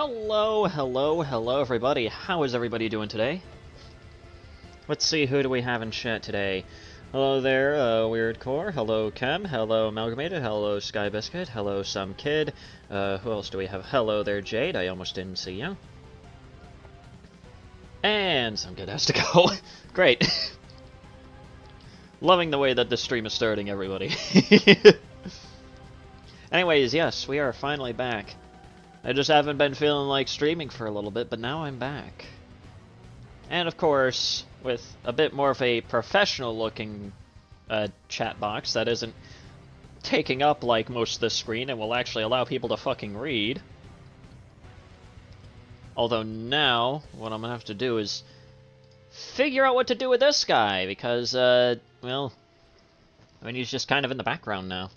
Hello, hello, hello everybody. How is everybody doing today? Let's see, who do we have in chat today? Hello there, Weirdcore. Hello, Chem. Hello, Amalgamated. Hello, Sky Biscuit. Hello, Some Kid. Who else do we have? Hello there, Jade. I almost didn't see you. And Some Kid has to go. Great. Loving the way that this stream is starting, everybody. Anyways, yes, we are finally back. I just haven't been feeling like streaming for a little bit, but now I'm back. And of course, with a bit more of a professional-looking chat box that isn't taking up like most of the screen and will actually allow people to fucking read. Although now, what I'm gonna have to do is figure out what to do with this guy, because, well, I mean, he's just kind of in the background now.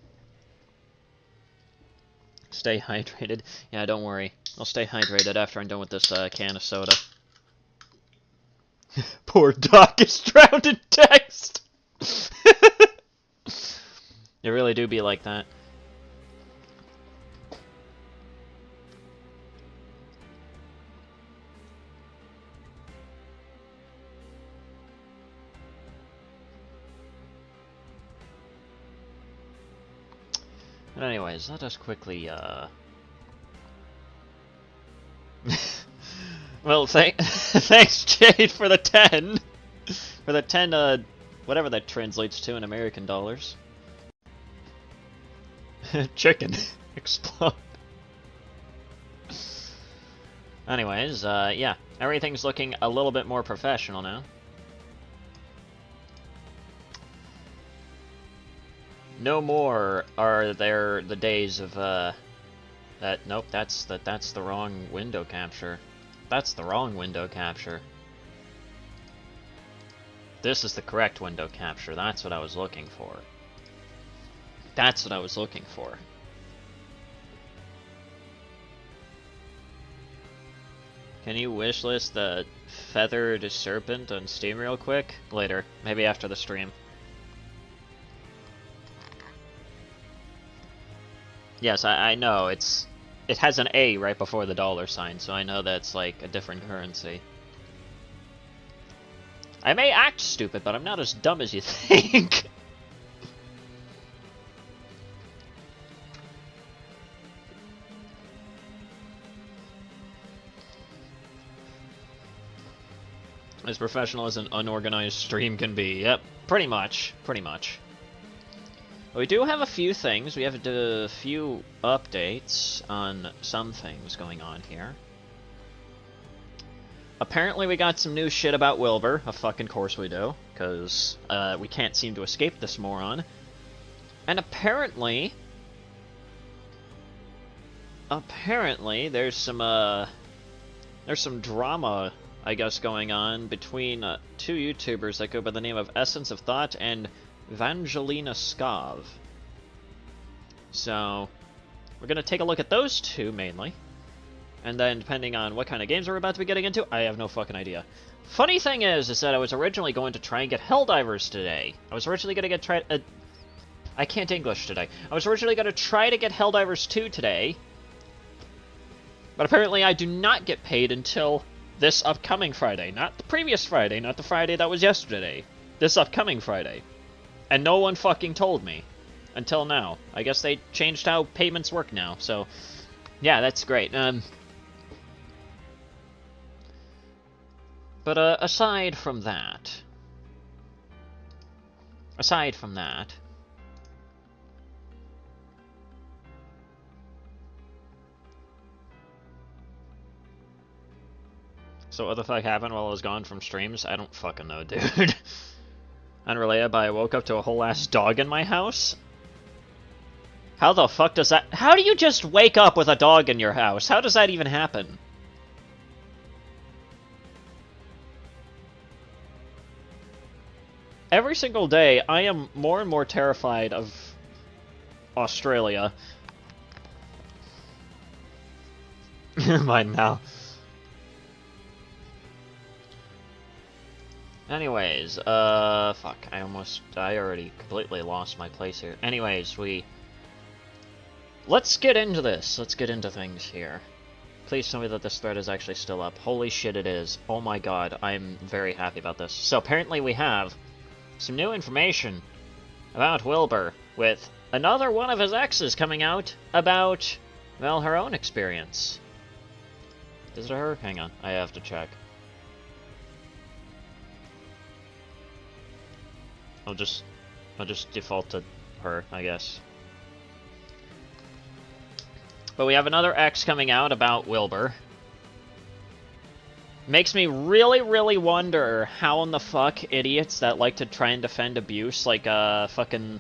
Stay hydrated. Yeah, don't worry. I'll stay hydrated after I'm done with this can of soda. Poor Doc is drowned in text! You really do be like that. But anyways, let us quickly, Well, thanks, Jade, for the 10! For the 10, whatever that translates to in American dollars. Chicken. Explode. Anyways, yeah. Everything's looking a little bit more professional now. No more are there the days of, nope, that's the wrong window capture. That's the wrong window capture. This is the correct window capture. That's what I was looking for. That's what I was looking for. Can you wishlist the Feathered Serpent on Steam real quick? Later. Maybe after the stream. Yes, I know, it has an A right before the $sign, so I know that's like a different currency. I may act stupid, but I'm not as dumb as you think. As professional as an unorganized stream can be. Yep, pretty much. Pretty much. We do have a few things. We have a few updates on some things going on here. Apparently we got some new shit about Wilbur. Of fucking course we do. Because we can't seem to escape this moron. And apparently there's some drama, I guess, going on between two YouTubers that go by the name of Essence of Thought and Vangelina Skov. So, we're going to take a look at those two, mainly. And then, depending on what kind of games we're about to be getting into, I have no fucking idea. Funny thing is that I was originally going to try and get Helldivers today. I was originally going to get I can't English today. I was originally going to try to get Helldivers 2 today. But apparently I do not get paid until this upcoming Friday. Not the previous Friday, not the Friday that was yesterday. This upcoming Friday. And no one fucking told me. Until now. I guess they changed how payments work now, so... Yeah, that's great. But, aside from that... So what the fuck happened while I was gone from streams? I don't fucking know, dude. Unrelated, but I woke up to a whole-ass dog in my house? How the fuck does that... How do you just wake up with a dog in your house? How does that even happen? Every single day, I am more and more terrified of Australia. Never mind now. Anyways, fuck, I already completely lost my place here. Anyways, let's get into this. Let's get into things here. Please tell me that this thread is actually still up. Holy shit, it is. Oh my god, I'm very happy about this. So apparently we have some new information about Wilbur, with another one of his exes coming out about, well, her own experience. Is it her? Hang on, I have to check. I'll just default to her, I guess. But we have another X coming out about Wilbur. Makes me really, really wonder how in the fuck idiots that like to try and defend abuse, like, fucking...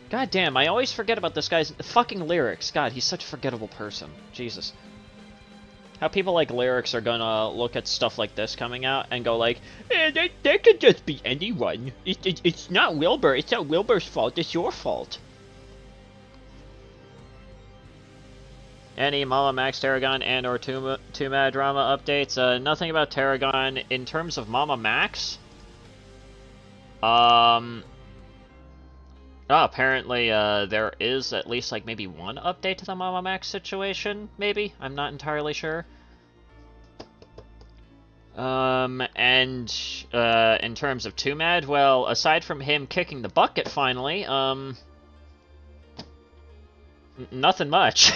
God damn, I always forget about this guy's fucking lyrics. God, he's such a forgettable person. Jesus. How people like lyrics are gonna look at stuff like this coming out and go like, that could just be anyone. It's not Wilbur. It's not Wilbur's fault. It's your fault. Any Mama Max, Tarragon, and or Two-Mad drama updates? Nothing about Tarragon. In terms of Mama Max, apparently there is at least like maybe one update to the Mama Max situation. Maybe, I'm not entirely sure. And in terms of Two-Mad, well, aside from him kicking the bucket finally, nothing much.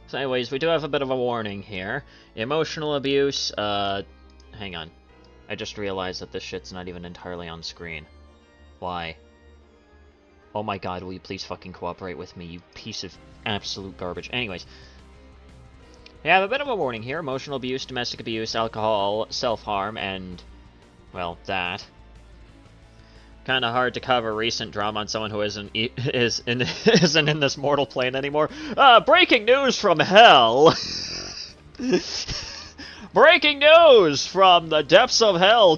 So anyways, we do have a bit of a warning here. Emotional abuse, hang on. I just realized that this shit's not even entirely on screen. Why? Oh my god, will you please fucking cooperate with me, you piece of absolute garbage. Anyways. We have a bit of a warning here. Emotional abuse, domestic abuse, alcohol, self-harm, and, well, that. Kind of hard to cover recent drama on someone who isn't in this mortal plane anymore. Breaking news from hell! Breaking news from the depths of hell!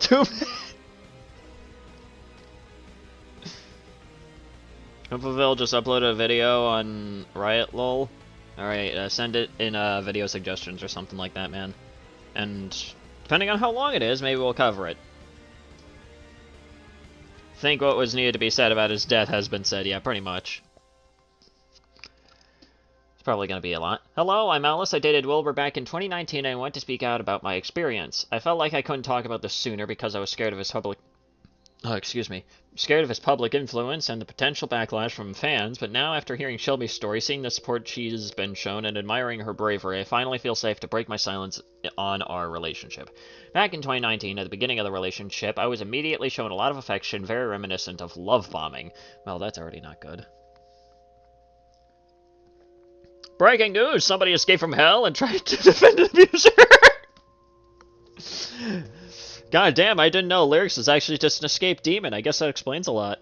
Hopefulville just uploaded a video on Riot Lol. Alright, send it in video suggestions or something like that, man. And depending on how long it is, maybe we'll cover it. Think what was needed to be said about his death has been said. Yeah, pretty much. It's probably going to be a lot. Hello, I'm Alice. I dated Wilbur back in 2019 and I want to speak out about my experience. I felt like I couldn't talk about this sooner because I was scared of his public... scared of his public influence and the potential backlash from fans, but now after hearing Shelby's story, seeing the support she's been shown, and admiring her bravery, I finally feel safe to break my silence on our relationship. Back in 2019, at the beginning of the relationship, I was immediately shown a lot of affection, very reminiscent of love bombing. Well, that's already not good. Breaking news! Somebody escaped from hell and tried to defend an abuser! God damn, I didn't know Lyrics is actually just an escaped demon. I guess that explains a lot.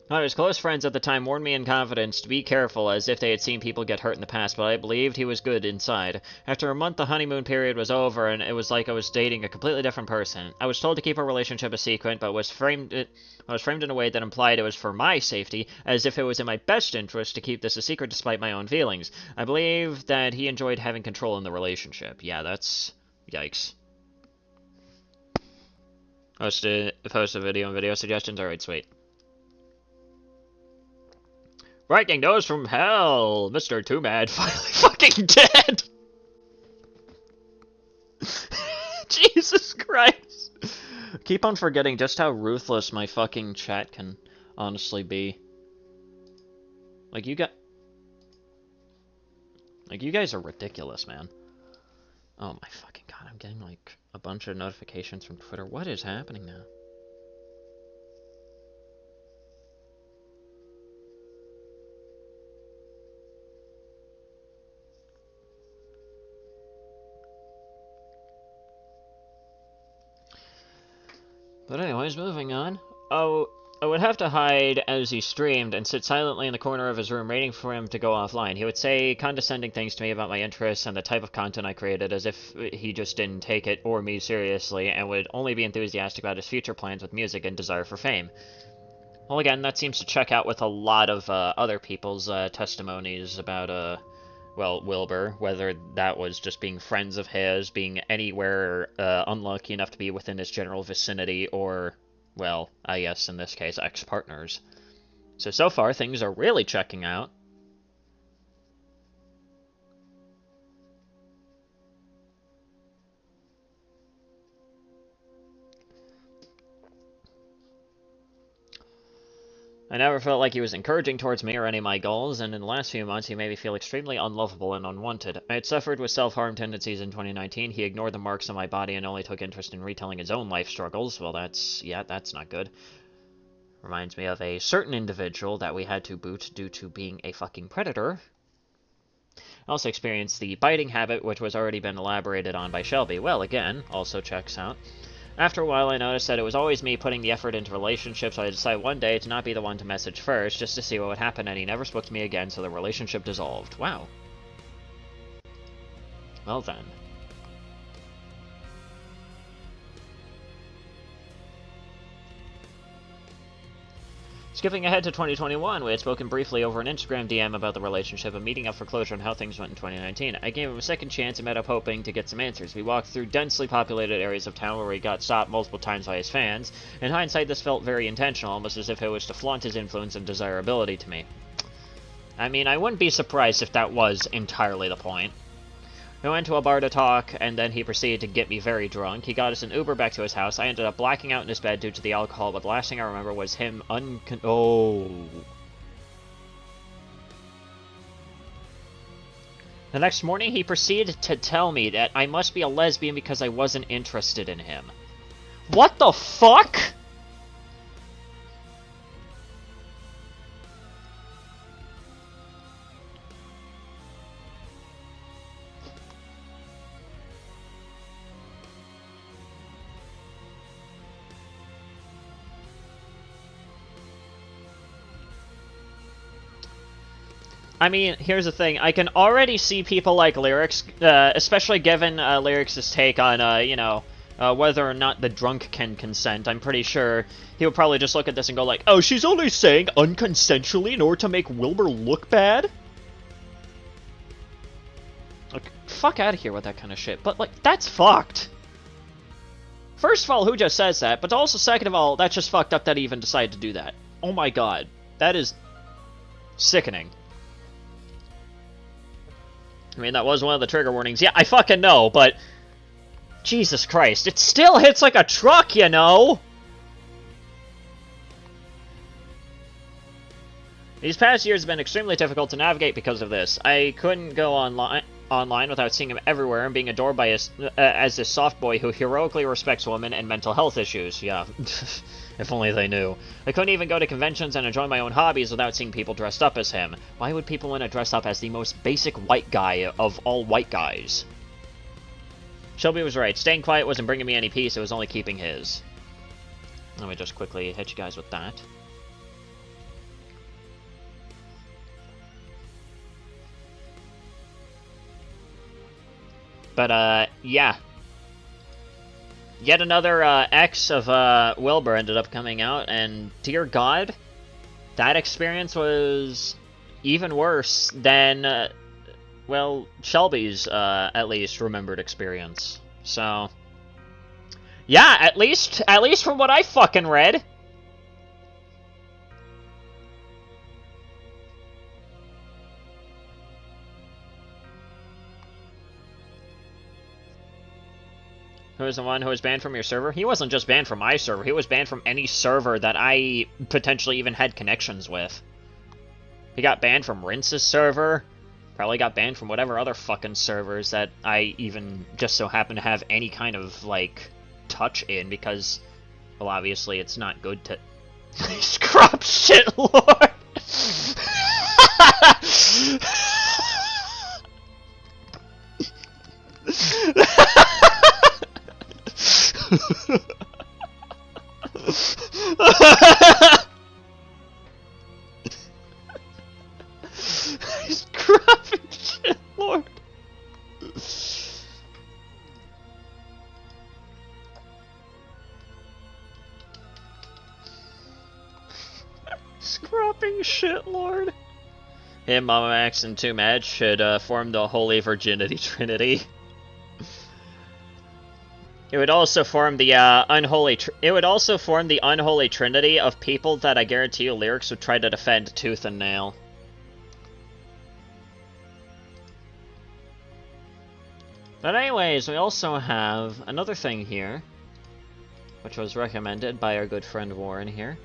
One of his close friends at the time warned me in confidence to be careful, as if they had seen people get hurt in the past, but I believed he was good inside. After a month, the honeymoon period was over, and it was like I was dating a completely different person. I was told to keep our relationship a secret, but I was framed in a way that implied it was for my safety, as if it was in my best interest to keep this a secret despite my own feelings. I believe that he enjoyed having control in the relationship. Yeah, that's... yikes. Post a video and video suggestions? Alright, sweet. Breaking news from hell! Mr. Two-Mad finally fucking dead! Jesus Christ! Keep on forgetting just how ruthless my fucking chat can honestly be. Like, you guys are ridiculous, man. Oh my fucking god, I'm getting, like, a bunch of notifications from Twitter. What is happening now? But anyways, moving on. Oh, I would have to hide as he streamed and sit silently in the corner of his room waiting for him to go offline. He would say condescending things to me about my interests and the type of content I created, as if he just didn't take it or me seriously, and would only be enthusiastic about his future plans with music and desire for fame. Well, again, that seems to check out with a lot of other people's testimonies about well, Wilbur, whether that was just being friends of his, being anywhere unlucky enough to be within his general vicinity, or, well, I guess in this case, ex-partners. So far, things are really checking out. I never felt like he was encouraging towards me or any of my goals, and in the last few months he made me feel extremely unlovable and unwanted. I had suffered with self-harm tendencies in 2019, he ignored the marks on my body and only took interest in retelling his own life struggles. Well, that's not good. Reminds me of a certain individual that we had to boot due to being a fucking predator. I also experienced the biting habit, which was already been elaborated on by Shelby. Well, again, also checks out. After a while, I noticed that it was always me putting the effort into relationships, so I decided one day to not be the one to message first, just to see what would happen, and he never spoke to me again, so the relationship dissolved. Wow. Well then. Skipping ahead to 2021, we had spoken briefly over an Instagram DM about the relationship and meeting up for closure on how things went in 2019. I gave him a second chance and met up hoping to get some answers. We walked through densely populated areas of town where he got stopped multiple times by his fans. In hindsight, this felt very intentional, almost as if it was to flaunt his influence and desirability to me. I mean, I wouldn't be surprised if that was entirely the point. We went to a bar to talk, and then he proceeded to get me very drunk. He got us an Uber back to his house. I ended up blacking out in his bed due to the alcohol, but the last thing I remember was him Oh. The next morning, he proceeded to tell me that I must be a lesbian because I wasn't interested in him. What the fuck?! I mean, here's the thing. I can already see people like Lyrics, especially given Lyrics' take on, you know, whether or not the drunk can consent. I'm pretty sure he would probably just look at this and go like, oh, she's only saying unconsensually in order to make Wilbur look bad? Like, fuck out of here with that kind of shit. But, like, that's fucked. First of all, who just says that? But also, second of all, that's just fucked up that he even decided to do that. Oh my god. That is sickening. I mean, that was one of the trigger warnings. Yeah, I fucking know, but... Jesus Christ, it still hits like a truck, you know? These past years have been extremely difficult to navigate because of this. I couldn't go online without seeing him everywhere and being adored by as this soft boy who heroically respects women and mental health issues. Yeah, if only they knew. I couldn't even go to conventions and enjoy my own hobbies without seeing people dressed up as him. Why would people want to dress up as the most basic white guy of all white guys? Shelby was right. Staying quiet wasn't bringing me any peace, it was only keeping his. Let me just quickly hit you guys with that. But, yeah. Yet another ex of Wilbur ended up coming out, and dear God, that experience was even worse than, well, Shelby's, at least, remembered experience. So, yeah, at least from what I fucking read. Who was the one who was banned from your server? He wasn't just banned from my server, he was banned from any server that I potentially even had connections with. He got banned from Rince's server, probably got banned from whatever other fucking servers that I even just so happen to have any kind of, like, touch in, because, well, obviously it's not good to... Scrub shit, lord! He's grabbing shit, lord. Scrapping shit, lord. Him, Mama Max, and 2Mad should form the Holy Virginity Trinity. It would also form the unholy trinity of people that I guarantee you Lyrics would try to defend tooth and nail. But anyways, we also have another thing here, which was recommended by our good friend Warren here.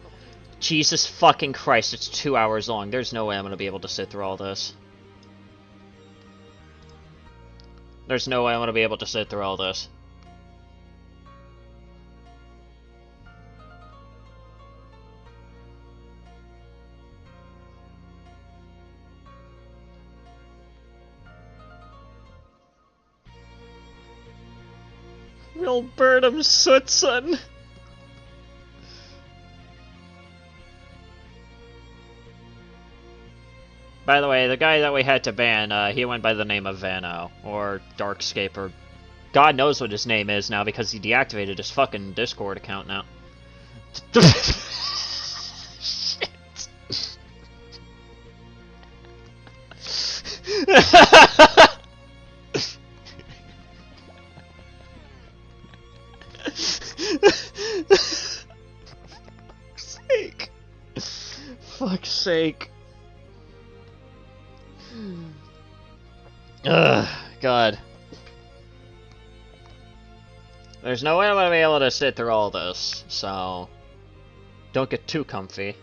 Jesus fucking Christ, it's 2 hours long. There's no way I'm gonna be able to sit through all this. There's no way I'm gonna be able to sit through all this. Wilburnum Sootson. By the way, the guy that we had to ban, he went by the name of Vano, or Darkscape, or God knows what his name is now because he deactivated his fucking Discord account now. Shit. Fuck's sake. Ugh, God. There's no way I'm gonna be able to sit through all this, so don't get too comfy.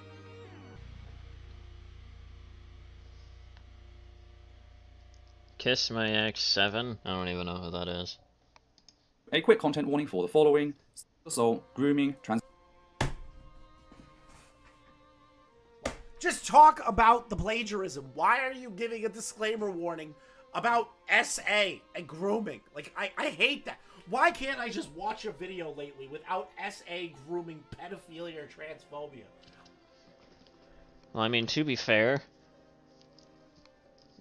Kiss My Ex 7? I don't even know who that is. A quick content warning for the following: assault, grooming, Just talk about the plagiarism. Why are you giving a disclaimer warning about SA and grooming? Like, I hate that. Why can't I just watch a video lately without SA grooming pedophilia or transphobia? Well, I mean, to be fair,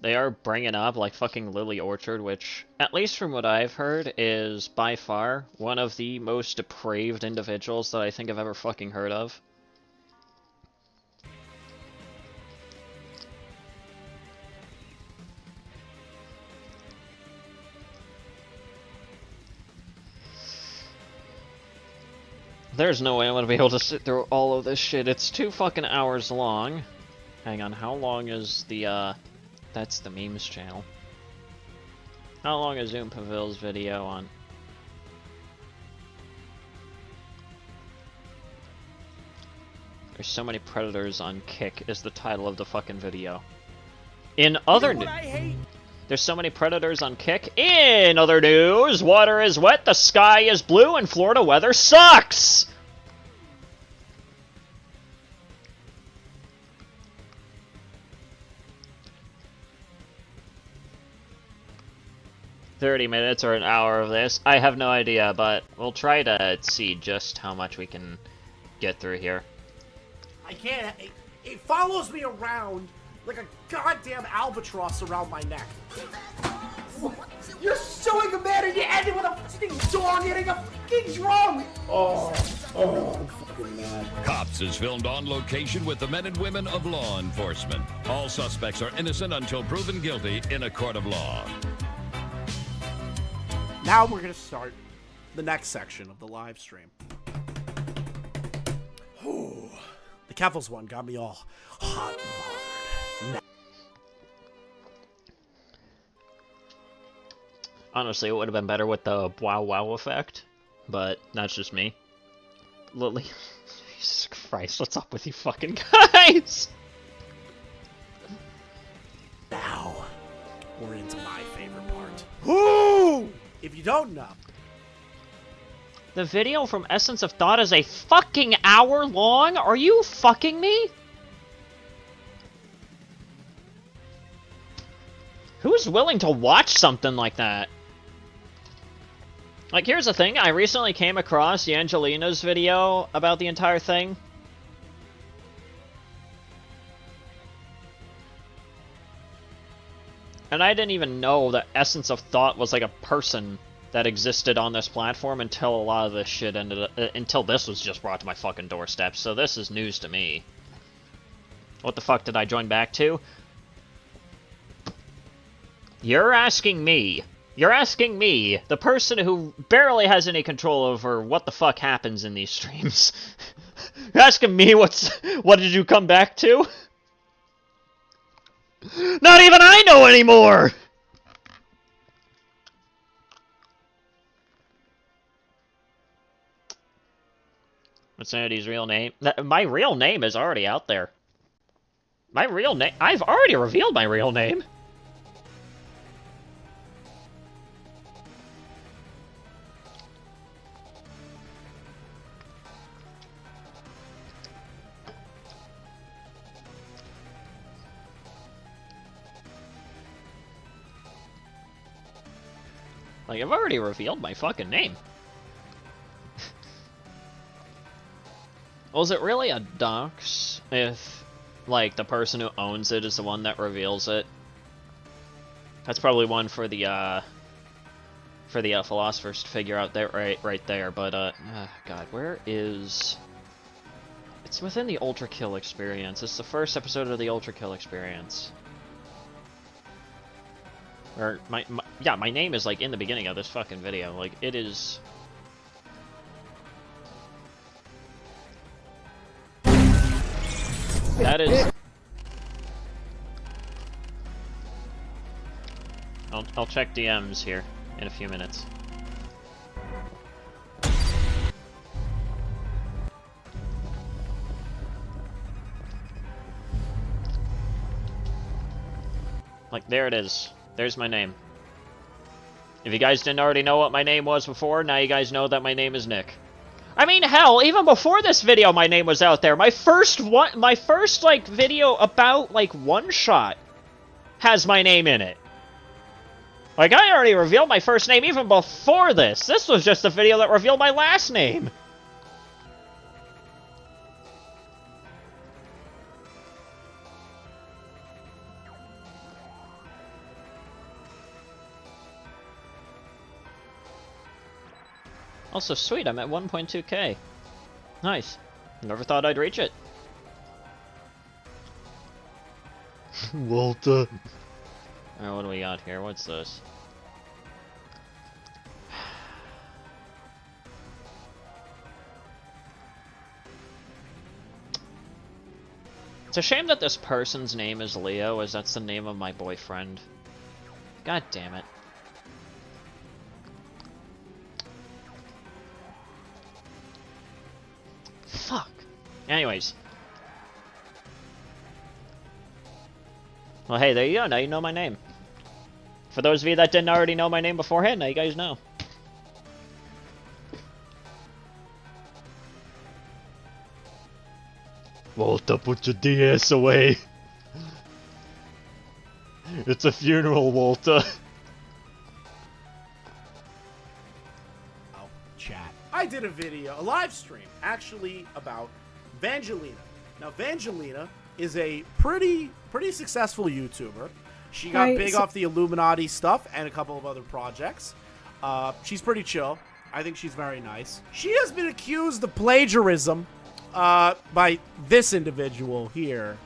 they are bringing up, like, fucking Lily Orchard, which, at least from what I've heard, is by far one of the most depraved individuals that I think I've ever fucking heard of. There's no way I'm gonna be able to sit through all of this shit. It's 2 fucking hours long. Hang on, how long is the, that's the memes channel. How long is Zoom Pavil's video on? There's so many predators on Kick is the title of the fucking video. In other news, there's so many predators on Kick. In other news, water is wet, the sky is blue, and Florida weather sucks! $30 or an hour of this. I have no idea, but we'll try to see just how much we can get through here. I can't. It follows me around like a goddamn albatross around my neck. You're showing a man and you end it with a fucking dog hitting a fucking drum! Oh, I'm fucking mad. Cops is filmed on location with the men and women of law enforcement. All suspects are innocent until proven guilty in a court of law. Now we're gonna start the next section of the live stream. Ooh, the Kevils one got me all hot and bothered. Honestly, it would have been better with the wow wow effect, but that's just me. Lily, Jesus Christ, what's up with you fucking guys? Now, we're into my favorite part. Ooh! If you don't know, The video from Essence of Thought is a fucking hour long? Are you fucking me? Who's willing to watch something like that? Like, here's the thing. I recently came across the Angelina's video about the entire thing. And I didn't even know that Essence of Thought was like a person that existed on this platform until a lot of this shit until this was just brought to my fucking doorstep. So this is news to me. What the fuck did I join back to? You're asking me. You're asking me, the person who barely has any control over what the fuck happens in these streams. You're asking me what did you come back to? Not even I know anymore! What's Sanity's real name? My real name is already out there. My real name? I've already revealed my real name. Like, I've already revealed my fucking name. Well, is it really a dox if, like, the person who owns it is the one that reveals it? That's probably one for the philosophers to figure out there right there, but, God, where is... It's within the Ultra Kill experience. It's the first episode of the Ultra Kill experience. Or, yeah, my name is, like, in the beginning of this fucking video. Like, it is... That is... I'll check DMs here in a few minutes. Like, there it is. There's my name. If you guys didn't already know what my name was before, now you guys know that my name is Nick. I mean, hell, even before this video, my name was out there. My first, like, video about, like, one-shot has my name in it. Like, I already revealed my first name even before this. This was just a video that revealed my last name. Also, sweet, I'm at 1.2k. Nice. Never thought I'd reach it. Walter. Alright, what do we got here? What's this? It's a shame that this person's name is Leo, as that's the name of my boyfriend. God damn it. Fuck. Anyways. Well, hey, there you go. Now you know my name. For those of you that didn't already know my name beforehand, now you guys know. Walter, put your DS away. It's a funeral, Walter. Oh, chat. I did a video, a live stream, actually, about Vangelina. Now, Vangelina is a pretty successful YouTuber. She got big off the Illuminati stuff and a couple of other projects. She's pretty chill. I think she's very nice. She has been accused of plagiarism by this individual here.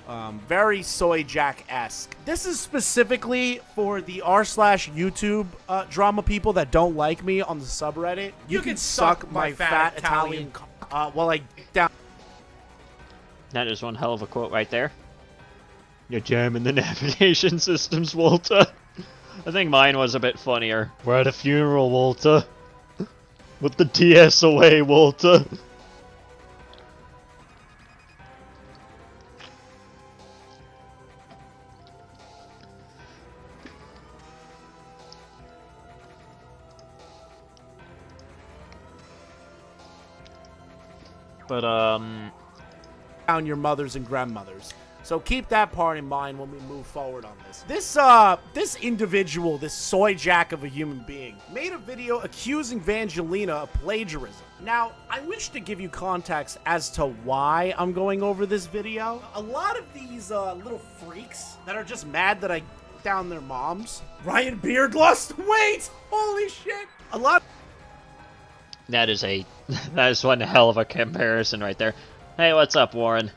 Very Soy Jack-esque. This is specifically for the r/YouTube drama people that don't like me on the subreddit. You can suck my fat Italian while I down. That is one hell of a quote right there. You're jamming the navigation systems, Walter. I think mine was a bit funnier. We're at a funeral, Walter. Put the DS away, Walter. But, down your mothers and grandmothers. So keep that part in mind when we move forward on this. This individual, this soy jack of a human being, made a video accusing Vangelina of plagiarism. Now, I wish to give you context as to why I'm going over this video. A lot of these little freaks that are just mad that I down their moms. Ryan Beard lost weight! Holy shit! A lot. that is one hell of a comparison right there. Hey, what's up, Warren?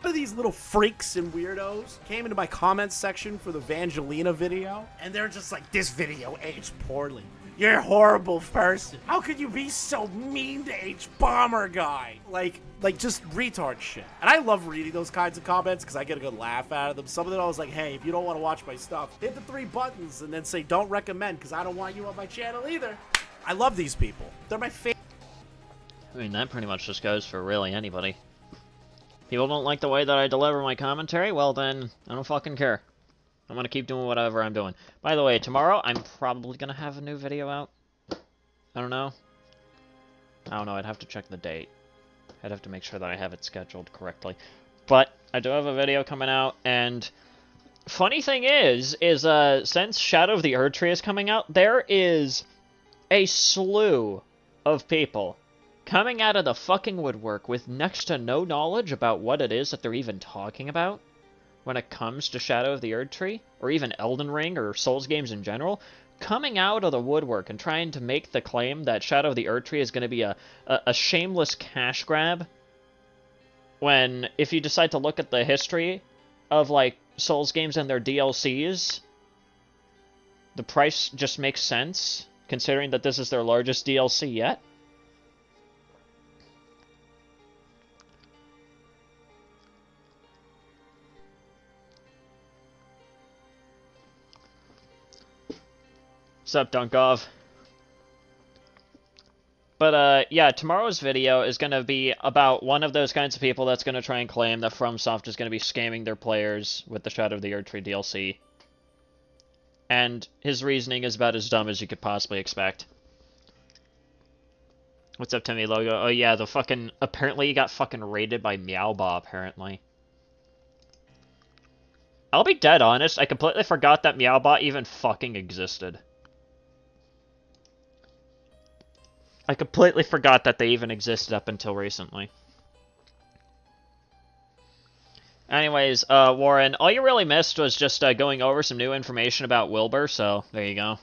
Of these little freaks and weirdos came into my comments section for the Vangelina video, and they're just like, this video aged poorly. You're a horrible person. How could you be so mean to H-Bomber guy? Like just retard shit. And I love reading those kinds of comments because I get a good laugh out of them. Some of them I was like, hey, if you don't want to watch my stuff, hit the 3 buttons and then say don't recommend because I don't want you on my channel either. I love these people. They're my favorite. I mean, that pretty much just goes for really anybody. People don't like the way that I deliver my commentary? Well then, I don't fucking care. I'm gonna keep doing whatever I'm doing. By the way, tomorrow I'm probably gonna have a new video out. I don't know. I'd have to check the date. I'd have to make sure that I have it scheduled correctly. But I do have a video coming out, and funny thing is since Shadow of the Erdtree is coming out, there is a slew of people coming out of the fucking woodwork with next to no knowledge about what it is that they're even talking about when it comes to Shadow of the Erdtree, or even Elden Ring, or Souls games in general, coming out of the woodwork and trying to make the claim that Shadow of the Erdtree is going to be a shameless cash grab, when, if you decide to look at the history of, like, Souls games and their DLCs, the price just makes sense, considering that this is their largest DLC yet. What's up, Dunkov? But, yeah, tomorrow's video is going to be about one of those kinds of people that's going to try and claim that FromSoft is going to be scamming their players with the Shadow of the Erdtree DLC. And his reasoning is about as dumb as you could possibly expect. What's up, Timmy Logo? Oh, yeah, the fucking... Apparently he got fucking raided by Meowba, apparently. I'll be dead honest, I completely forgot that Meowba even fucking existed. I completely forgot that they even existed up until recently. Anyways, Warren, all you really missed was just going over some new information about Wilbur, so there you go.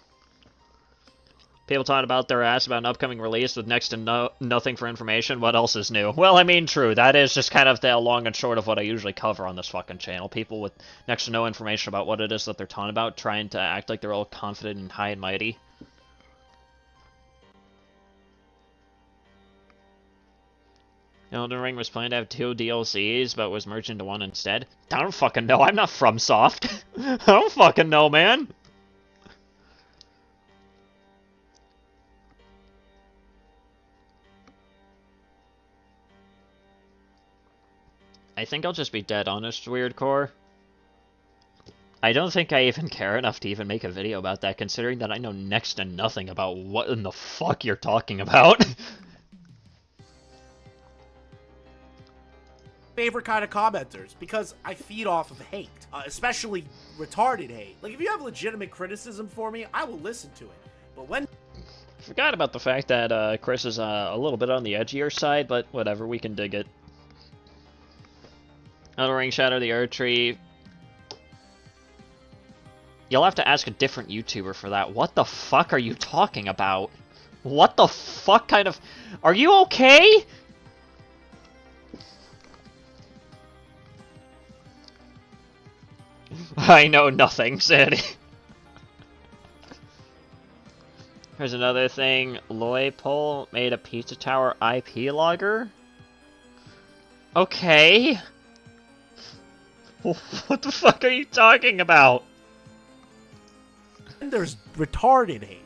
People talking about their ass about an upcoming release with next to nothing for information. What else is new? Well, I mean, true. That is just kind of the long and short of what I usually cover on this fucking channel. People with next to no information about what it is that they're talking about, trying to act like they're all confident and high and mighty. Elden Ring was planned to have 2 DLCs, but was merged into one instead. I don't fucking know. I'm not FromSoft. I don't fucking know, man. I think I'll just be dead honest, Weirdcore. I don't think I even care enough to even make a video about that, considering that I know next to nothing about what in the fuck you're talking about. Favorite kind of commenters because I feed off of hate, especially retarded hate. Like, if you have legitimate criticism for me, I will listen to it. But when... Forgot about the fact that Chris is a little bit on the edgier side, but whatever, we can dig it. Elden Ring, Shadow of the Erdtree. You'll have to ask a different YouTuber for that. What the fuck are you talking about? What the fuck kind of... Are you okay? I know nothing, Sanity. Here's another thing. Loipol made a Pizza Tower IP logger? Okay. What the fuck are you talking about? And there's retarded hate.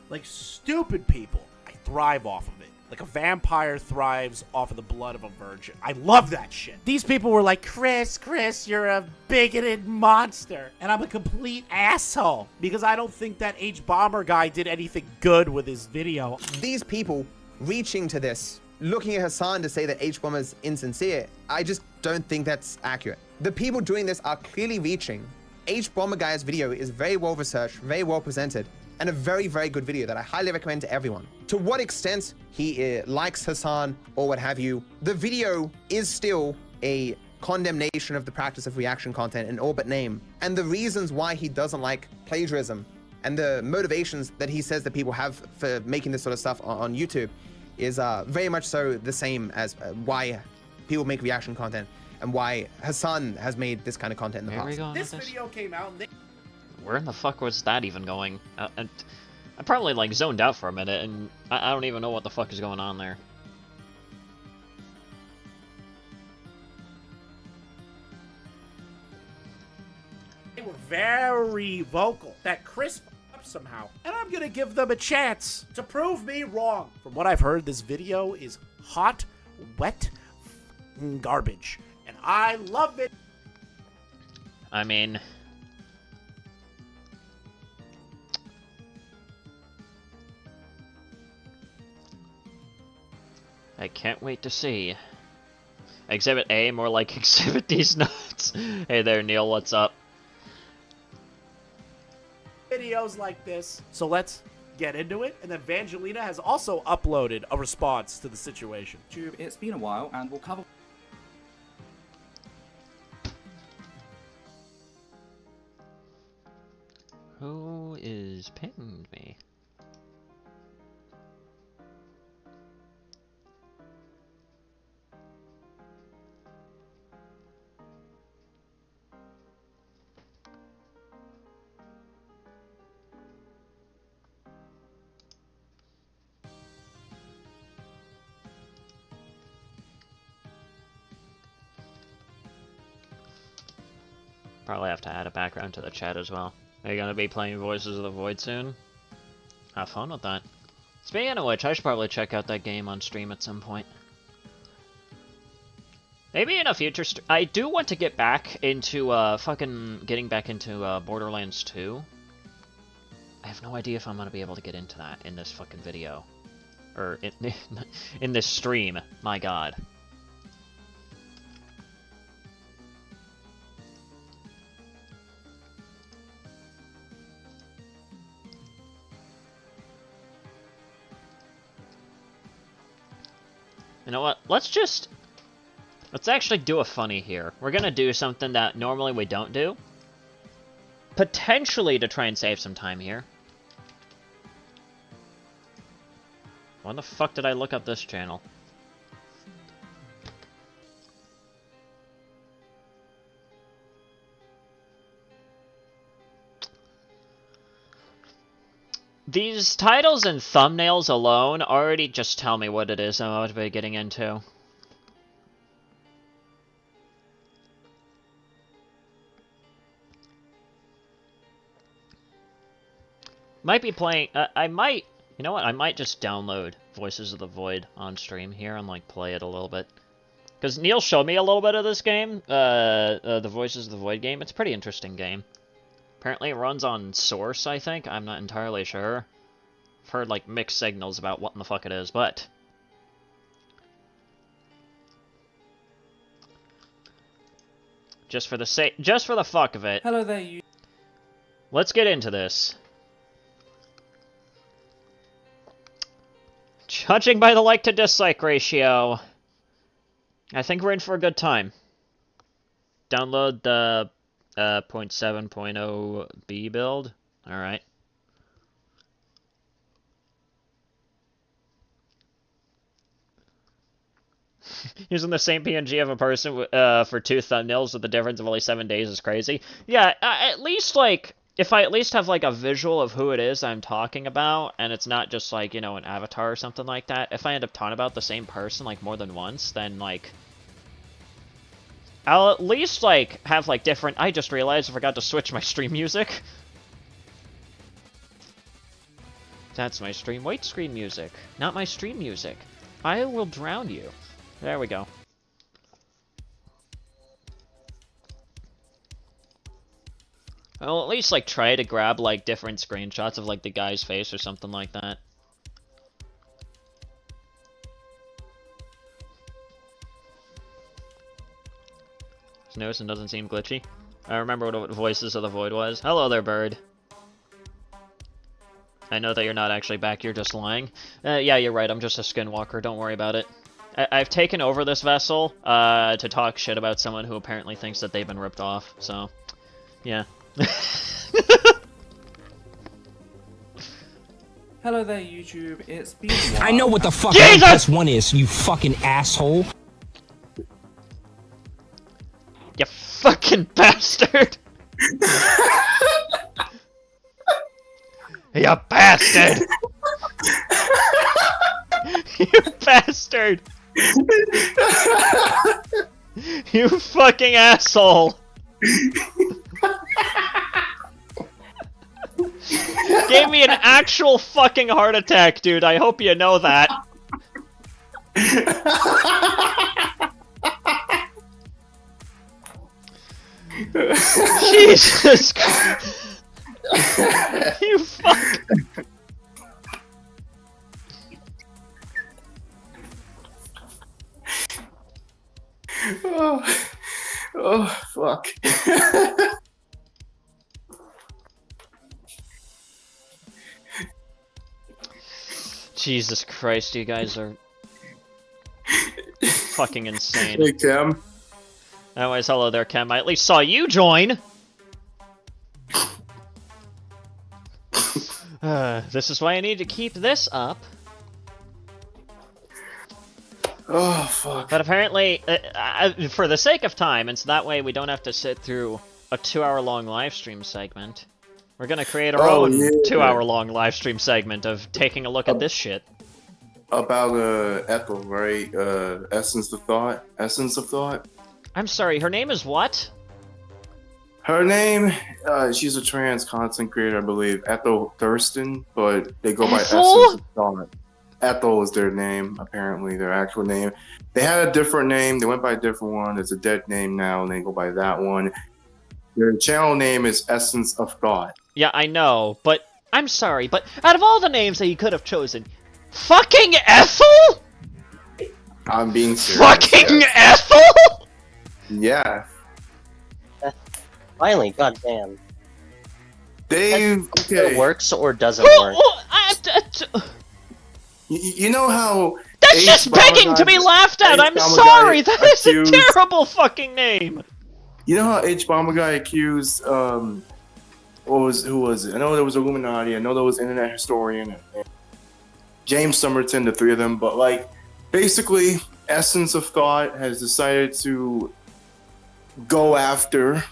Like stupid people. I thrive off of it. Like a vampire thrives off of the blood of a virgin. I love that shit. These people were like, Chris, you're a bigoted monster. And I'm a complete asshole. Because I don't think that H-Bomber guy did anything good with his video. These people reaching to this, looking at Hassan to say that H-Bomber's insincere, I just don't think that's accurate. The people doing this are clearly reaching. H-Bomber guy's video is very well researched, very well presented, and a very, very good video that I highly recommend to everyone. To what extent he likes Hassan or what have you, the video is still a condemnation of the practice of reaction content in all but name. And the reasons why he doesn't like plagiarism and the motivations that he says that people have for making this sort of stuff on YouTube is very much so the same as why people make reaction content. and why Hassan has made this kind of content in the Where are we past. going This with this? video came out and they Where in the fuck was that even going? And I probably like zoned out for a minute, and I don't even know what the fuck is going on there. were very vocal that Chris up somehow. And I'm gonna give them a chance to prove me wrong. From what I've heard, this video is hot, wet, garbage. And I love it. I mean... I can't wait to see. Exhibit A, more like exhibit these nuts. Hey there, Neil, what's up? Videos like this. So let's get into it. And then Vangelina has also uploaded a response to the situation. YouTube, it's been a while, and we'll cover... Who is pinging me? Probably have to add a background to the chat as well. Are you gonna be playing Voices of the Void soon? Have fun with that. Speaking of which, I should probably check out that game on stream at some point. Maybe in a future I do want to get back into, getting back into, Borderlands 2. I have no idea if I'm gonna be able to get into that in this fucking video. Or, in this stream. My god. You know what? Let's actually do a funny here. We're gonna do something that normally we don't do. Potentially to try and save some time here. When the fuck did I look up this channel? These titles and thumbnails alone already just tell me what it is I'm about to be getting into. Might be playing, I might, you know what, I might just download Voices of the Void on stream here and like play it a little bit. Because Neil showed me a little bit of this game, the Voices of the Void game. It's a pretty interesting game. Apparently it runs on Source, I think. I'm not entirely sure. I've heard, like, mixed signals about what in the fuck it is, but... just for the fuck of it. Hello there, you... Let's get into this. Judging by the like to dislike ratio, I think we're in for a good time. Download the... 0.7.0 B build. Alright. Using the same PNG of a person for two thumbnails with the difference of only 7 days is crazy. Yeah, at least, like, if I at least have, like, a visual of who it is I'm talking about, and it's not just, like, you know, an avatar or something like that, if I end up talking about the same person, like, more than once, then, like... I'll at least, like, have, like, different... I just realized I forgot to switch my stream music. That's my stream white screen music, not my stream music. I will drown you. There we go. I'll at least, like, try to grab, like, different screenshots of, like, the guy's face or something like that. Notice and doesn't seem glitchy. I remember what Voices of the Void was. Hello there, bird. I know that you're not actually back, you're just lying. Yeah, you're right, I'm just a skinwalker, don't worry about it. I've taken over this vessel to talk shit about someone who apparently thinks that they've been ripped off, so... yeah. Hello there, YouTube, it's been a while. I know what the fuck Jesus! plus 1 is, you fucking asshole. fucking bastard! You bastard! You bastard! You fucking asshole! Gave me an actual fucking heart attack, dude. I hope you know that. Jesus Christ. You fuck. Oh, fuck. Jesus Christ, you guys are fucking insane. Hey, Cam. Anyways, hello there, Kem. I at least saw you join! This is why I need to keep this up. Oh, fuck. But apparently, for the sake of time, and so that way we don't have to sit through a 2-hour-long live stream segment, we're gonna create our own 2-hour-long live stream segment of taking a look at this shit. About Ethel, right? Essence of Thought? Essence of Thought? I'm sorry, her name is what? Her name, she's a trans content creator, I believe. Ethel Thurston, but they go by Ethel? Essence of Thought. Ethel is their name, apparently, their actual name. They had a different name. They went by a different one. It's a dead name now, and they go by that one. Their channel name is Essence of Thought. Yeah, I know, but I'm sorry, but out of all the names that you could have chosen, fucking Ethel? I'm being serious. Fucking yes. Ethel? Yeah. Finally, goddamn. Dave, okay. It works or doesn't work. You know how... That's just begging to be laughed at! I'm sorry! That is a terrible fucking name! You know how H Bomber guy accused, who was it? I know there was Illuminati, I know there was Internet Historian, and James Somerton, the three of them, but like, basically, Essence of Thought has decided to go after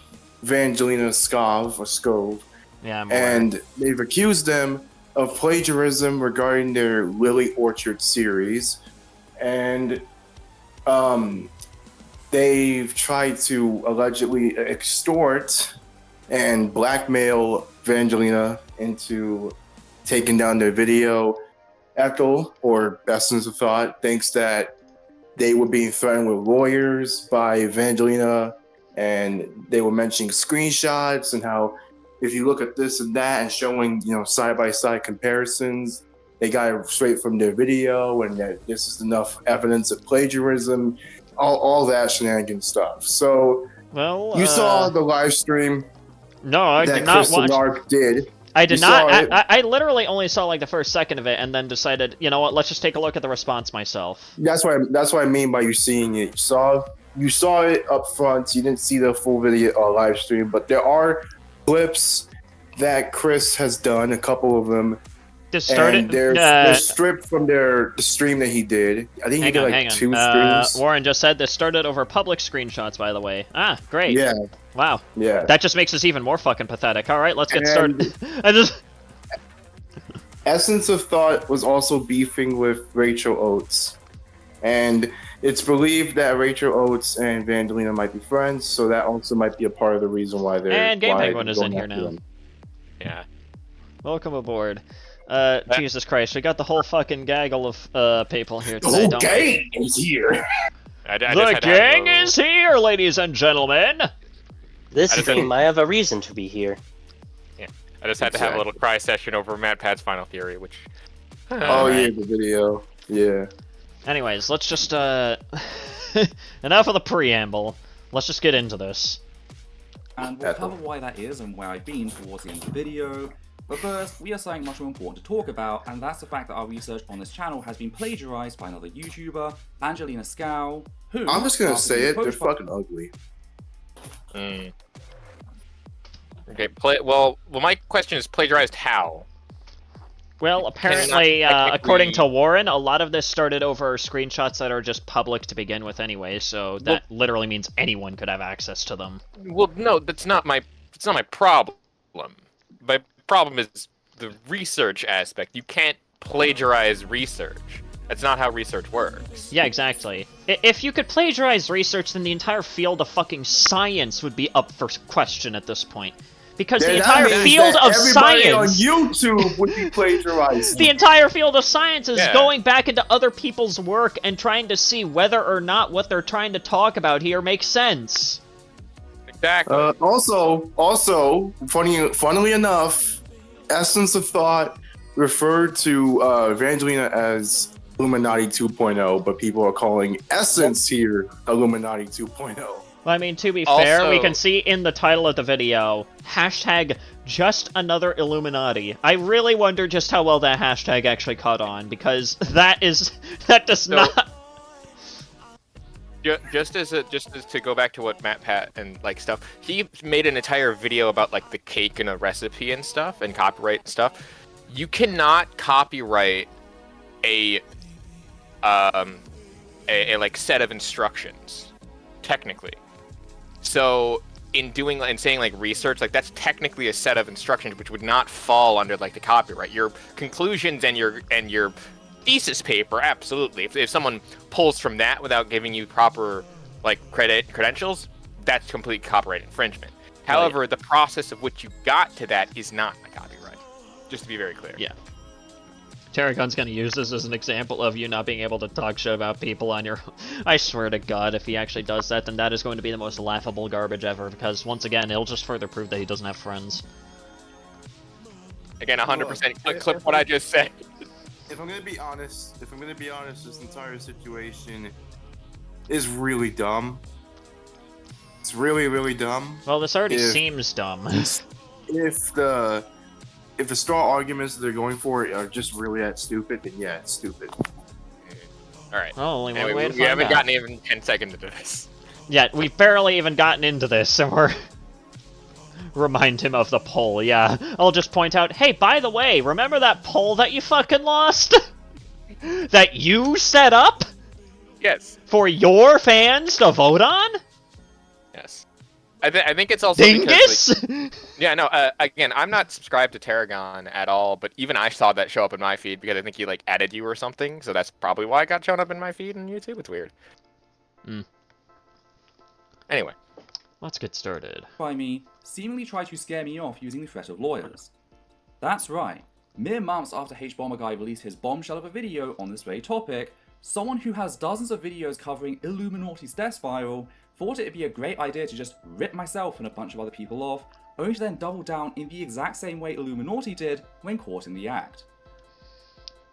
Vangelina Scove, yeah, and they've accused them of plagiarism regarding their Lily Orchard series, and they've tried to allegedly extort and blackmail Vangelina into taking down their video. Ethel, or Essence of Thought, thinks that they were being threatened with lawyers by Vangelina, and they were mentioning screenshots and how if you look at this and that and showing, you know, side-by-side comparisons, they got it straight from their video, and that this is enough evidence of plagiarism, all that shenanigan stuff. So, well, you saw the live stream. No, I that did not Chris watch. Nark did. I did You not. saw it. I literally only saw like the first second of it, and then decided, you know what? Let's just take a look at the response myself. That's what I mean by you seeing it. You saw it up front. You didn't see the full video or live stream, but there are clips that Chris has done, a couple of them. Just started. And they're stripped from the stream that he did. I think he did like 2 streams. Warren just said this started over public screenshots, by the way. Ah, great. Yeah. Wow. Yeah. That just makes us even more fucking pathetic. All right, let's get started. Essence of Thought was also beefing with Rachel Oates, and it's believed that Rachel Oates and Vangelina might be friends, so that also might be a part of the reason why they're. And Game why Penguin they're is in going here after now. them. Yeah. Welcome aboard. Jesus Christ, we got the whole fucking gaggle of people here today, don't we? Is here. The gang is here, ladies and gentlemen! This stream, I have a reason to be here. Yeah, I just had to have a little cry session over MatPat's Final Theory, which... Oh yeah, the video. Yeah. Anyways, let's just, enough of the preamble. Let's just get into this. And we'll cover why that is and where I've been towards the end of the video. But first, we have something much more important to talk about, and that's the fact that our research on this channel has been plagiarized by another YouTuber, Angelina Scow, who... I'm just gonna say it, they're fucking ugly. Okay, well, my question is plagiarized how? Well, apparently, according to Warren, a lot of this started over screenshots that are just public to begin with anyway, so that literally means anyone could have access to them. Well, no, that's not my problem. My problem is the research aspect. You can't plagiarize research. That's not how research works. Yeah, exactly. If you could plagiarize research, then the entire field of fucking science would be up for question at this point. Because the entire field of science... Everybody on YouTube would be plagiarized. The entire field of science is going back into other people's work and trying to see whether or not what they're trying to talk about here makes sense. Exactly. Also, funnily enough, Essence of Thought referred to Evangelina as Illuminati 2.0, but people are calling Essence here Illuminati 2.0. Well, I mean, to be fair, we can see in the title of the video, hashtag just another Illuminati. I really wonder just how well that hashtag actually caught on, because that does not... Just as to go back to what Matt Pat and like stuff, he made an entire video about like the cake and a recipe and stuff and copyright and stuff. You cannot copyright a like set of instructions, technically. So in doing and saying like research, like that's technically a set of instructions which would not fall under like the copyright. Your conclusions and your thesis paper, absolutely. If someone pulls from that without giving you proper like credentials, that's complete copyright infringement. However, the process of which you got to that is not a copyright. Just to be very clear. Yeah. Terragon's gonna use this as an example of you not being able to talk shit about people on your... I swear to God, if he actually does that, then that is going to be the most laughable garbage ever, because once again, it'll just further prove that he doesn't have friends. Again, 100% clip what I just said. If I'm gonna be honest, this entire situation is really dumb. It's really, really dumb. Well, this already seems dumb. If the straw arguments that they're going for are just really that stupid, then yeah, it's stupid. Alright. Oh, only one way to find we haven't out. gotten even 10 seconds into this. Yeah, we've barely even gotten into this, and we're... Remind him of the poll, yeah. I'll just point out, hey, by the way, remember that poll that you fucking lost? That you set up? Yes. For your fans to vote on? Yes. I think it's also Dingus? because, like, yeah, no, again, I'm not subscribed to Tarragon at all, but even I saw that show up in my feed because I think he, like, added you or something, so that's probably why it got shown up in my feed on YouTube. It's weird. Anyway. Let's get started. By me, seemingly try to scare me off using the threat of lawyers. That's right. Mere months after H-Bomber Guy released his bombshell of a video on this very topic, someone who has dozens of videos covering Illuminati's death spiral thought it'd be a great idea to just rip myself and a bunch of other people off, only to then double down in the exact same way Illuminati did when caught in the act.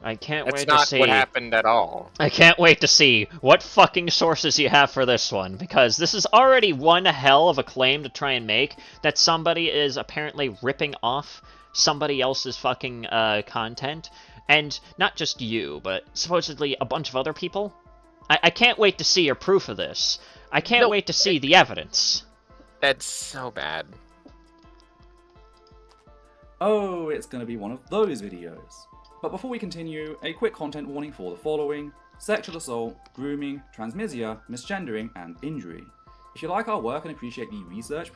I can't That's wait not to see what happened at all. I can't wait to see what fucking sources you have for this one, because this is already one hell of a claim to try and make, that somebody is apparently ripping off somebody else's fucking content, and not just you, but supposedly a bunch of other people. I can't wait to see your proof of this. I can't wait to see the evidence. That's so bad. Oh, it's gonna be one of those videos. But before we continue, a quick content warning for the following: sexual assault, grooming, transmisia, misgendering, and injury. If you like our work and appreciate the research...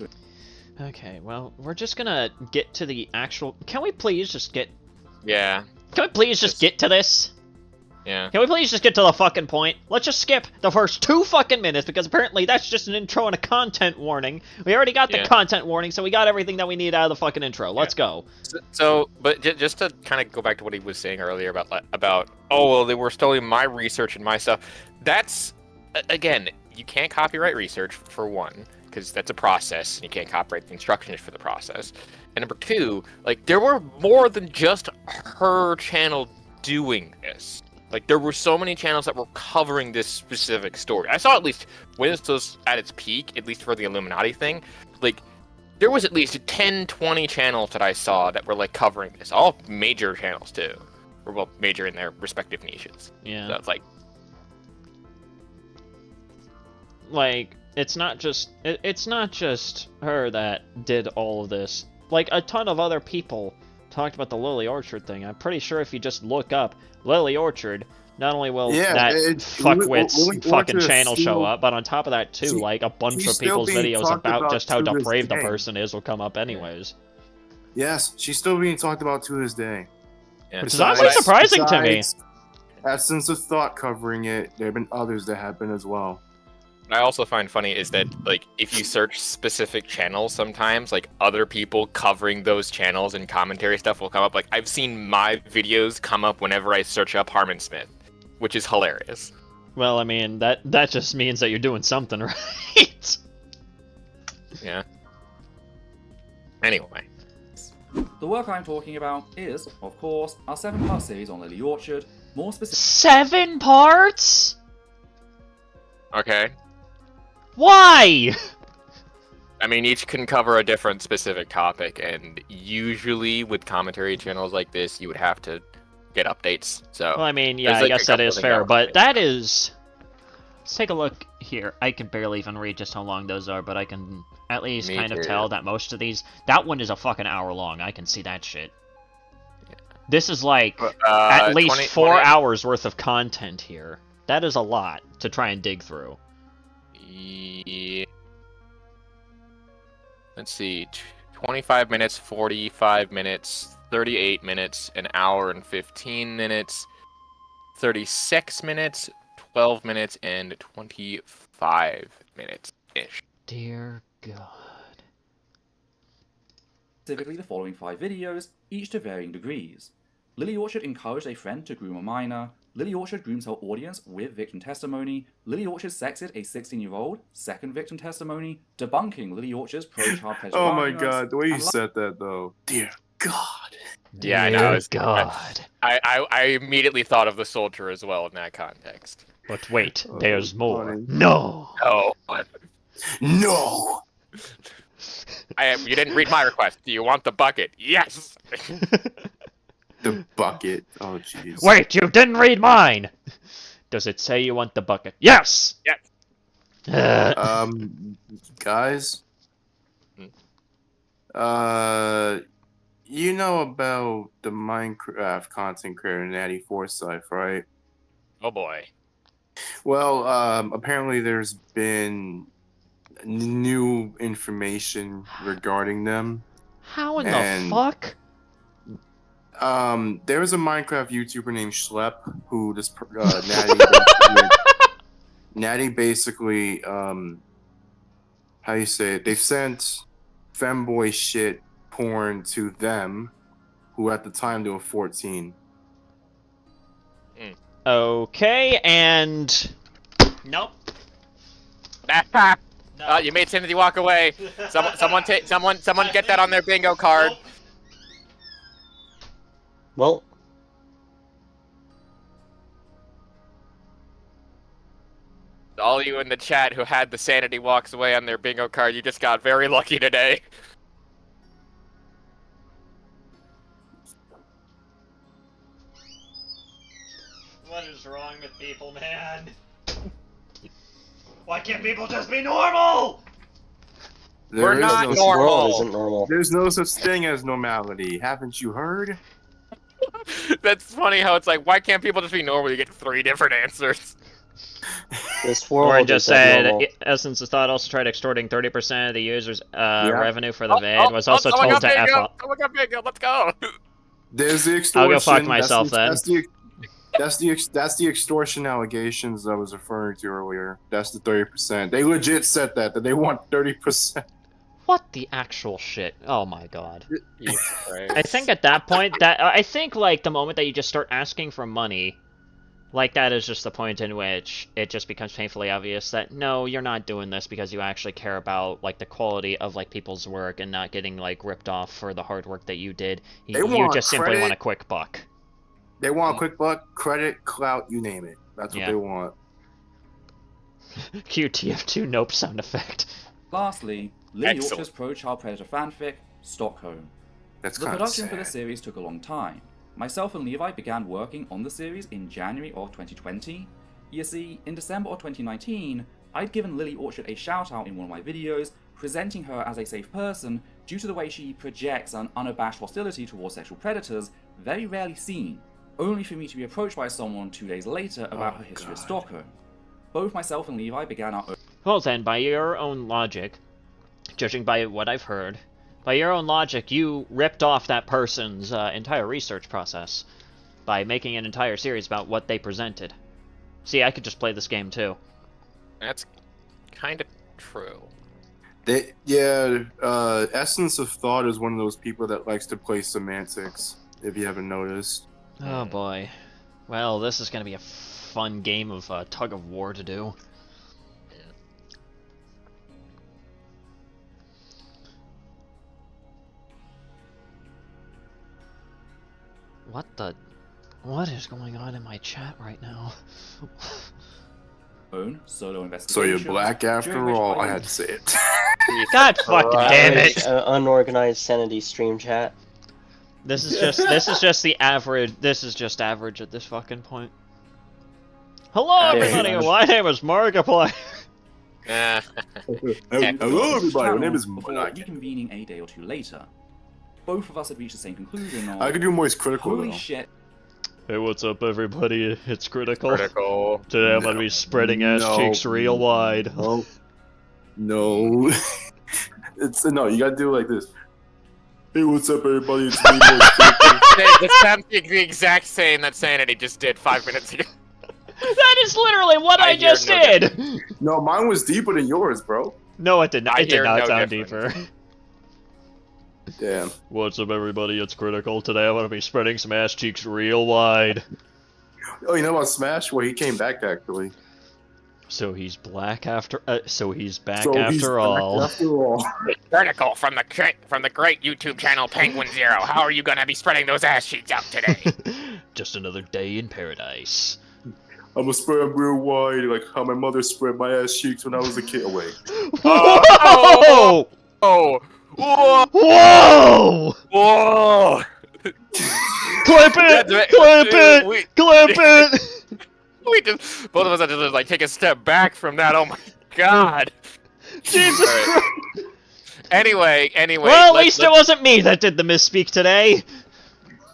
Okay, well, we're just gonna get to the actual... Can we please just get... Yeah. Can we please just get to this? Yeah. Can we please just get to the fucking point? Let's just skip the first 2 fucking minutes, because apparently that's just an intro and a content warning. We already got the content warning, so we got everything that we need out of the fucking intro. Let's go. So, but just to kind of go back to what he was saying earlier about oh, well, they were stealing my research and my stuff. That's, again, you can't copyright research, for one, because that's a process, and you can't copyright the instructions for the process. And number 2, like, there were more than just her channel doing this. Like, there were so many channels that were covering this specific story. I saw at least, when this was at its peak, at least for the Illuminati thing, like, there was at least 10, 20 channels that I saw that were, like, covering this. All major channels, too. Or, well, major in their respective niches. Yeah. So it's like... Like, it's not just her that did all of this. Like, a ton of other people talked about the Lily Orchard thing. I'm pretty sure if you just look up Lily Orchard, not only will Yeah, that fuckwit's Lily fucking Orchard is channel show still- up, but on top of that too, like a bunch she's of still people's being videos talked about about just how to this depraved the day. person is will come up anyways. Yes, she's still being talked about to this day. Yeah, Which is honestly surprising to me. Essence of Thought covering it. There have been others that have been as well. What I also find funny is that, like, if you search specific channels sometimes, like, other people covering those channels and commentary stuff will come up. Like, I've seen my videos come up whenever I search up Harmon Smith, which is hilarious. Well, I mean, that just means that you're doing something right. Yeah. Anyway. The work I'm talking about is, of course, our 7-part series on Lily Orchard, more specific. 7 parts? Okay. Why? I mean, each can cover a different specific topic, and usually with commentary channels like this, you would have to get updates. So, Well, I mean, yeah, there's, I like, guess a that couple is things fair, would but update. that is... Let's take a look here. I can barely even read just how long those are, but I can at least Me kind of too. tell that most of these... That one is a fucking hour long, I can see that shit. This is like at least 20 4 hours worth of content here. That is a lot to try and dig through. Yeah. Let's see. 25 minutes, 45 minutes, 38 minutes, an hour and 15 minutes, 36 minutes, 12 minutes, and 25 minutes-ish. Dear God. Specifically the following 5 videos, each to varying degrees. Lily Orchard encouraged a friend to groom a minor. Lily Orchard grooms her audience with victim testimony. Lily Orchard sexted a 16-year-old, second victim testimony. Debunking Lily Orchard's pro-child pleasure Oh my arguments, god, the way you and said that though. Dear God. Yeah, I know. Dear It's- God. I immediately thought of the soldier as well in that context. But wait, Oh, there's more. funny. No! Oh, but No! you didn't read my request. Do you want the bucket? Yes! The bucket. Oh jeez. Wait, you didn't read mine! Does it say you want the bucket? Yes! Yes. Guys. You know about the Minecraft content creator Natty Forsyth, right? Oh boy. Well, apparently there's been new information regarding them. How in And- the fuck? There was a Minecraft YouTuber named Schlep who Natty basically, how you say it? They sent femboy shit porn to them, who at the time they were 14. Okay, and... Nope. No. You made Sanity walk away. Someone get that on their bingo card. Well, All you in the chat who had the Sanity walks away on their bingo card, you just got very lucky today. What is wrong with people, man? Why can't people just be normal? We're not this normal. world isn't normal. There's no such thing as normality. Haven't you heard? That's funny how it's like, why can't people just be normal? You get 3 different answers. This world Or just is abnormal. said, Essence of Thought also tried extorting 30% of the users' revenue for the vid, was also someone told got to F bingo. off. Someone got bingo. Let's go. There's the I'll extortion. go fuck myself that's the extortion allegations I was referring to earlier. That's the 30%. They legit said that they want 30%. What the actual shit? Oh my god. Right. I think at that point, I think, like, the moment that you just start asking for money, like, that is just the point in which it just becomes painfully obvious that, no, you're not doing this because you actually care about, like, the quality of, like, people's work and not getting, like, ripped off for the hard work that you did. You want just simply credit. want a quick buck. They want a quick buck, credit, clout, you name it. That's what Yeah. they want. QTF2 nope sound effect. Lastly, Lily Excellent. Orchard's pro-child predator fanfic, Stockholm. That's The kind of production sad. for the series took a long time. Myself and Levi began working on the series in January of 2020. You see, in December of 2019, I'd given Lily Orchard a shout out in one of my videos presenting her as a safe person due to the way she projects an unabashed hostility towards sexual predators, very rarely seen, only for me to be approached by someone 2 days later about her history of Stockholm. Both myself and Levi began our own... Well then, by your own logic, judging by what I've heard, by your own logic, you ripped off that person's entire research process by making an entire series about what they presented. See, I could just play this game too. That's kind of true. Essence of Thought is one of those people that likes to play semantics, if you haven't noticed. Oh boy. Well, this is going to be a fun game of tug of war to do. What is going on in my chat right now? own solo investigation. So you're black after all, I had to say it. God fucking damn it! Unorganized Sanity stream chat. This is just the average. This is just average at this fucking point. Hello, everybody. My name is Markiplier. Hello, everybody. My name is before reconvening a day or two later. Both of us had reached the same conclusion on... I could do Moist Critical, Holy though. shit. Hey, what's up, everybody? It's Critical. Critical. Today I'm gonna be spreading ass cheeks real wide. No. No, you gotta do it like this. Hey, what's up, everybody? It's me, Moist Critical. That sounds the exact same that Sanity just did 5 minutes ago. That is literally what I just did! No, mine was deeper than yours, bro. No, it did not. It did not sound difference. deeper. Damn. What's up, everybody? It's Critical. Today I'm gonna be spreading some ass cheeks real wide. Oh, you know about Smash? Well, he came back, actually. So he's black after. So he's back after all. Critical from the great YouTube channel Penguin Zero. How are you gonna be spreading those ass cheeks out today? Just another day in paradise. I'm gonna spread them real wide, like how my mother spread my ass cheeks when I was a kid. Oh, wait. Whoa! Oh! Whoa! Whoa! Whoa! Clip it! Clip it! Clip it! We just both of us had to like take a step back from that. Oh my god! Jesus Christ! Anyway. Well, at least it wasn't me that did the misspeak today.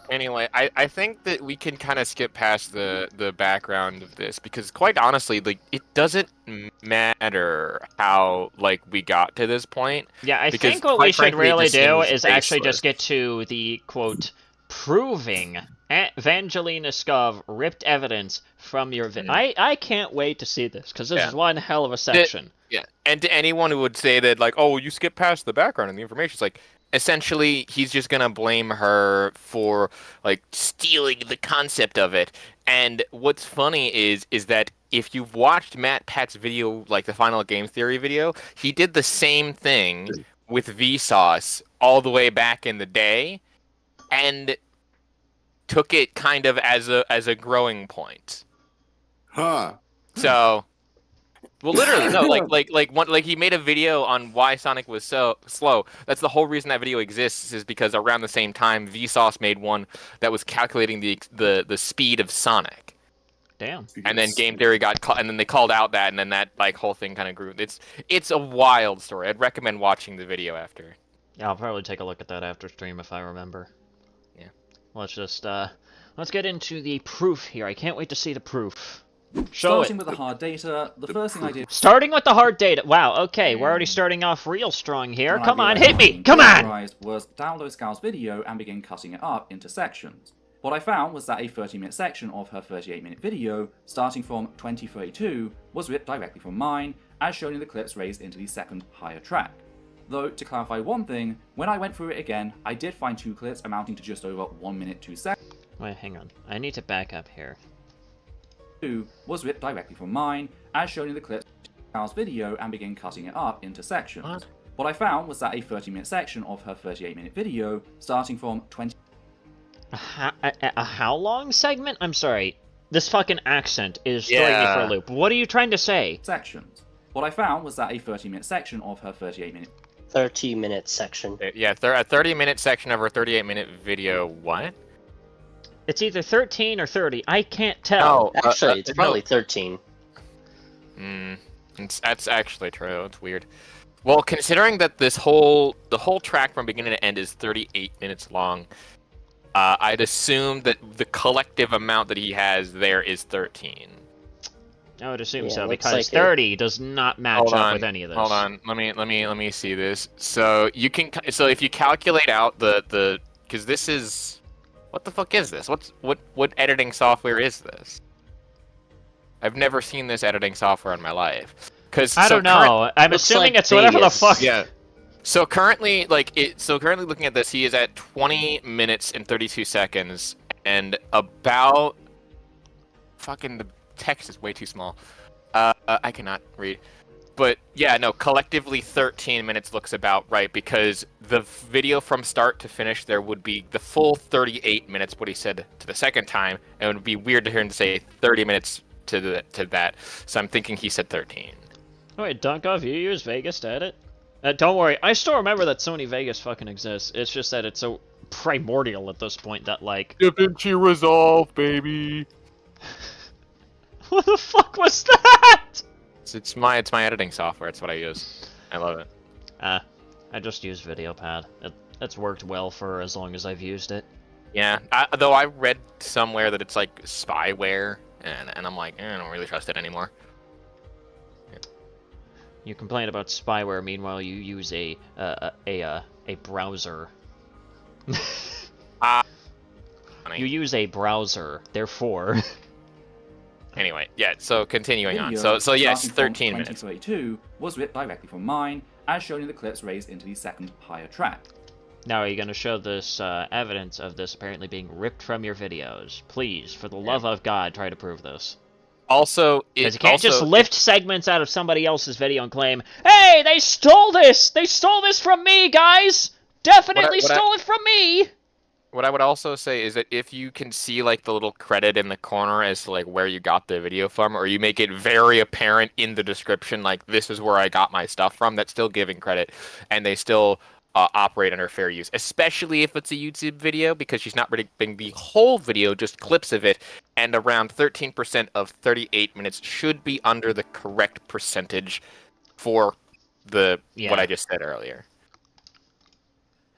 Anyway, I think that we can kind of skip past the background of this because, quite honestly, like it doesn't matter how like we got to this point. Yeah, I because, think what we should really do is actually baseless. just get to the quote proving Evangelina Skov ripped evidence from your video. I can't wait to see this because this is one hell of a section. Yeah, and to anyone who would say that like, oh, you skip past the background and the information, it's like. Essentially, he's just gonna blame her for like stealing the concept of it. And what's funny is that if you've watched Matt Pat's video, like the Final Game Theory video, he did the same thing with Vsauce all the way back in the day, and took it kind of as a growing point. Huh. So. Well, literally, no. Like he made a video on why Sonic was so slow. That's the whole reason that video exists, is because around the same time, Vsauce made one that was calculating the speed of Sonic. Damn. And then Game Theory and then they called out that, and then that like whole thing kind of grew. It's a wild story. I'd recommend watching the video after. Yeah, I'll probably take a look at that after stream if I remember. Yeah. Let's just let's get into the proof here. I can't wait to see the proof. Starting with the hard data, the first thing I did... Starting with the hard data. Wow, okay, we're already starting off real strong here. Come on, hit me! Come on! ...was download Scal's video and begin cutting it up into sections. What I found was that a 30-minute section of her 38-minute video, starting from 2032, was ripped directly from mine, as shown in the clips raised into the second, higher track. Though, to clarify one thing, when I went through it again, I did find 2 clips amounting to just over 1 minute 2 seconds. Wait, hang on. I need to back up here. Was ripped directly from mine, as shown in the clip of video, and begin cutting it up into sections. What I found was that a 30-minute section of her 38-minute video, starting from 20... A how long segment? I'm sorry. This fucking accent is throwing me for a loop. What are you trying to say? Sections. What I found was that a 30-minute section of her 38-minute... 30-minute section. Yeah, a 30-minute section of her 38-minute video. What? It's either 13 or 30. I can't tell. Oh, actually, it's probably 13. That's actually true. It's weird. Well, considering that the whole track from beginning to end is 38 minutes long, I'd assume that the collective amount that he has there is 13. I would assume Yeah, so, looks because like 30 does not match up with any of this. Hold on. Let me see this. So you can if you calculate out the because this is what the fuck is this? What editing software is this? I've never seen this editing software in my life. I don't know. I'm looks assuming like it's whatever the Vegas. fuck. Yeah. So currently looking at this, he is at 20 minutes and 32 seconds, and about fucking the text is way too small. I cannot read. But yeah, no, collectively 13 minutes looks about right, because the video from start to finish there would be the full 38 minutes, what he said to the second time, and it would be weird to hear him say 30 minutes to that. So I'm thinking he said 13. Oh, wait, Dunkov, you use Vegas to edit? Don't worry, I still remember that Sony Vegas fucking exists. It's just that it's so primordial at this point that, like... DaVinci Resolve, baby! What the fuck was that? It's my editing software. It's what I use. I love it. I just use VideoPad. It's worked well for as long as I've used it. Yeah, though I read somewhere that it's like spyware, and I'm like, I don't really trust it anymore. You complain about spyware, meanwhile you use a browser. You use a browser, therefore. Anyway, yeah, so continuing on. Video, So yes, starting 13 from minutes. 2032 was ripped directly from mine, as shown in the clips raised into the second higher track. Now, are you going to show this evidence of this apparently being ripped from your videos? Please, for the love of God, try to prove this. Also, Because you can't just lift segments out of somebody else's video and claim, "Hey, they stole this! They stole this from me, guys! Definitely stole it from me!" What I would also say is that if you can see like the little credit in the corner as to like where you got the video from, or you make it very apparent in the description, like this is where I got my stuff from, that's still giving credit, and they still operate under fair use, especially if it's a YouTube video, because she's not ripping the whole video, just clips of it, and around 13% of 38 minutes should be under the correct percentage for what I just said earlier.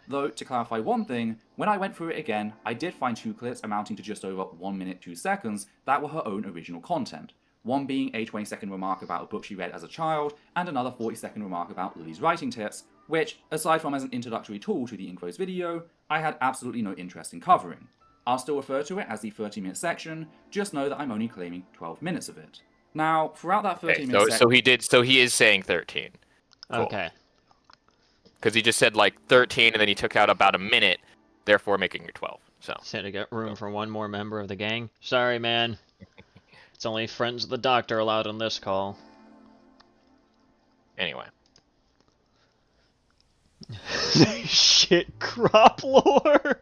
Though, to clarify one thing, when I went through it again, I did find 2 clips amounting to just over 1 minute 2 seconds that were her own original content. One being a 20-second remark about a book she read as a child, and another 40-second remark about Lily's writing tips, which, aside from as an introductory tool to the Infos video, I had absolutely no interest in covering. I'll still refer to it as the 30-minute section, just know that I'm only claiming 12 minutes of it. Now, throughout that 30-minute section... So he is saying 13. Cool. Okay. Because he just said like 13, and then he took out about a minute, therefore making it 12. So. Said to get room for one more member of the gang. Sorry, man. It's only friends of the doctor allowed on this call. Anyway. Shit, crop lore.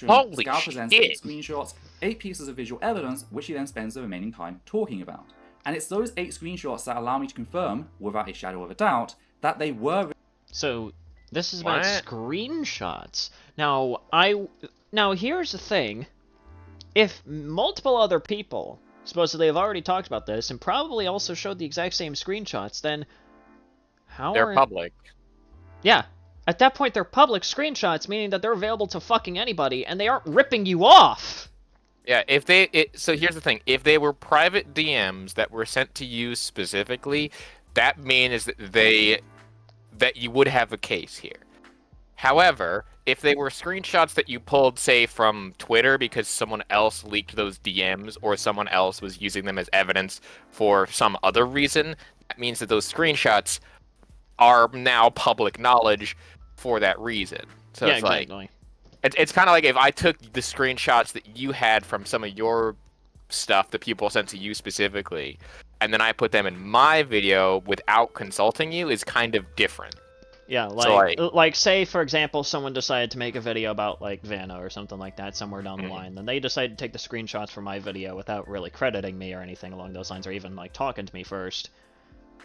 Holy Scout presents 8 screenshots, 8 pieces of visual evidence, which he then spends the remaining time talking about. And it's those 8 screenshots that allow me to confirm, without a shadow of a doubt, that they were... So, this is about screenshots. Now here's the thing. If multiple other people supposedly have already talked about this, and probably also showed the exact same screenshots, then how They're public. Yeah. At that point, they're public screenshots, meaning that they're available to fucking anybody, and they aren't ripping you off! Yeah, so here's the thing. If they were private DMs that were sent to you specifically, that means that you would have a case here. However, if they were screenshots that you pulled, say, from Twitter because someone else leaked those DMs or someone else was using them as evidence for some other reason, that means that those screenshots are now public knowledge for that reason. So yeah, it's exactly. like... It's kind of like if I took the screenshots that you had from some of your stuff that people sent to you specifically, and then I put them in my video without consulting you, is kind of different. Yeah, like say, for example, someone decided to make a video about, like, Vanna or something like that somewhere down the line. Then they decided to take the screenshots from my video without really crediting me or anything along those lines, or even, like, talking to me first.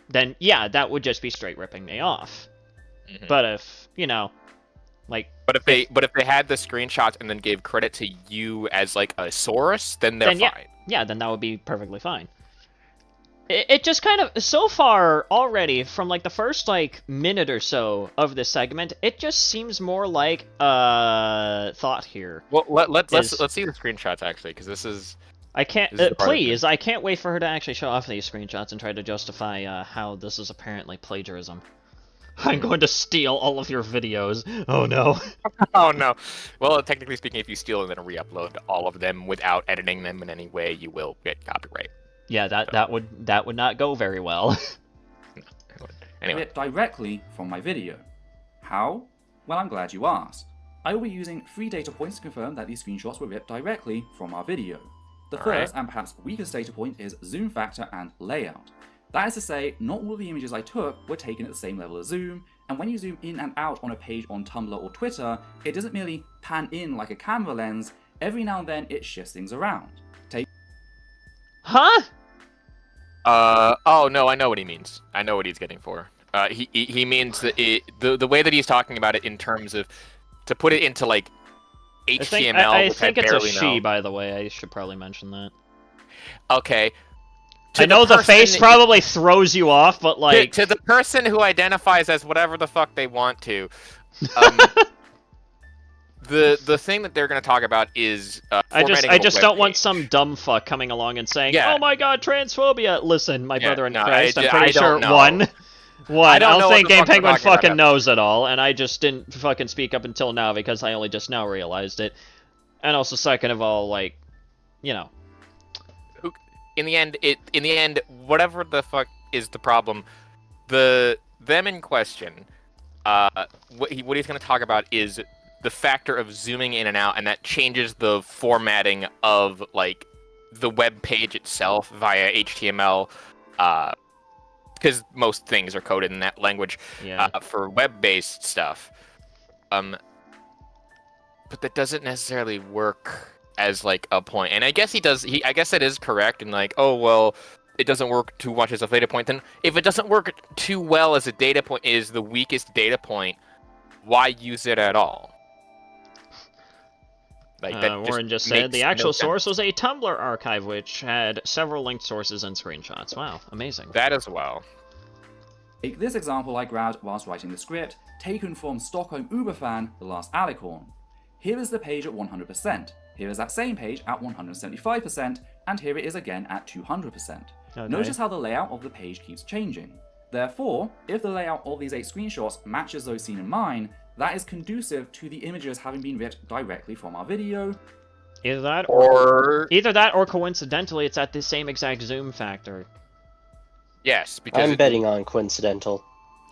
Then, yeah, that would just be straight ripping me off. But if, you know... But if they had the screenshots and then gave credit to you as like a source, then they're fine. Yeah, then that would be perfectly fine. It just kind of, so far already, from like the first like minute or so of this segment, it just seems more like thought here. Well, let's see the screenshots actually, because this is. I can't. This is the part of Please, I can't wait for her to actually show off these screenshots and try to justify how this is apparently plagiarism. I'm going to steal all of your videos. Oh no. Oh no. Well, technically speaking, if you steal and then re-upload all of them without editing them in any way, you will get copyright. Yeah, that would not go very well. Anyway. It directly from my video. How? Well, I'm glad you asked. I will be using 3 data points to confirm that these screenshots were ripped directly from our video. The first and perhaps weakest data point is zoom factor and layout. That is to say, not all of the images I took were taken at the same level of zoom, and when you zoom in and out on a page on Tumblr or Twitter, it doesn't merely pan in like a camera lens, every now and then it shifts things around. Huh? Oh no, I know what he means. I know what he's getting for. He means that the way that he's talking about it in terms of, to put it into like HTML, I which think I it's barely a she, know. by the way. I should probably mention that. Okay. I know the face probably throws you off, but like... To the person who identifies as whatever the fuck they want to, the thing that they're going to talk about is I just don't want some dumb fuck coming along and saying, "Oh my god, transphobia!" Listen, my brother in Christ, I'm pretty sure one. I don't think Game Penguin fucking knows it all, and I just didn't fucking speak up until now because I only just now realized it. And also, second of all, like, you know. In the end, whatever the fuck is the problem, them in question, what he's going to talk about is the factor of zooming in and out, and that changes the formatting of like the web page itself via HTML, because most things are coded in that language for web-based stuff. But that doesn't necessarily work as like a point, and I guess I guess that is correct, and like, oh well, it doesn't work too much as a data point. Then if it doesn't work too well as a data point, is the weakest data point, why use it at all? Like Warren just said the actual source was a Tumblr archive which had several linked sources and screenshots. Wow, amazing. That as well. Take this example I grabbed whilst writing the script, taken from Stockholm Uberfan, The Last Alicorn. Here is the page at 100%. Here is that same page at 175%, and here it is again at 200%. Okay. Notice how the layout of the page keeps changing. Therefore, if the layout of these 8 screenshots matches those seen in mine, that is conducive to the images having been ripped directly from our video. Either that or coincidentally it's at the same exact zoom factor. Yes, because I'm betting on coincidental.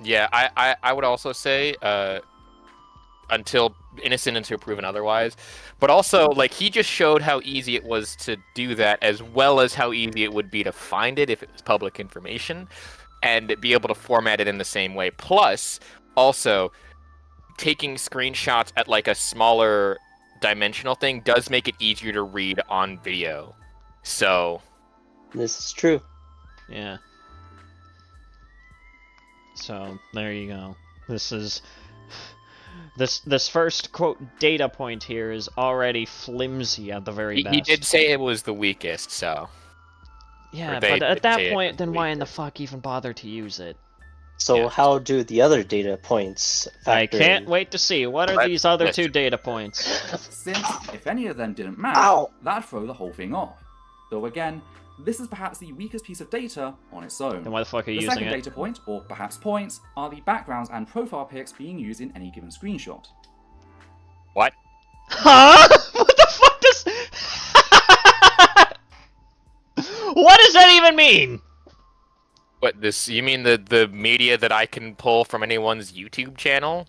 Yeah, I would also say until innocent until proven otherwise. But also, like, he just showed how easy it was to do that, as well as how easy it would be to find it if it was public information, and be able to format it in the same way. Plus, also, taking screenshots at like a smaller dimensional thing does make it easier to read on video. So this is true. Yeah. So there you go. This is this first quote data point here is already flimsy at the very best. He did say it was the weakest, so yeah, but at that point, then why in the fuck even bother to use it? So how do the other data points factor I can't in? wait to see. What are these other 2 data points? Since, if any of them didn't match, that'd throw the whole thing off. Though again, this is perhaps the weakest piece of data on its own. Then why the fuck are you the using second it? data point, or perhaps points, are the backgrounds and profile pics being used in any given screenshot. What? Huh? What the fuck does... What does that even mean? What, this? You mean the media that I can pull from anyone's YouTube channel?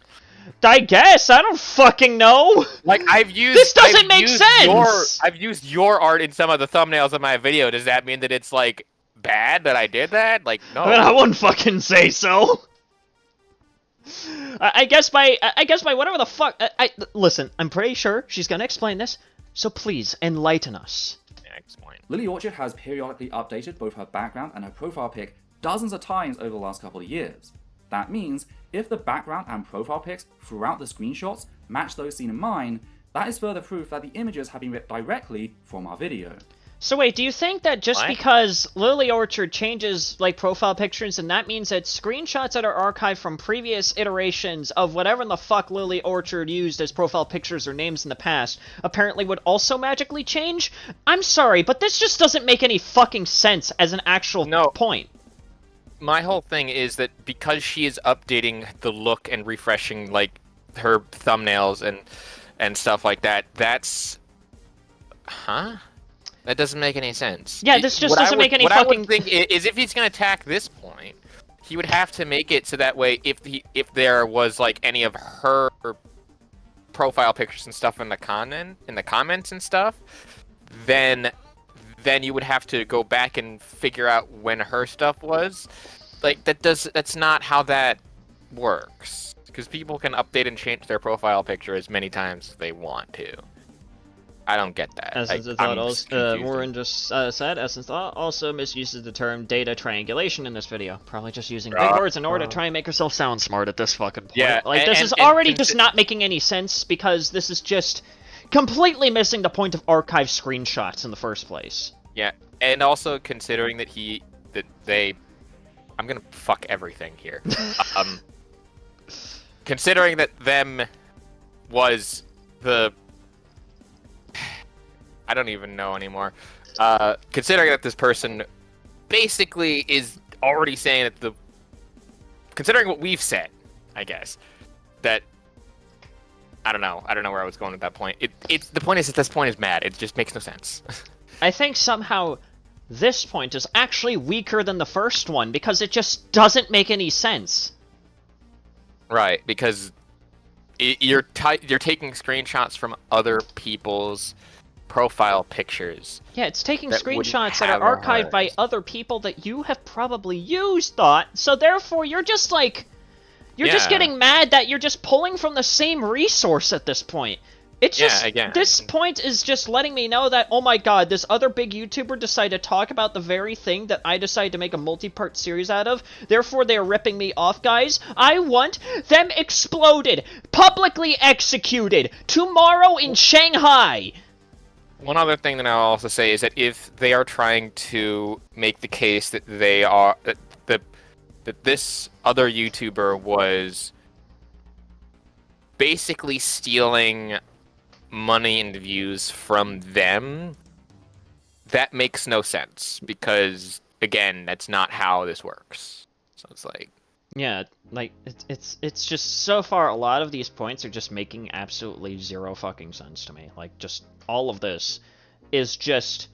I guess. I don't fucking know. Like, I've used... This doesn't make sense! I've used your art in some of the thumbnails of my video. Does that mean that it's, like, bad that I did that? Like, no. I mean, I wouldn't fucking say so. I guess by whatever the fuck... listen, I'm pretty sure she's gonna explain this, so please, enlighten us. Yeah, explain. Lily Orchard has periodically updated both her background and her profile pic dozens of times over the last couple of years. That means, if the background and profile pics throughout the screenshots match those seen in mine, that is further proof that the images have been ripped directly from our video. So wait, do you think that just because Lily Orchard changes, like, profile pictures, and that means that screenshots that are archived from previous iterations of whatever the fuck Lily Orchard used as profile pictures or names in the past apparently would also magically change? I'm sorry, but this just doesn't make any fucking sense as an actual point. My whole thing is that because she is updating the look and refreshing, like, her thumbnails and stuff like that, that's... Huh? That doesn't make any sense. Yeah, this just doesn't make any fucking... What I would think is if he's going to attack this point, he would have to make it so that way if there was, like, any of her profile pictures and stuff in the comments and stuff, then you would have to go back and figure out when her stuff was. Like, that's not how that works. Because people can update and change their profile picture as many times as they want to. I don't get that. Essence of Thought Warren just said, Essence Thought also misuses the term data triangulation in this video. Probably just using big words in order to try and make herself sound smart at this fucking point. Yeah, like, this is already just not making any sense, because this is just completely missing the point of archive screenshots in the first place. Yeah, and also considering that I'm gonna fuck everything here. Considering that them was the... I don't even know anymore. Considering that this person basically is already saying that considering what we've said, I guess, that... I don't know where I was going at that point. The point is that this point is mad. It just makes no sense. I think somehow this point is actually weaker than the first one, because it just doesn't make any sense. Right, because you're taking screenshots from other people's profile pictures. Yeah, it's taking screenshots that are archived by other people that you have probably used, Thought. So therefore, you're just like... You're just getting mad that you're just pulling from the same resource at this point. It's just... This point is just letting me know that, oh my god, this other big YouTuber decided to talk about the very thing that I decided to make a multi-part series out of. Therefore, they are ripping me off, guys. I want them exploded, publicly executed, tomorrow in Shanghai. One other thing that I'll also say is that if they are trying to make the case that they are that this other YouTuber was basically stealing money and views from them, that makes no sense, because again, that's not how this works. So it's like, yeah, like it's just, so far a lot of these points are just making absolutely zero fucking sense to me. Like, just all of this is just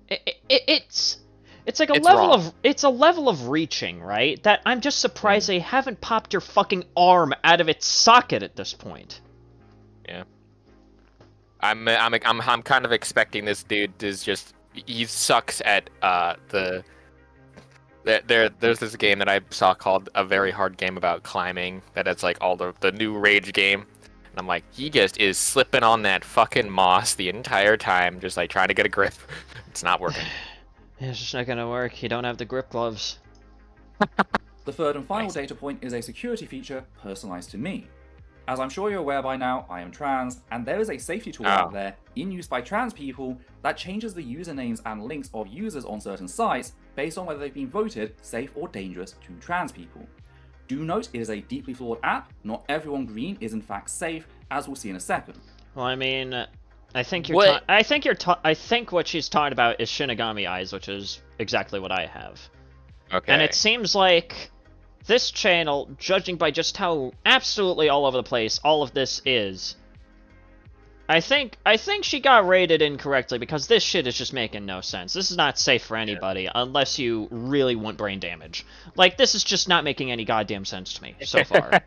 it's like a level of reaching, right? That I'm just surprised they haven't popped your fucking arm out of its socket at this point. Yeah. I'm kind of expecting this dude is just, he sucks at there's this game that I saw called A Very Hard Game About Climbing, that it's like all the new Rage game. And I'm like, he just is slipping on that fucking moss the entire time, just like trying to get a grip. It's not working. It's just not gonna work. You don't have the grip gloves. The third and final data point is a security feature personalized to me. As I'm sure you're aware by now, I am trans, and there is a safety tool out there in use by trans people that changes the usernames and links of users on certain sites based on whether they've been voted safe or dangerous to trans people. Do note it is a deeply flawed app. Not everyone green is in fact safe, as we'll see in a second. Well, I mean, I think what she's talking about is Shinigami Eyes, which is exactly what I have. Okay. And it seems like this channel, judging by just how absolutely all over the place all of this is, I think she got rated incorrectly, because this shit is just making no sense. This is not safe for anybody unless you really want brain damage. Like, this is just not making any goddamn sense to me so far.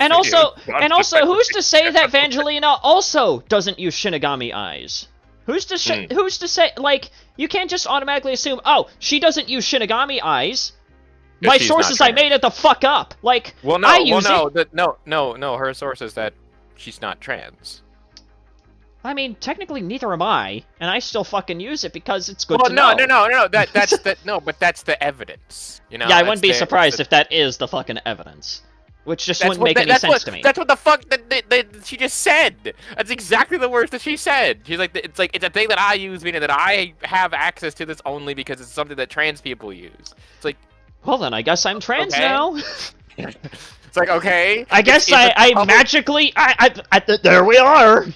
And also, who's to say that Vangelina also doesn't use Shinigami Eyes? Who's to say, like, you can't just automatically assume, oh, she doesn't use Shinigami Eyes. My sources, I made it the fuck up. Like, well, no, I use it. No. Her source is that she's not trans. I mean, technically, neither am I, and I still fucking use it because it's good to know. No. That's the evidence. You know. Yeah, I wouldn't be surprised if that is the fucking evidence. Which just wouldn't make any sense to me. That's what the fuck that she just said. That's exactly the words that she said. She's like, it's a thing that I use, meaning that I have access to this only because it's something that trans people use. It's like, well then, I guess I'm trans now. It's like, okay. I guess I magically, there we are.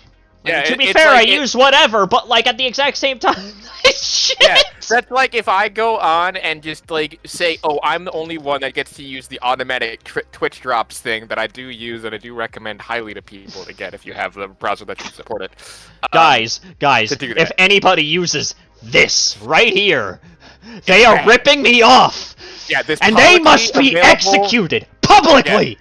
Yeah, to be fair, like, I use whatever, but like at the exact same time, shit. Yeah, that's like if I go on and just like say, oh, I'm the only one that gets to use the automatic Twitch drops thing that I do use and I do recommend highly to people to get if you have the browser that you support it. Guys, if anybody uses this right here, they are ripping me off. Yeah, this and they must be executed publicly.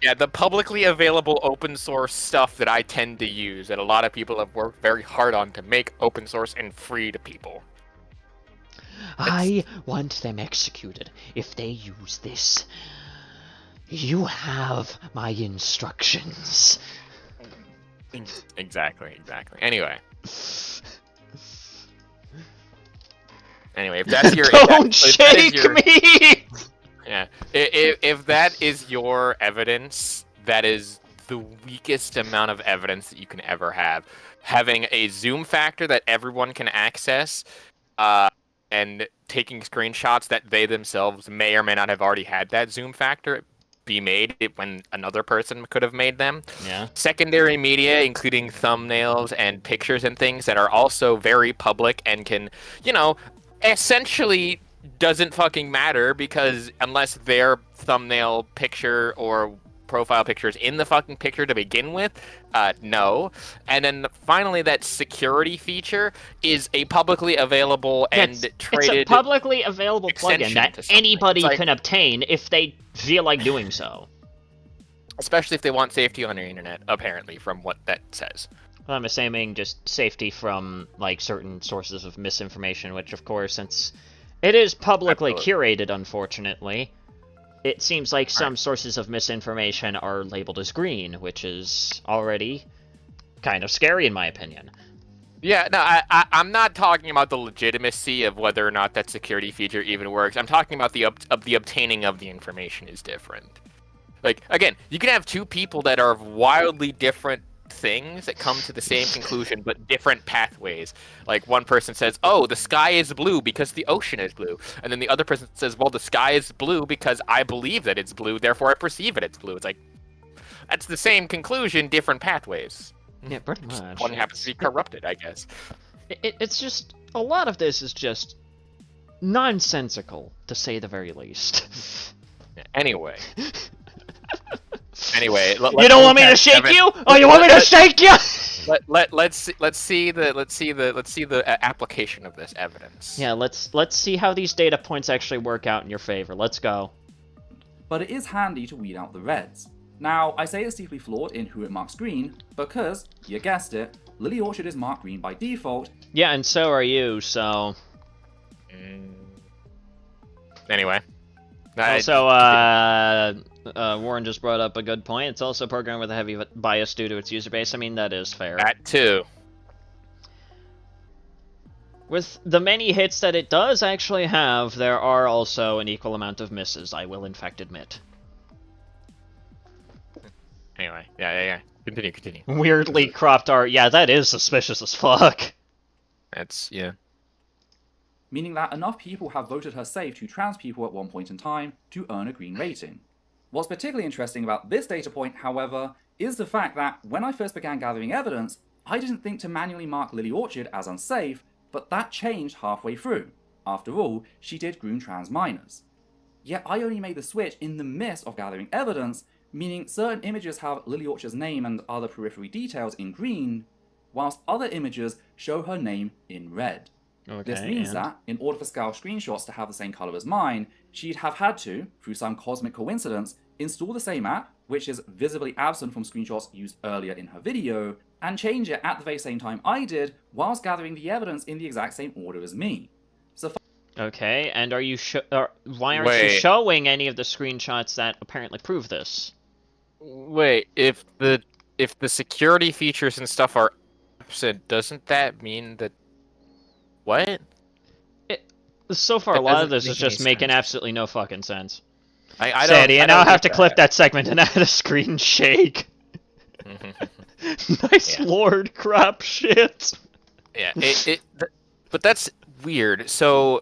Yeah, the publicly available open source stuff that I tend to use, that a lot of people have worked very hard on to make open source and free to people. I want them executed if they use this. You have my instructions. Exactly. Anyway, if that's your... Don't shake me! Yeah, if that is your evidence, that is the weakest amount of evidence that you can ever have. Having a zoom factor that everyone can access, and taking screenshots that they themselves may or may not have already had that zoom factor be made when another person could have made them. Yeah. Secondary media, including thumbnails and pictures and things that are also very public and can, essentially doesn't fucking matter because unless their thumbnail picture or profile picture is in the fucking picture to begin with, no. And then finally, that security feature is a publicly available and traded... It's a publicly available plugin that anybody can obtain if they feel like doing so. Especially if they want safety on the internet, apparently, from what that says. Well, I'm assuming just safety from, like, certain sources of misinformation, which, of course, since it is publicly curated, unfortunately, it seems like some sources of misinformation are labeled as green, which is already kind of scary, in my opinion. Yeah, no, I'm not talking about the legitimacy of whether or not that security feature even works. I'm talking about the obtaining of the information is different. Like, again, you can have two people that are wildly different things that come to the same conclusion, but different pathways. Like, one person says, oh, the sky is blue because the ocean is blue. And then the other person says, well, the sky is blue because I believe that it's blue, therefore I perceive it as blue. It's like, that's the same conclusion, different pathways. Yeah, pretty much. One happens to be corrupted, I guess. It's just, a lot of this is just nonsensical, to say the very least. Anyway. Anyway, you don't want me to shake you? Oh, you want me to shake you? Let's see the application of this evidence. Yeah, let's see how these data points actually work out in your favor. Let's go. But it is handy to weed out the reds. Now, I say it's deeply flawed in who it marks green because, you guessed it, Lily Orchard is marked green by default. Yeah, and so are you, so... Anyway. Also, Warren just brought up a good point. It's also programmed with a heavy bias due to its user base. I mean, that is fair. That too. With the many hits that it does actually have, there are also an equal amount of misses, I will in fact admit. Anyway, yeah. Continue. Weirdly cropped art. Yeah, that is suspicious as fuck. That's, yeah. Meaning that enough people have voted her safe to trans people at one point in time to earn a green rating. What's particularly interesting about this data point, however, is the fact that when I first began gathering evidence, I didn't think to manually mark Lily Orchard as unsafe, but that changed halfway through. After all, she did groom trans minors. Yet I only made the switch in the midst of gathering evidence, meaning certain images have Lily Orchard's name and other periphery details in green, whilst other images show her name in red. Okay, this means that, in order for Scout screenshots to have the same color as mine, she'd have had to, through some cosmic coincidence, install the same app, which is visibly absent from screenshots used earlier in her video, and change it at the very same time I did, whilst gathering the evidence in the exact same order as me. So okay, and are you why aren't you showing any of the screenshots that apparently prove this? Wait, if the security features and stuff are absent, doesn't that mean that... What? So far, a lot of this is just making absolutely no fucking sense. I Sandy, don't, and I now don't I have get to clip that segment and add a screen shake. Nice Yeah. lord, crap shit. Yeah, but that's weird. So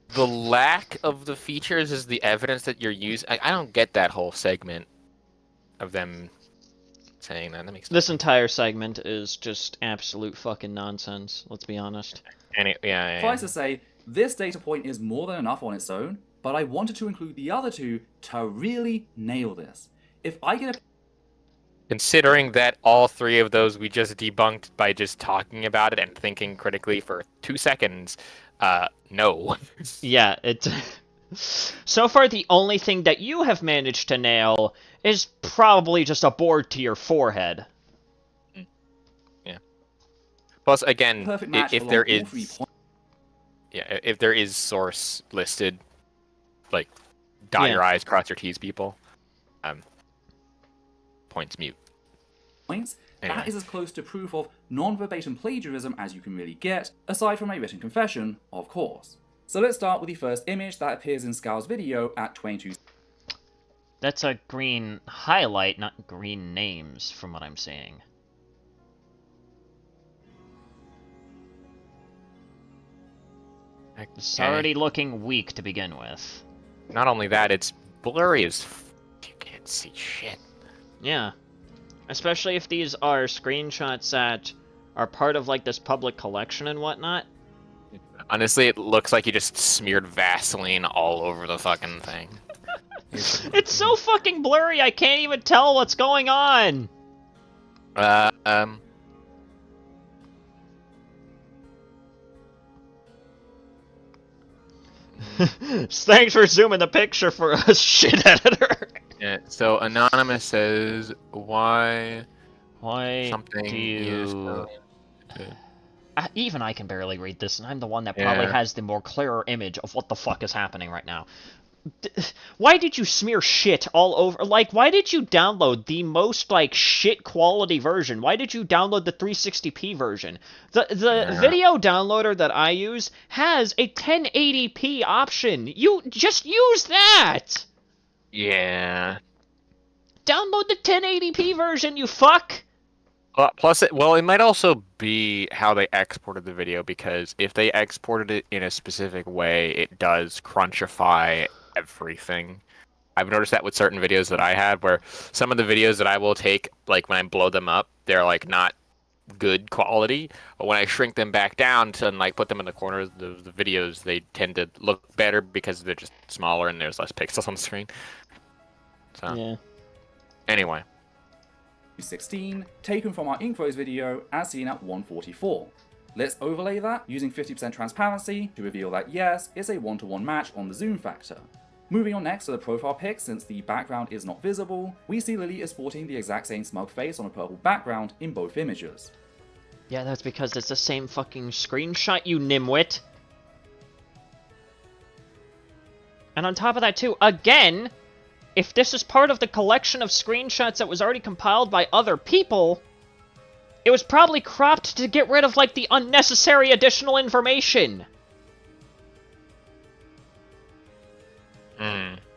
the lack of the features is the evidence that you're using. I don't get that whole segment of them saying that. That makes no This sense. entire segment is just absolute fucking nonsense, let's be honest. Yeah. Suffice to say, this data point is more than enough on its own, but I wanted to include the other two to really nail this. If I get a Considering that all three of those we just debunked by just talking about it and thinking critically for 2 seconds, no. Yeah, it. So far, the only thing that you have managed to nail is probably just a board to your forehead. Yeah. Plus, again, perfect match if along there all is, 3 points, if there is source listed, like dot your I's, cross your T's, people. Points mute. Anyway. that is as close to proof of non-verbatim plagiarism as you can really get, aside from a written confession, of course. So let's start with the first image that appears in Scal's video at 22. That's a green highlight, not green names, from what I'm seeing. It's already looking weak to begin with. Not only that, it's blurry as you can't see shit. Yeah. Especially if these are screenshots that are part of, like, this public collection and whatnot. Honestly, it looks like you just smeared Vaseline all over the fucking thing. It's so fucking blurry, I can't even tell what's going on! Thanks for zooming the picture for us, shit editor! Yeah, so Anonymous says, why something do you... Even I can barely read this, and I'm the one that probably has the more clearer image of what the fuck is happening right now. Why did you smear shit all over? Like, why did you download the most, like, shit quality version? Why did you download the 360p version? The video downloader that I use has a 1080p option. You just use that! Yeah. Download the 1080p version, you fuck! Plus, it might also be how they exported the video, because if they exported it in a specific way, it does crunchify everything. I've noticed that with certain videos that I have, where some of the videos that I will take, like when I blow them up, they're like not good quality, but when I shrink them back down to like put them in the corners of the videos, they tend to look better because they're just smaller and there's less pixels on the screen. So, yeah. Anyway. 16, taken from our Inkros video as seen at 144. Let's overlay that using 50% transparency to reveal that yes, it's a 1-to-1 match on the zoom factor. Moving on next to the profile pic, since the background is not visible, we see Lily is sporting the exact same smug face on a purple background in both images. Yeah, that's because it's the same fucking screenshot, you nimwit. And on top of that too, again, if this is part of the collection of screenshots that was already compiled by other people, it was probably cropped to get rid of, like, the unnecessary additional information.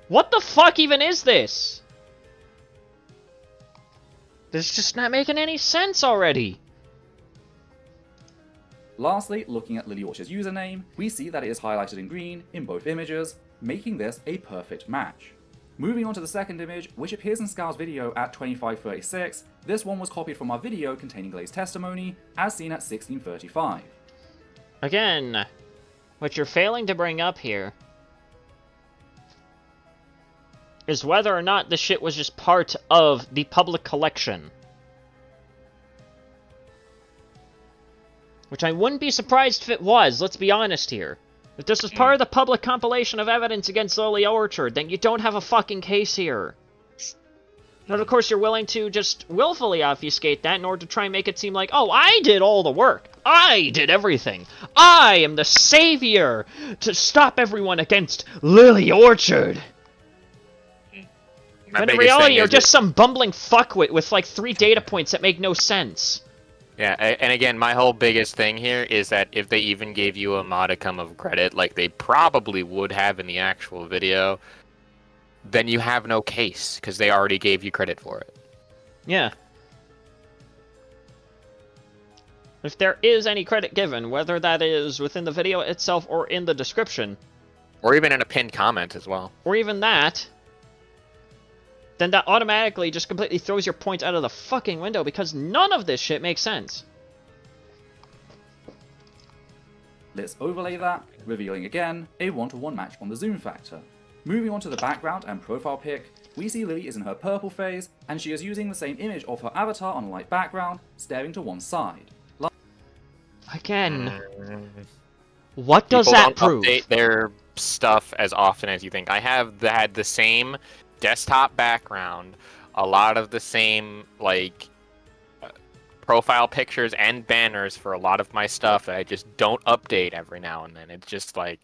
What the fuck even is this? This is just not making any sense already. Lastly, looking at Lily Orchard's username, we see that it is highlighted in green in both images, making this a perfect match. Moving on to the second image, which appears in Scal's video at 2536, this one was copied from our video containing Glaz's testimony, as seen at 1635. Again, what you're failing to bring up here is whether or not the shit was just part of the public collection. Which I wouldn't be surprised if it was, let's be honest here. If this was part of the public compilation of evidence against Lily Orchard, then you don't have a fucking case here. But of course you're willing to just willfully obfuscate that in order to try and make it seem like, oh, I did all the work. I did everything. I am the savior to stop everyone against Lily Orchard. When in reality, you're just some bumbling fuckwit with like 3 data points that make no sense. Yeah, and again, my whole biggest thing here is that if they even gave you a modicum of credit, like they probably would have in the actual video, then you have no case because they already gave you credit for it. Yeah. If there is any credit given, whether that is within the video itself or in the description, or even in a pinned comment as well, or even that, then that automatically just completely throws your points out of the fucking window because none of this shit makes sense. Let's overlay that, revealing again a 1-to-1 match on the zoom factor. Moving on to the background and profile pic, we see Lily is in her purple phase, and she is using the same image of her avatar on a light background, staring to one side. Again, what does that prove? People don't update their stuff as often as you think. I have had the same desktop background, a lot of the same like profile pictures and banners for a lot of my stuff that I just don't update every now and then. It's just like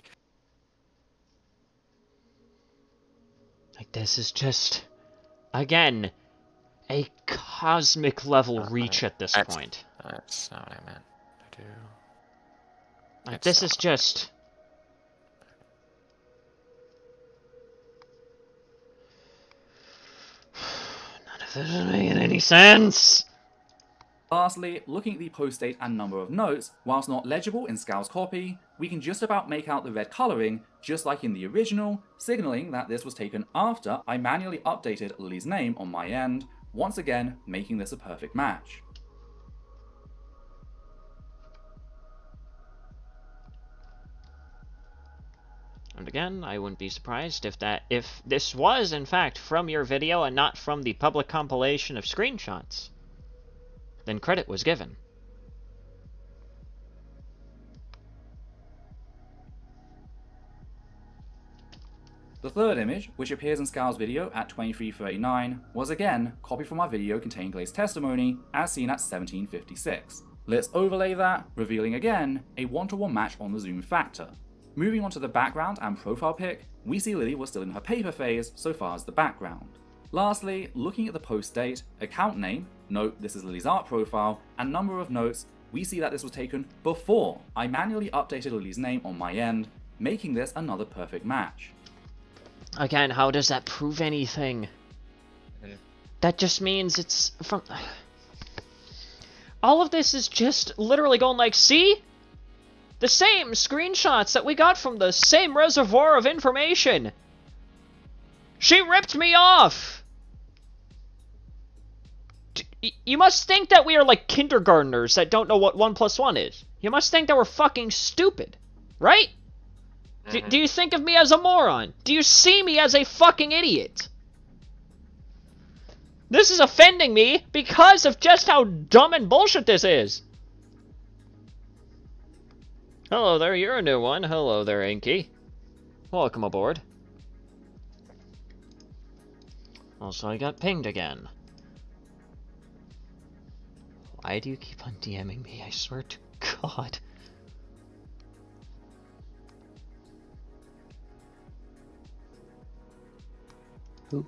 this is just, again, a cosmic level reach at this point. That's not what I meant to do. Like, this is just... None of this is making any sense! Lastly, looking at the post date and number of notes, whilst not legible in Scal's copy, we can just about make out the red colouring, just like in the original, signalling that this was taken after I manually updated Lily's name on my end, once again making this a perfect match. And again, I wouldn't be surprised if this was in fact from your video and not from the public compilation of screenshots. Then credit was given. The third image, which appears in Scal's video at 23:39, was again copied from our video containing Glazed testimony, as seen at 17:56. Let's overlay that, revealing again a 1-to-1 match on the zoom factor. Moving on to the background and profile pic, we see Lily was still in her paper phase so far as the background. Lastly, looking at the post date, account name, note this is Lily's art profile, and number of notes, we see that this was taken before I manually updated Lily's name on my end, making this another perfect match. Again, how does that prove anything? That just means it's from... All of this is just literally going like, see? The same screenshots that we got from the same reservoir of information! She ripped me off! You must think that we are like kindergartners that don't know what 1 + 1 is. You must think that we're fucking stupid, right? Do you think of me as a moron? Do you see me as a fucking idiot? This is offending me because of just how dumb and bullshit this is. Hello there, you're a new one. Hello there, Inky. Welcome aboard. Also, I got pinged again. Why do you keep on DMing me? I swear to God. Who?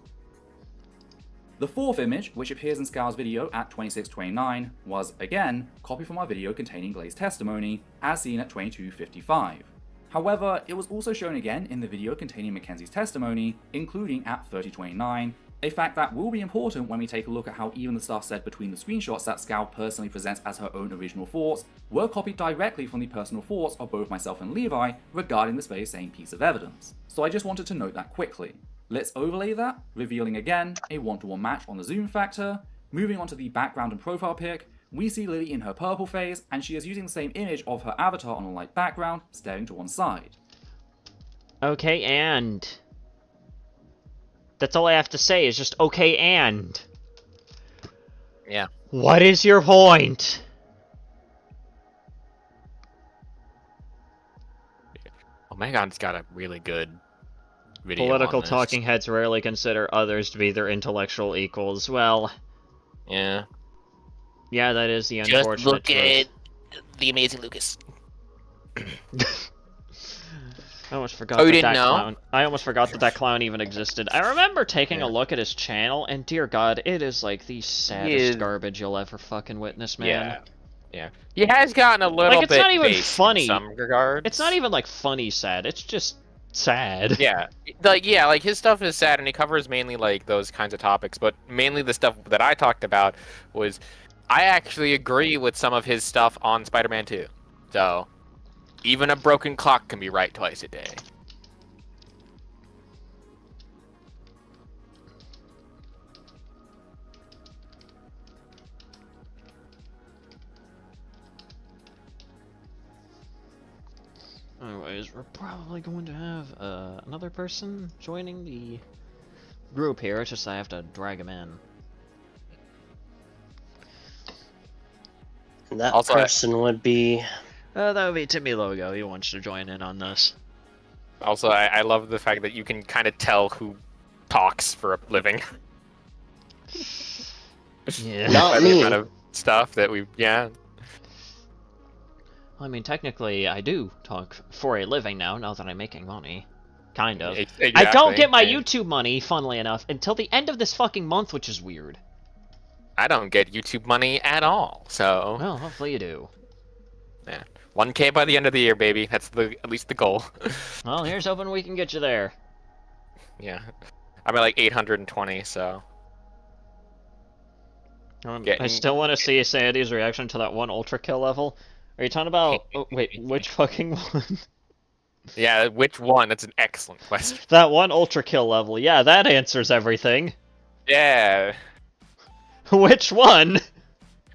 The fourth image, which appears in Scal's video at 26:29, was, again, copied from our video containing Glazed testimony, as seen at 22:55. However, it was also shown again in the video containing Mackenzie's testimony, including at 30:29, a fact that will be important when we take a look at how even the stuff said between the screenshots that Scal personally presents as her own original thoughts were copied directly from the personal thoughts of both myself and Levi regarding this very same piece of evidence. So I just wanted to note that quickly. Let's overlay that, revealing again a 1-to-1 match on the zoom factor. Moving on to the background and profile pic, we see Lily in her purple phase, and she is using the same image of her avatar on a light background, staring to one side. Okay, and... That's all I have to say, is just okay, and... Yeah. What is your point? Omegon's got a really good video Political on this. talking heads rarely consider others to be their intellectual equals. Well... Yeah. Yeah, that is the unfortunate Just look truth. at the amazing Lucas. I almost forgot you that didn't that know? clown. I almost forgot that that clown even existed. I remember taking a look at his channel, and dear God, it is like the saddest garbage you'll ever fucking witness, man. Yeah. He has gotten a little Like, it's bit not even based funny. in some regards. It's not even like funny sad. It's just sad. Yeah, like his stuff is sad, and he covers mainly like those kinds of topics. But mainly the stuff that I talked about was, I actually agree with some of his stuff on Spider-Man 2. So, even a broken clock can be right twice a day. Anyways, we're probably going to have another person joining the group here. It's just I have to drag him in. And that Also, person would be... That would be Timmy Logo. He wants to join in on this. Also, I love the fact that you can kind of tell who talks for a living. Yeah. Not The me. amount of stuff that we, yeah. I mean, technically, I do talk for a living now that I'm making money. Kind of. Exactly. I don't get my Yeah. YouTube money, funnily enough, until the end of this fucking month, which is weird. I don't get YouTube money at all, so Well, hopefully you do. yeah, 1K by the end of the year, baby. That's at least the goal. Well, here's hoping we can get you there. Yeah, I'm at like 820, so I still want to see Sanity's reaction to that one Ultra Kill level. Are you talking about... Oh, wait, which fucking one? yeah, which one? That's an excellent question. That one Ultra Kill level. Yeah, that answers everything. Yeah, Which one?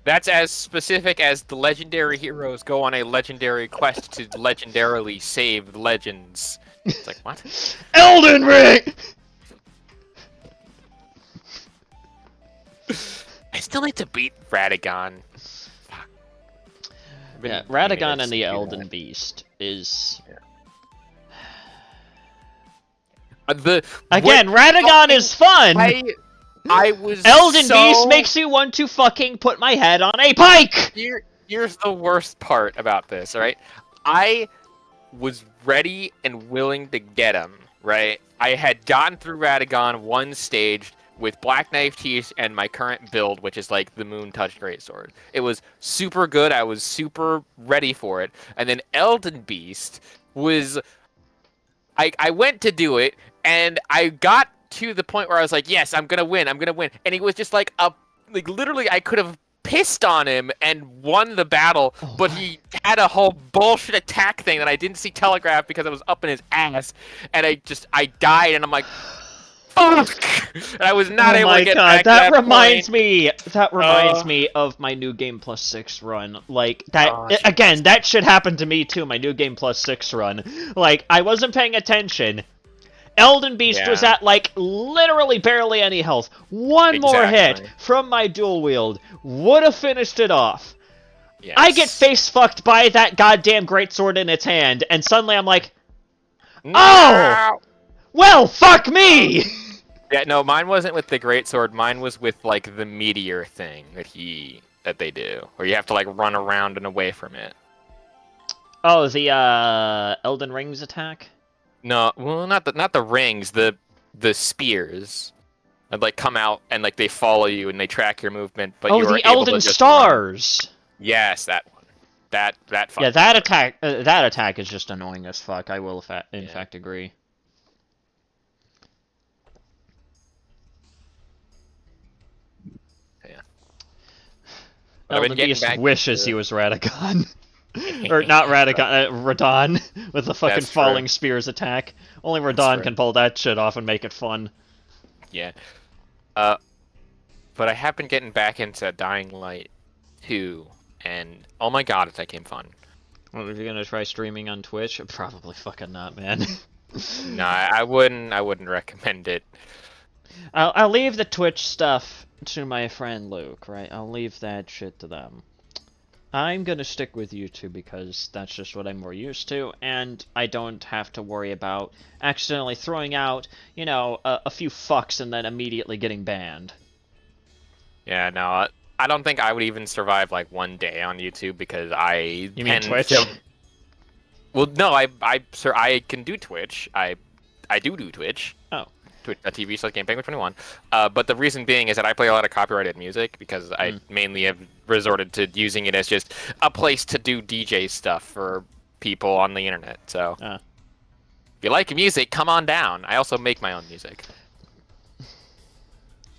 that's as specific as the legendary heroes go on a legendary quest to legendarily save the legends. It's like, what? Elden Ring! I still need to beat Radagon. Yeah, Radagon and the Elden Beast is... Again, Radagon is fun! I was Elden so... Beast makes me want to fucking put my head on a pike! Here's the worst part about this, alright? I was ready and willing to get him, right? I had gotten through Radagon one stage with Black Knife Teeth and my current build, which is like the Moon Touch Greatsword. It was super good, I was super ready for it. And then Elden Beast was... I went to do it, and I got to the point where I was like, yes, I'm gonna win. And he was just like literally I could have pissed on him and won the battle, but he had a whole bullshit attack thing that I didn't see telegraphed because I was up in his ass, and I died, and I'm like, fuck! And I was not able to get back to that reminds point. me. That reminds me of my New Game Plus 6 run. Like that again. That shit happened to me too. My New Game Plus 6 run. Like I wasn't paying attention. Elden Beast was at like literally barely any health. One more hit from my dual wield would have finished it off. Yes. I get face fucked by that goddamn greatsword in its hand, and suddenly I'm like, oh, well, fuck me. Yeah, no, mine wasn't with the greatsword. Mine was with like the meteor thing that they do, where you have to like run around and away from it. Oh, the Elden Rings attack. No, well, not the rings, the spears. And like come out and like they follow you and they track your movement, but you're the able Elden to just Stars. run. Yes, that one. That yeah, that attack is just annoying as fuck. I will in fact agree. Yeah. Elden Beast wishes he was Radagon. Or not Radagon, Radon, with the fucking falling spears attack. Only Radon can pull that shit off and make it fun. Yeah. But I have been getting back into Dying Light 2, and oh my god, it's that game fun. Well, if you're gonna try streaming on Twitch, probably fucking not, man. No, I wouldn't recommend it. I'll leave the Twitch stuff to my friend Luke, right? I'll leave that shit to them. I'm gonna stick with YouTube because that's just what I'm more used to, and I don't have to worry about accidentally throwing out, you know, a few fucks and then immediately getting banned. Yeah, no, I don't think I would even survive like one day on YouTube because You mean Twitch? Well, no, I can do Twitch. I do Twitch. Oh. Twitch.tv/GamePenguin21. But the reason being is that I play a lot of copyrighted music because I mainly have resorted to using it as just a place to do DJ stuff for people on the internet. So, If you like music, come on down. I also make my own music.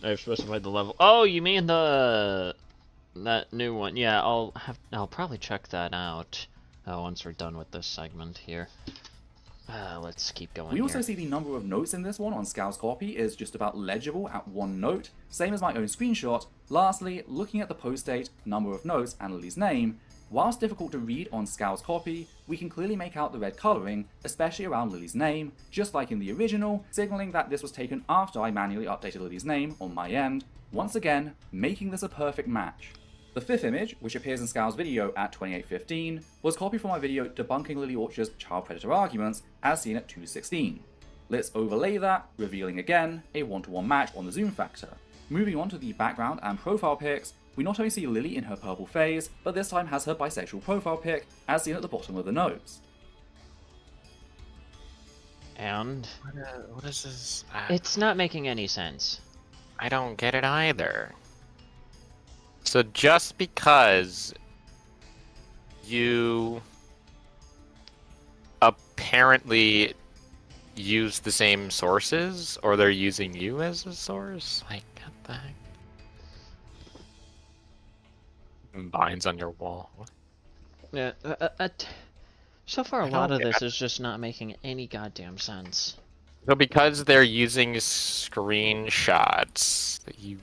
I've specified the level. Oh, you mean that new one? Yeah, I'll probably check that out once we're done with this segment here. Let's keep going. We also here. see the number of notes in this one on Scow's copy is just about legible at 1 note, same as my own screenshot. Lastly, looking at the post date, number of notes, and Lily's name, whilst difficult to read on Scow's copy, we can clearly make out the red colouring, especially around Lily's name, just like in the original, signaling that this was taken after I manually updated Lily's name on my end, once again, making this a perfect match. The 5th image, which appears in Scow's video at 28:15, was copied from my video debunking Lily Orchard's child predator arguments, as seen at 2:16. Let's overlay that, revealing again a 1-to-1 match on the zoom factor. Moving on to the background and profile pics, we not only see Lily in her purple phase, but this time has her bisexual profile pic, as seen at the bottom of the nose. And What is this? it's not making any sense. I don't get it either. So just because you apparently use the same sources, or they're using you as a source, like, what the heck? Vines on your wall. Yeah. So far, a I lot don't of this get- is just not making any goddamn sense. So because they're using screenshots that you,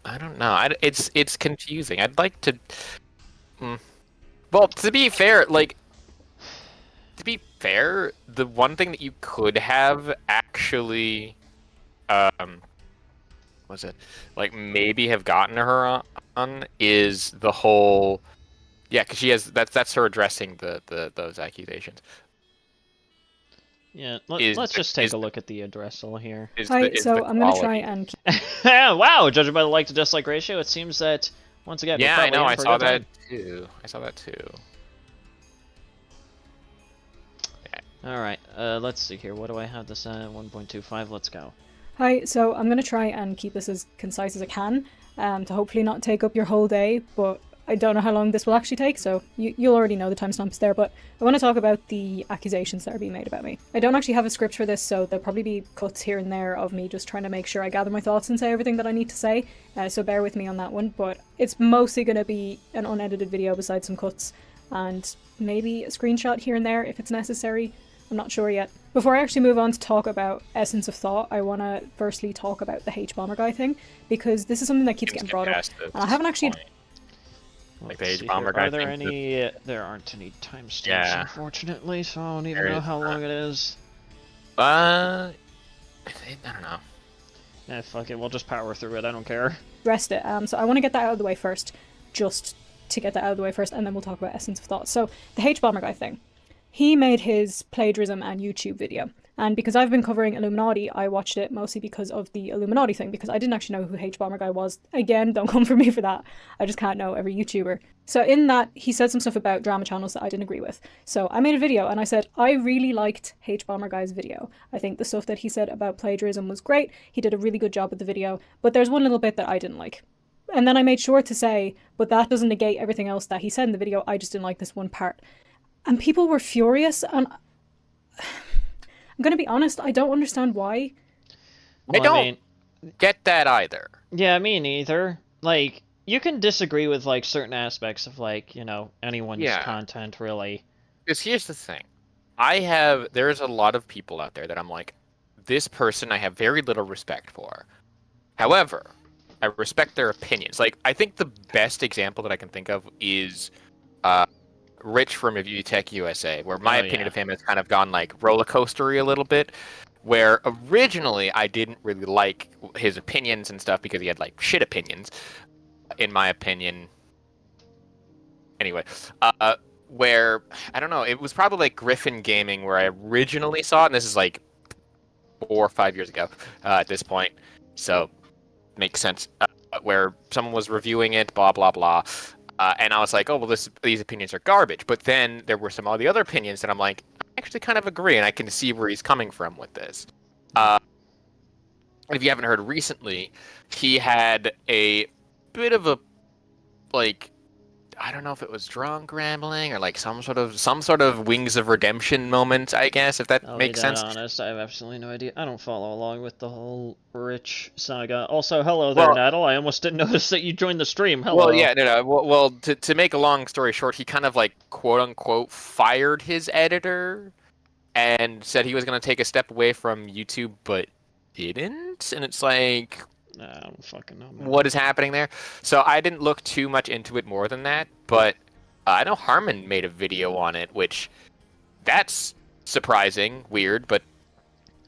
I don't know. It's confusing. I'd like to. Well, to be fair, the one thing that you could have actually, was it like maybe have gotten her on is the whole, yeah, because she has that's her addressing those accusations. Yeah, Is let's the- just take is a the- look at the addressal here. Hi, Is so the I'm going to try quality. and Wow, judging by the like to dislike ratio, it seems that once again. Yeah, we're I know. probably I in for a saw good that time. too. I saw that too. All right, let's see here. What do I have this at? 1.25. Let's go. Hi, so I'm going to try and keep this as concise as I can, to hopefully not take up your whole day, but I don't know how long this will actually take, so you'll already know the timestamps there, but I want to talk about the accusations that are being made about me. I don't actually have a script for this, so there'll probably be cuts here and there of me just trying to make sure I gather my thoughts and say everything that I need to say, so bear with me on that one, but it's mostly going to be an unedited video besides some cuts, and maybe a screenshot here and there if it's necessary. I'm not sure yet. Before I actually move on to talk about Essence of Thought, I want to firstly talk about the H-Bomber guy thing, because this is something that keeps getting brought up, and I haven't actually... Like the Let's H see bomber here. guy Are there thing any? There aren't any timestamps, Yeah. unfortunately, so I don't even There know is how not. long it is. I don't know. Yeah, fuck it. We'll just power through it. I don't care. Rest it. So I want to get that out of the way first, just to get that out of the way first, and then we'll talk about Essence of Thought. So the H-Bomber guy thing. He made his plagiarism and YouTube video. And because I've been covering Illuminati, I watched it mostly because of the Illuminati thing, because I didn't actually know who H-Bomber guy was. Again, don't come for me for that. I just can't know every YouTuber. So in that, he said some stuff about drama channels that I didn't agree with. So I made a video and I said, I really liked H-Bomber guy's video. I think the stuff that he said about plagiarism was great. He did a really good job with the video, but there's one little bit that I didn't like. And then I made sure to say, but that doesn't negate everything else that he said in the video. I just didn't like this one part. And people were furious, and I'm going to be honest, I don't understand why. Well, I don't mean, get that either. yeah, me neither. Like, you can disagree with like certain aspects of like, you know, anyone's Yeah. content, really. Because here's the thing. There's a lot of people out there that I'm like, this person I have very little respect for. However, I respect their opinions. Like, I think the best example that I can think of is Rich from Review Tech USA, where my Oh, opinion yeah. of him has kind of gone like roller coastery a little bit, where originally I didn't really like his opinions and stuff because he had like shit opinions, in my opinion. Anyway, where, I don't know, it was probably like Griffin Gaming where I originally saw it, and this is like 4 or 5 years ago at this point, so makes sense, where someone was reviewing it, blah, blah, blah. And I was like, oh, well, these opinions are garbage. But then there were some of the other opinions that I'm like, I actually kind of agree, and I can see where he's coming from with this. If you haven't heard recently, he had a bit of a, like, I don't know if it was drunk rambling or like some sort of Wings of Redemption moment, I guess, if that makes sense. Honest, I have absolutely no idea. I don't follow along with the whole Rich saga. Also, hello there, Naddle. I almost didn't notice that you joined the stream. Hello. Well, yeah, no. Well, to make a long story short, he kind of like quote unquote fired his editor and said he was going to take a step away from YouTube, but didn't. And it's like, I don't fucking know, man. What is happening there? So I didn't look too much into it more than that, but I know Harmon made a video on it, which that's surprising, weird, but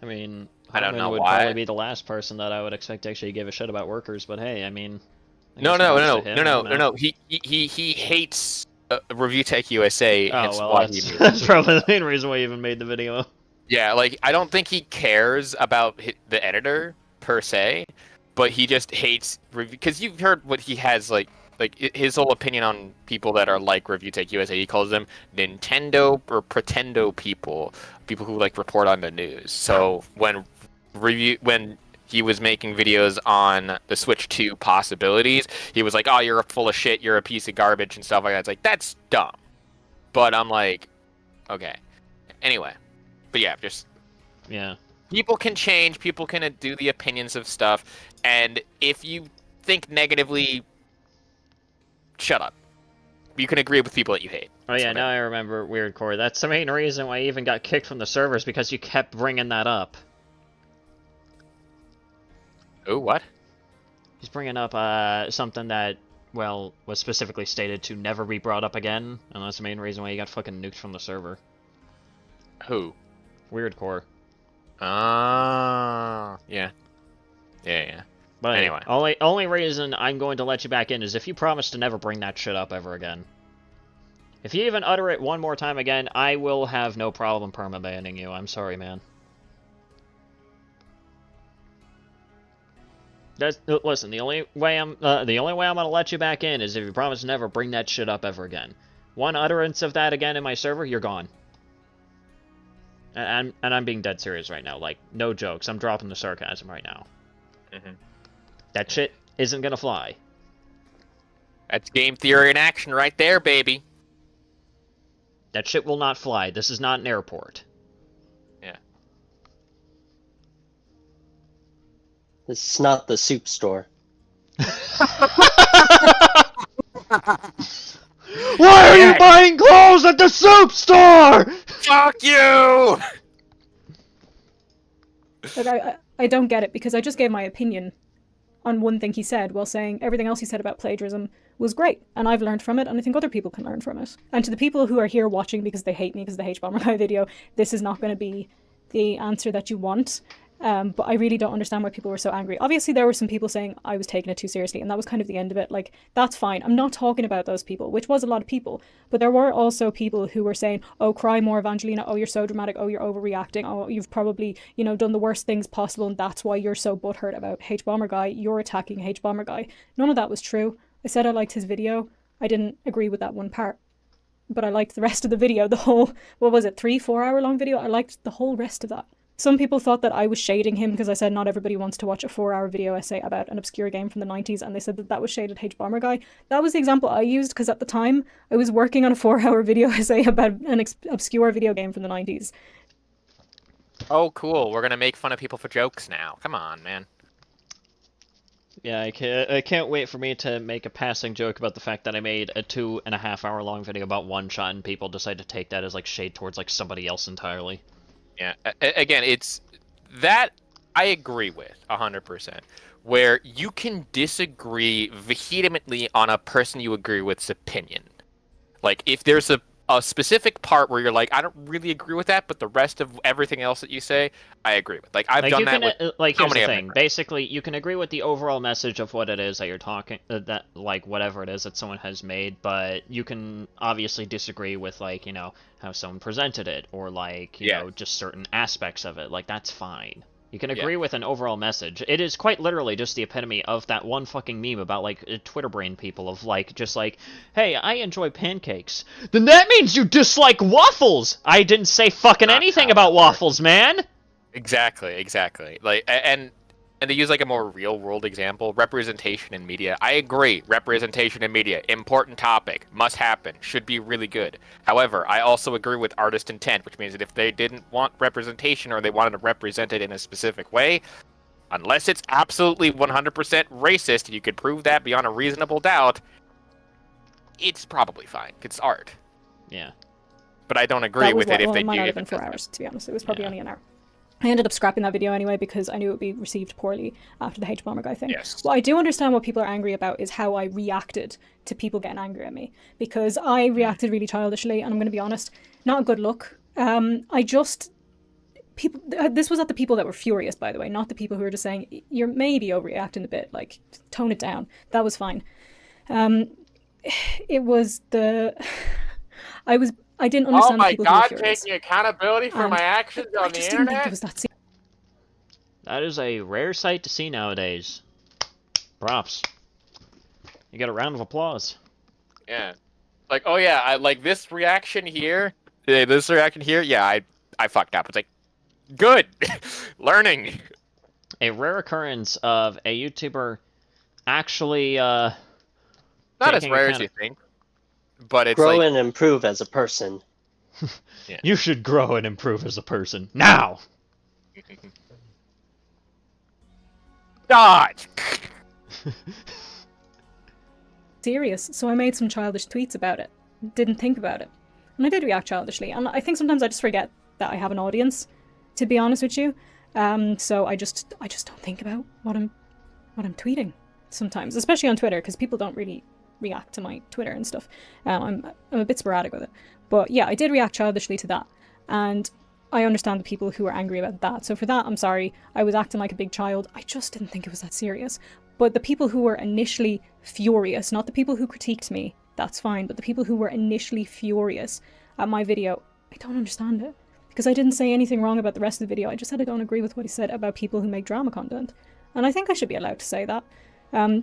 I mean, I don't know would why. probably be the last person that I would expect to actually give a shit about workers, but hey, I mean, no. He hates Review Tech USA. That's probably the main reason why he even made the video. Yeah, like I don't think he cares about the editor per se, but he just hates review because you've heard what he has like his whole opinion on people that are like Review Tech USA. He calls them Nintendo or Pretendo people who like report on the news. So when he was making videos on the Switch 2 possibilities, he was like, "Oh, you're full of shit. You're a piece of garbage," and stuff like that. It's like that's dumb. But I'm like, okay. Anyway, but yeah, people can change. People can do the opinions of stuff, and if you think negatively, shut up. You can agree with people that you hate. Oh yeah, now I remember Weird Core. That's the main reason why I even got kicked from the servers, because you kept bringing that up. Oh, what? He's bringing up something that, well, was specifically stated to never be brought up again, and that's the main reason why you got fucking nuked from the server. Who? Weird Core. Yeah. But anyway. Only reason I'm going to let you back in is if you promise to never bring that shit up ever again. If you even utter it one more time again, I will have no problem permabanning you. I'm sorry, man. Listen, the only way I'm gonna let you back in is if you promise to never bring that shit up ever again. One utterance of that again in my server, you're gone. And I'm being dead serious right now. Like, no jokes. I'm dropping the sarcasm right now. That shit isn't gonna fly. That's game theory in action right there, baby. That shit will not fly. This is not an airport. Yeah. This is not the soup store. Why are you buying clothes at the soup store? Fuck you! Look, I don't get it, because I just gave my opinion on one thing he said while saying everything else he said about plagiarism was great, and I've learned from it, and I think other people can learn from it. And to the people who are here watching because they hate me because of the H-Bomber Guy video, this is not going to be the answer that you want. But I really don't understand why people were so angry. Obviously, there were some people saying I was taking it too seriously, and that was kind of the end of it. Like, that's fine. I'm not talking about those people, which was a lot of people. But there were also people who were saying, oh, cry more, Evangelina. Oh, you're so dramatic. Oh, you're overreacting. Oh, you've probably, done the worst things possible, and that's why you're so butthurt about H-Bomber Guy. You're attacking H-Bomber Guy. None of that was true. I said I liked his video. I didn't agree with that one part. But I liked the rest of the video. The whole, 3-4 hour long video? I liked the whole rest of that. Some people thought that I was shading him because I said not everybody wants to watch a 4-hour video essay about an obscure game from the 90s, and they said that was shaded H-Bomber Guy. That was the example I used because at the time I was working on a 4-hour video essay about an obscure video game from the 90s. Oh, cool. We're gonna make fun of people for jokes now. Come on, man. Yeah, I can't wait for me to make a passing joke about the fact that I made a 2.5 hour long video about one shot and people decide to take that as like shade towards like somebody else entirely. Yeah, again, it's that I agree with 100%, where you can disagree vehemently on a person you agree with's opinion. Like, if there's a specific part where you're like, I don't really agree with that, but the rest of everything else that you say, I agree with. Like, I've done that with like, so here's many the thing. Basically, you can agree with the overall message of what it is that you're talking, that like, whatever it is that someone has made, but you can obviously disagree with, like, how someone presented it, or, like, you know, just certain aspects of it. Like, that's fine. You can agree with an overall message. It is quite literally just the epitome of that one fucking meme about, like, Twitter brain people of, like, just like, hey, I enjoy pancakes. Then that means you dislike waffles! I didn't say fucking anything about waffles, man! Exactly. Like, and and to use like a more real world example, representation in media. I agree, representation in media, important topic, must happen, should be really good. However, I also agree with artist intent, which means that if they didn't want representation or they wanted to represent it in a specific way, unless it's absolutely 100% racist, and you could prove that beyond a reasonable doubt, it's probably fine. It's art. Yeah. But I don't agree with it if they It might do. not have been 4 hours, to be honest. It was probably only an hour. I ended up scrapping that video anyway because I knew it would be received poorly after the H-Bomber guy thing. Yes. Well, I do understand what people are angry about is how I reacted to people getting angry at me. Because I reacted really childishly, and I'm going to be honest, not a good look. This was at the people that were furious, by the way, not the people who were just saying, you're maybe overreacting a bit, like, tone it down. That was fine. It was the... I didn't understand the people who were furious. Taking accountability for my actions on the internet? Didn't think it was that serious. That is a rare sight to see nowadays. Props. You get a round of applause. Yeah. Like, oh yeah, I like this reaction here. Yeah, I fucked up. It's like, good. Learning. A rare occurrence of a YouTuber actually, Not as rare as you think. But it's grow like... and improve as a person. Yeah. You should grow and improve as a person. Now! Dodge! Serious, so I made some childish tweets about it. Didn't think about it. And I did react childishly, and I think sometimes I just forget that I have an audience, to be honest with you. So I just don't think about what I'm tweeting sometimes, especially on Twitter, because people don't really react to my Twitter and stuff. I'm a bit sporadic with it. But yeah, I did react childishly to that. And I understand the people who are angry about that. So for that, I'm sorry. I was acting like a big child. I just didn't think it was that serious. But the people who were initially furious, not the people who critiqued me, that's fine. But the people who were initially furious at my video, I don't understand it. Because I didn't say anything wrong about the rest of the video. I just said I don't agree with what he said about people who make drama content. And I think I should be allowed to say that.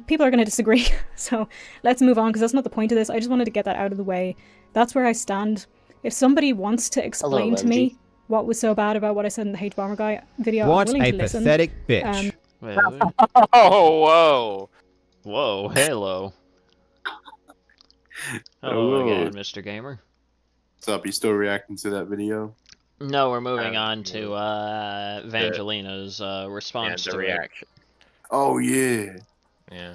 People are going to disagree, so let's move on, because that's not the point of this. I just wanted to get that out of the way. That's where I stand. If somebody wants to explain to me what was so bad about what I said in the Hate Bomber Guy video, I'm willing to listen. What a pathetic bitch. Oh, whoa. Whoa, hello. Hello again, Mr. Gamer. What's up? You still reacting to that video? No, we're moving on to Evangelina's response to reaction. Oh, yeah. Yeah.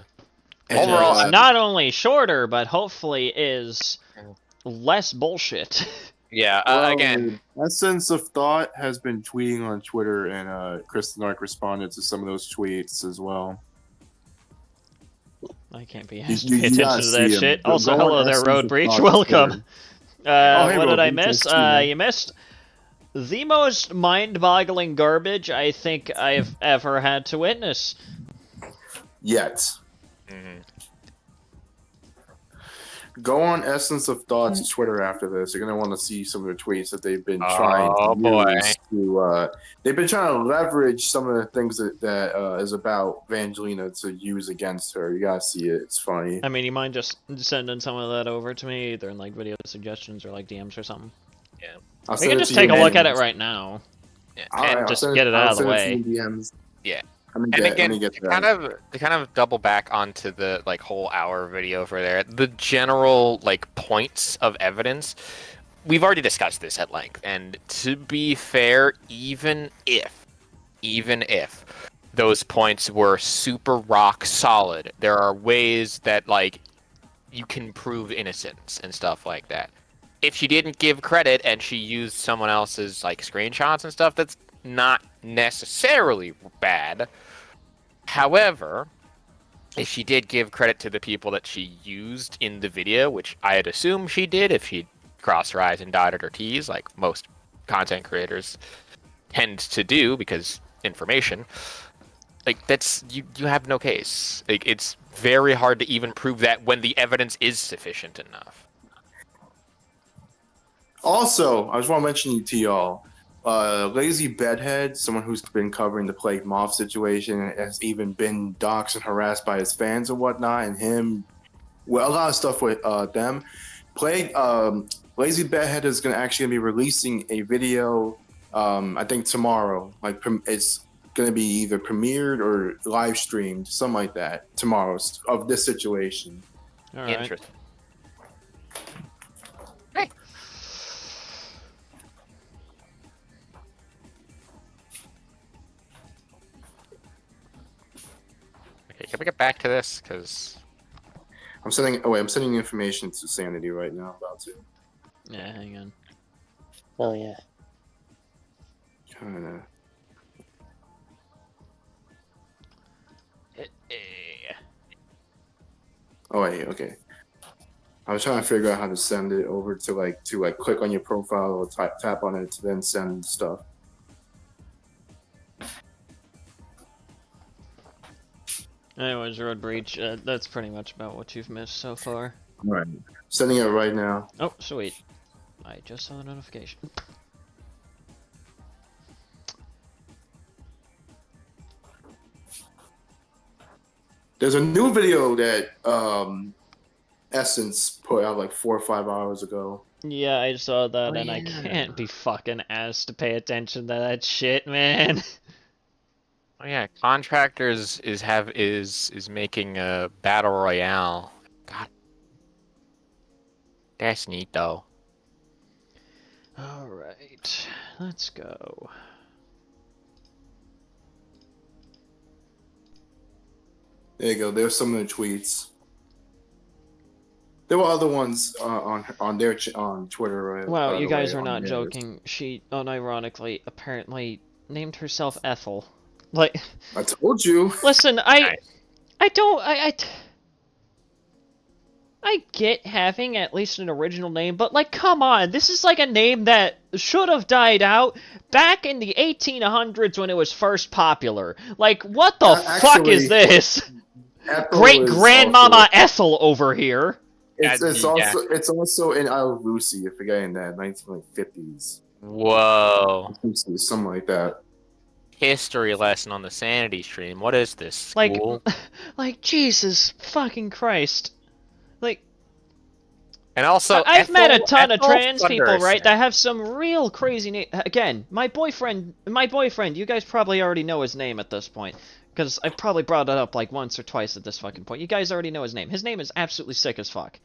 Overall, not only shorter, but hopefully is less bullshit. Yeah, again... Essence of Thought has been tweeting on Twitter, and Kristen Ark responded to some of those tweets as well. I can't be asked to pay attention to that shit. Also, hello there, Road Breach. Welcome. Hey, what did I Breach, miss? You missed the most mind-boggling garbage I think I've ever had to witness. Yet. Go on Essence of Thought's Twitter after this. You're gonna want to see some of the tweets that they've been trying to use to. They've been trying to leverage some of the things that is about Evangelina to use against her. You gotta see it. It's funny. I mean, you mind just sending some of that over to me, either in like video suggestions or like DMs or something? Yeah. We can just take a look at it right now. Yeah. And just get it out of the way. Yeah. And again, to kind of double back onto the like whole hour video for there, the general like points of evidence, we've already discussed this at length. And to be fair, even if those points were super rock solid, there are ways that like you can prove innocence and stuff like that. If she didn't give credit and she used someone else's like screenshots and stuff, that's not necessarily bad. However, if she did give credit to the people that she used in the video, which I'd assume she did if she crossed her I's and dotted her T's, like most content creators tend to do because information, like that's you have no case. Like it's very hard to even prove that when the evidence is sufficient enough. Also, I just want to mention to y'all, Lazy Bedhead, someone who's been covering the Plague Moth situation, has even been doxxed and harassed by his fans and whatnot, and him, well, a lot of stuff with them. Lazy Bedhead is going to actually be releasing a video, I think tomorrow. Like it's going to be either premiered or live streamed, something like that, tomorrow of this situation. All right. Interesting. Okay, can we get back to this? Because I'm sending information to Sanity right now. I'm about to. Yeah, hang on. Oh yeah. Kinda. Oh wait, okay. I was trying to figure out how to send it over to click on your profile or tap on it to then send stuff. Anyways, Road Breach, that's pretty much about what you've missed so far. All right. Sending it right now. Oh, sweet. I just saw a notification. There's a new video that Essence put out like 4 or 5 hours ago. Yeah, I saw that, Oh, and I yeah. can't be fucking asked to pay attention to that shit, man. oh yeah, Contractors is making a battle royale. God, that's neat though. Alright, let's go. There you go. There's some of the tweets. There were other ones on Twitter. Right, Wow, by you the guys way, are on not theirs. joking. She, unironically, apparently named herself Ethel. Like, I told you. listen, I get having at least an original name, but like, come on, this is like a name that should have died out back in the 1800s when it was first popular. Like, what the fuck is this? Great grandmama Ethel over here. It's also in Isle of Lucy. You're forgetting that 1950s. Whoa. Something like that. History lesson on the Sanity stream. What is this? Like, School? like Jesus fucking Christ. Like, And also, I've met a ton of Ethel trans people, right, Thunderson. that have some real crazy again, my boyfriend, you guys probably already know his name at this point. Because I've probably brought it up like once or twice at this fucking point. You guys already know his name. His name is absolutely sick as fuck.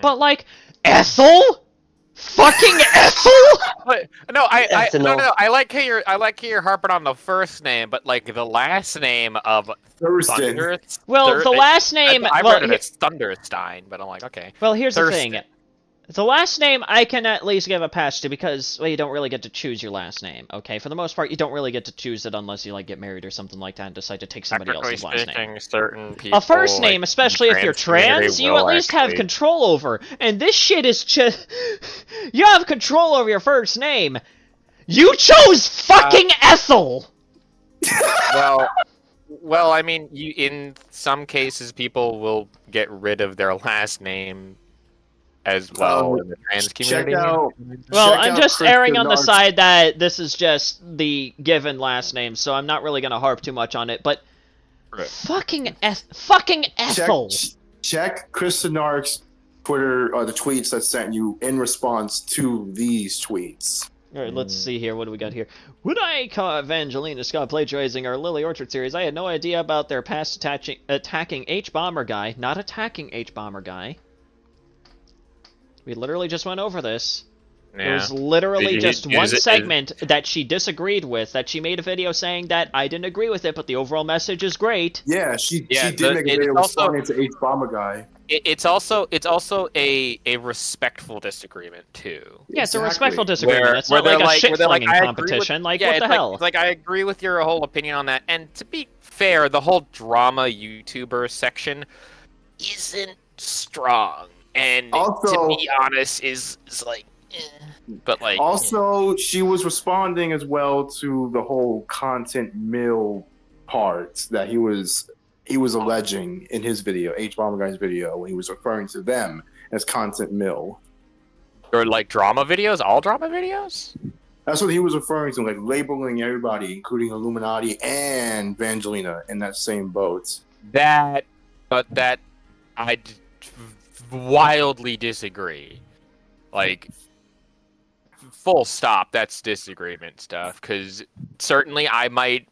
But like, Ethel? Fucking Ethel? But, no, I like how you're harping on the first name, but like the last name of Thurston. Well, the last name. I well, read it as Thunderstein, but I'm like, okay. Well, here's Thurston. the thing. The last name I can at least give a pass to because, well, you don't really get to choose your last name, okay? For the most part, you don't really get to choose it unless you, like, get married or something like that and decide to take somebody else's last name. Certain people, A first name, like, especially if you're trans, you at least have control over. And this shit is just... you have control over your first name. You chose fucking Ethel! Well, I mean, in some cases, people will get rid of their last name as well in the trans community. Well, I'm just erring on the side that this is just the given last name, so I'm not really gonna harp too much on it, but fucking Ethel! Check Chris Denark's Twitter, or the tweets that sent you in response to these tweets. Alright, let's see here. What do we got here? When I caught Evangelina Scott plagiarizing our Lily Orchard series, I had no idea about their past attacking H-Bomber Guy. Not attacking H-Bomber Guy. We literally just went over this. Yeah. It was literally just one segment that she disagreed with, that she made a video saying that I didn't agree with it, but the overall message is great. Yeah, she did make a video responding to H-Bomber Guy. It's also a respectful disagreement too. Yeah, it's a respectful disagreement. It's not like a shit-flinging competition. Like, what the hell? It's like, I agree with your whole opinion on that. And to be fair, the whole drama YouTuber section isn't strong. And also, to be honest, is like, but like. Also, she was responding as well to the whole content mill part that he was alleging in his video, H-Bomber Guy's video, when he was referring to them as content mill. Or like drama videos, all drama videos. That's what he was referring to, like labeling everybody, including Illuminati and Evangelina, in that same boat. But that I wildly disagree. Like, full stop, that's disagreement stuff. Because certainly I might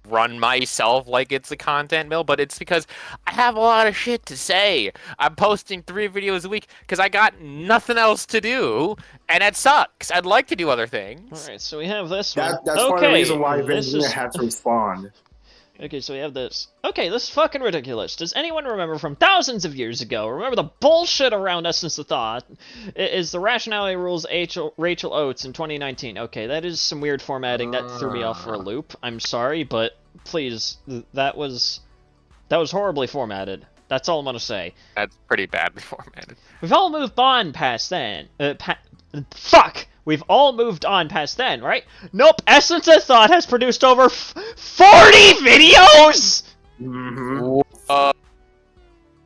run myself like it's a content mill, but it's because I have a lot of shit to say. I'm posting 3 videos a week because I got nothing else to do, and it sucks. I'd like to do other things. All right, so we have this one. That's okay, part of the reason why this Vanjolina is... had to respond. Okay, so we have this. Okay, this is fucking ridiculous. Does anyone remember from thousands of years ago, remember the bullshit around Essence of Thought? Is the rationality rules Rachel Oates in 2019. Okay, that is some weird formatting. That threw me off for a loop. I'm sorry, but please, that was horribly formatted. That's all I'm gonna say. That's pretty badly formatted. We've all moved on past then. Fuck! We've all moved on past then, right? Nope, Essence of Thought has produced over 40 videos! Mm-hmm.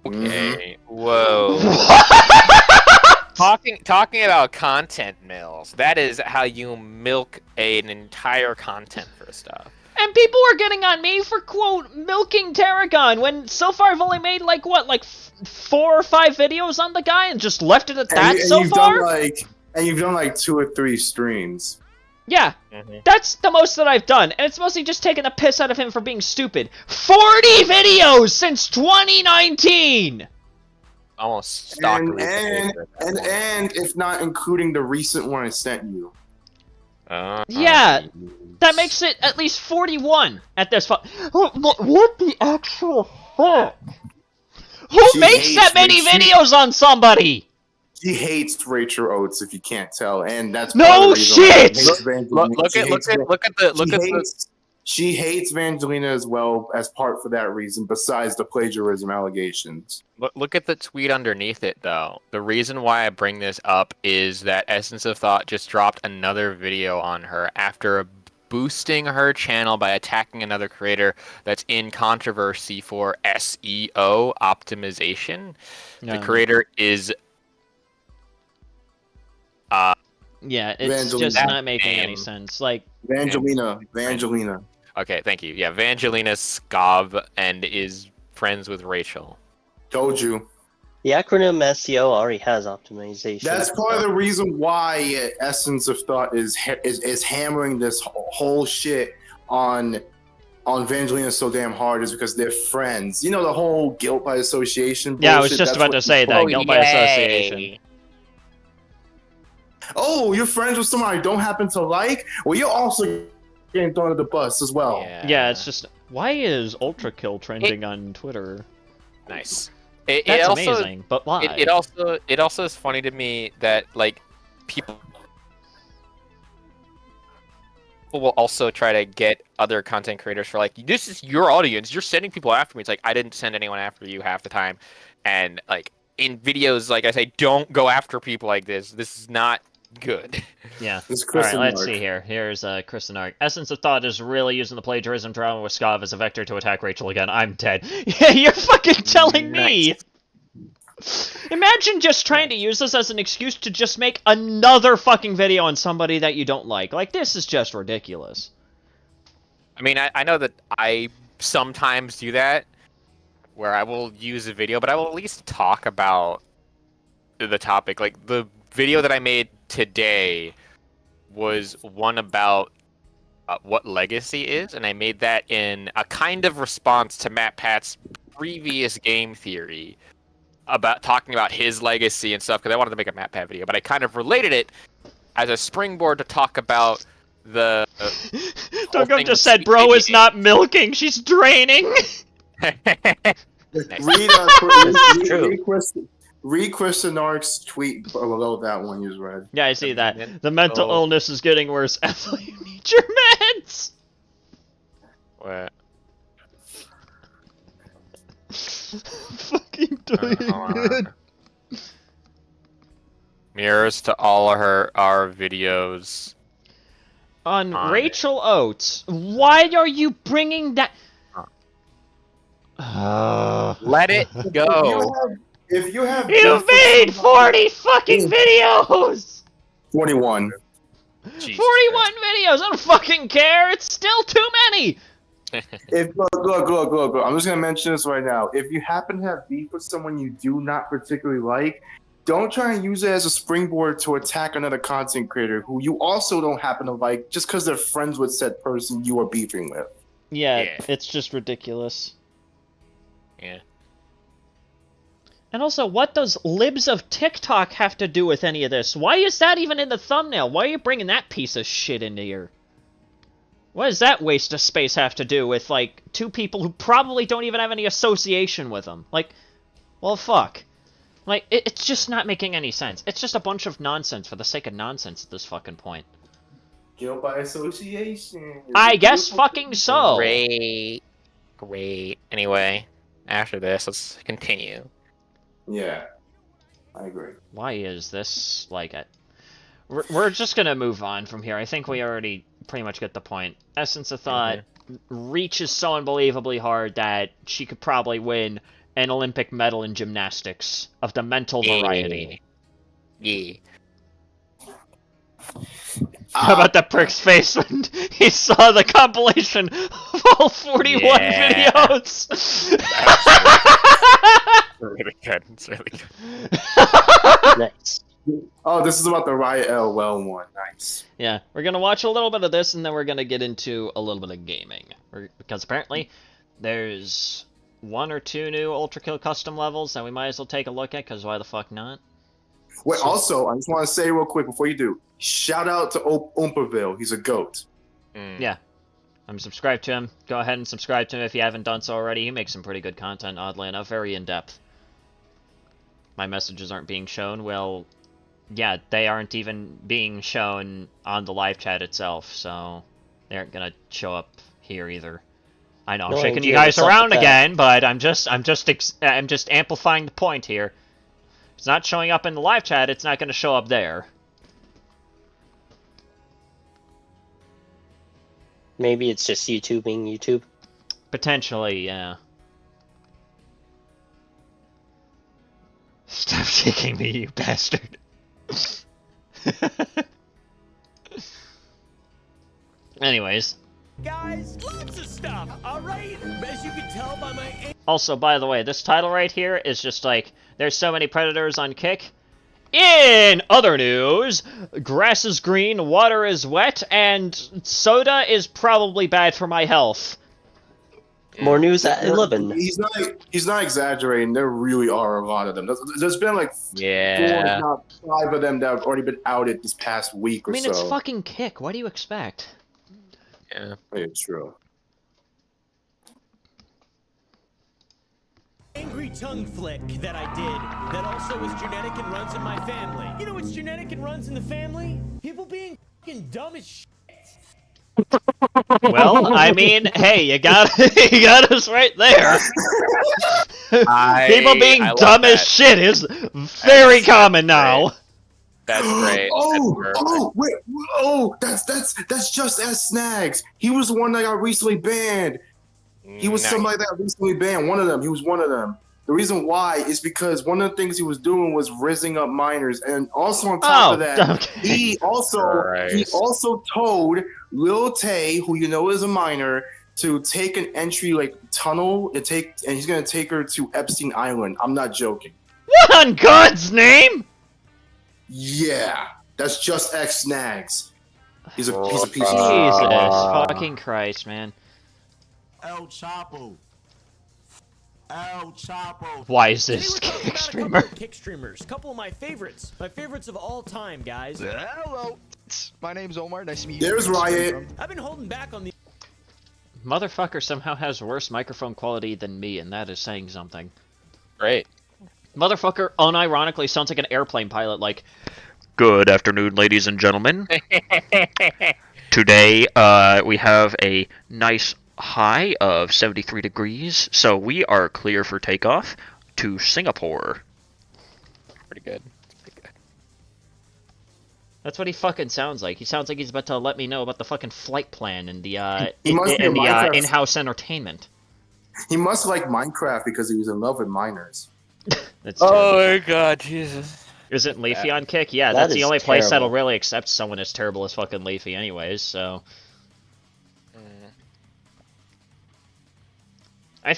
Okay. Whoa. Talking about content mills, that is how you milk an entire content for stuff. And people were getting on me for, quote, milking Tarragon, when so far I've only made, like, what, like 4 or 5 videos on the guy and just left it at that so far? And you've done like 2 or 3 streams. Yeah, that's the most that I've done, and it's mostly just taking a piss out of him for being stupid. 40 videos since 2019! Almost stalker. And if not including the recent one I sent you. Yeah, that makes it at least 41 at this point. What the actual fuck? Who makes that many videos on somebody? She hates Rachel Oates, if you can't tell, and that's no shit. She hates Vanjolina as well as part for that reason. Besides the plagiarism allegations. Look at the tweet underneath it, though. The reason why I bring this up is that Essence of Thought just dropped another video on her after boosting her channel by attacking another creator that's in controversy for SEO optimization. The creator is. Yeah, it's Vanjolina. just not making any sense. Like Vanjolina. Okay, thank you. Yeah, Vanjolina Skov and is friends with Rachel. Told you. The acronym SEO already has optimization. That's part of the reason why Essence of Thought is hammering this whole shit on Vanjolina so damn hard is because they're friends. You know, the whole guilt by association bullshit? Yeah, I was just about to say that, guilt by association. Oh, you're friends with someone I don't happen to like? Well, you're also getting thrown under the bus as well. Yeah, it's just... Why is Ultra Kill trending on Twitter? Nice. That's amazing, but why? It also is funny to me that, like, people will also try to get other content creators for, like, this is your audience, you're sending people after me. It's like, I didn't send anyone after you half the time. And, like, in videos, like I say, don't go after people like this. This is not good. Yeah. Alright, let's see here. Here's Chris and Ark. Essence of Thought is really using the plagiarism drama with Skov as a vector to attack Rachel again. I'm dead. Yeah, you're fucking telling me! Imagine just trying to use this as an excuse to just make another fucking video on somebody that you don't like. Like, this is just ridiculous. I mean, I know that I sometimes do that, where I will use a video, but I will at least talk about the topic. Like, the video that I made today was one about what legacy is, and I made that in a kind of response to Matt Pat's previous game theory about talking about his legacy and stuff, because I wanted to make a Matt Pat video, but I kind of related it as a springboard to talk about the... Dogum just said, bro is not milking, she's draining! Read Chris and Ark's tweet below that one you just read. Yeah, I see that. The mental illness is getting worse. Ethel, you need your meds! What? Fucking doing it. Mirrors to all of our videos. On Rachel Oates. Why are you bringing that... Let it go. If you have you made 40 fucking videos! 41. Jesus 41 videos! I don't fucking care! It's still too many! Look. I'm just gonna mention this right now. If you happen to have beef with someone you do not particularly like, don't try and use it as a springboard to attack another content creator who you also don't happen to like just because they're friends with said person you are beefing with. Yeah, it's just ridiculous. Yeah. And also, what does libs of TikTok have to do with any of this? Why is that even in the thumbnail? Why are you bringing that piece of shit into here? What does that waste of space have to do with, like, two people who probably don't even have any association with them? Like, well, fuck. Like, it's just not making any sense. It's just a bunch of nonsense for the sake of nonsense at this fucking point. Guilt by association. I guess fucking so. Great. Anyway, after this, let's continue. Yeah, I agree. Why is this like it? We're just gonna move on from here. I think we already pretty much get the point. Essence of Thought reaches so unbelievably hard that she could probably win an Olympic medal in gymnastics of the mental variety. Yeah. How about that prick's face when he saw the compilation of all 41 videos? Really good. It's really good. Nice. Oh, this is about the Riot LOL one. Nice. Yeah, we're gonna watch a little bit of this, and then we're gonna get into a little bit of gaming. Because apparently, there's 1 or 2 new Ultra Kill custom levels that we might as well take a look at, because why the fuck not? Wait, also, I just want to say real quick before you do, shout out to Oompaville. He's a goat. Yeah. I'm subscribed to him. Go ahead and subscribe to him if you haven't done so already. He makes some pretty good content, oddly enough. Very in-depth. My messages aren't being shown. Well, yeah, they aren't even being shown on the live chat itself, so they aren't gonna show up here either. I know I'm shaking you guys around again, but I'm just amplifying the point here. If it's not showing up in the live chat, it's not gonna show up there. Maybe it's just YouTube being YouTube. Potentially, yeah. Stop shaking me, you bastard. Anyways. Guys, lots of stuff, alright? As you can tell by my... Also, by the way, this title right here is just like, there's so many predators on Kick. In other news, grass is green, water is wet, and soda is probably bad for my health. More news at 11. He's not exaggerating. There really are a lot of them. There's been like 4, if not 5 of them that have already been outed this past week or so. I mean, it's fucking Kick. What do you expect? Yeah. It's true. Angry tongue flick that I did that also is genetic and runs in my family. You know what's genetic and runs in the family? People being fucking dumb as shit. Well, I mean, hey, you got us right there. People being dumb as shit is very common now. That's great. That's just as Snags. He was the one that got recently banned. He was somebody that got recently banned. One of them. He was one of them. The reason why is because one of the things he was doing was rizzing up minors, and also on top of that, he also told Lil Tay, who you know is a minor, to take an entry like tunnel and he's gonna take her to Epstein Island. I'm not joking. What on God's name? Yeah, that's just X Snags. He's a piece of Jesus fucking Christ, man. El Chapo. El Chapo. Why is this Kick streamer? Kick streamers. Couple of my favorites. My favorites of all time, guys. Hello. My name's Omar. Nice to meet you. There's Riot. I've been holding back on the... Motherfucker somehow has worse microphone quality than me, and that is saying something. Great. Motherfucker unironically sounds like an airplane pilot, like, "Good afternoon, ladies and gentlemen. Today, we have a nice high of 73 degrees, so we are clear for takeoff to Singapore." Pretty good. That's what he fucking sounds like. He sounds like he's about to let me know about the fucking flight plan and the in-house entertainment. He must like Minecraft because he was in love with miners. That's my God, Jesus. Isn't Leafy on Kick? Yeah, that's the only place that'll really accept someone as terrible as fucking Leafy anyways, so... I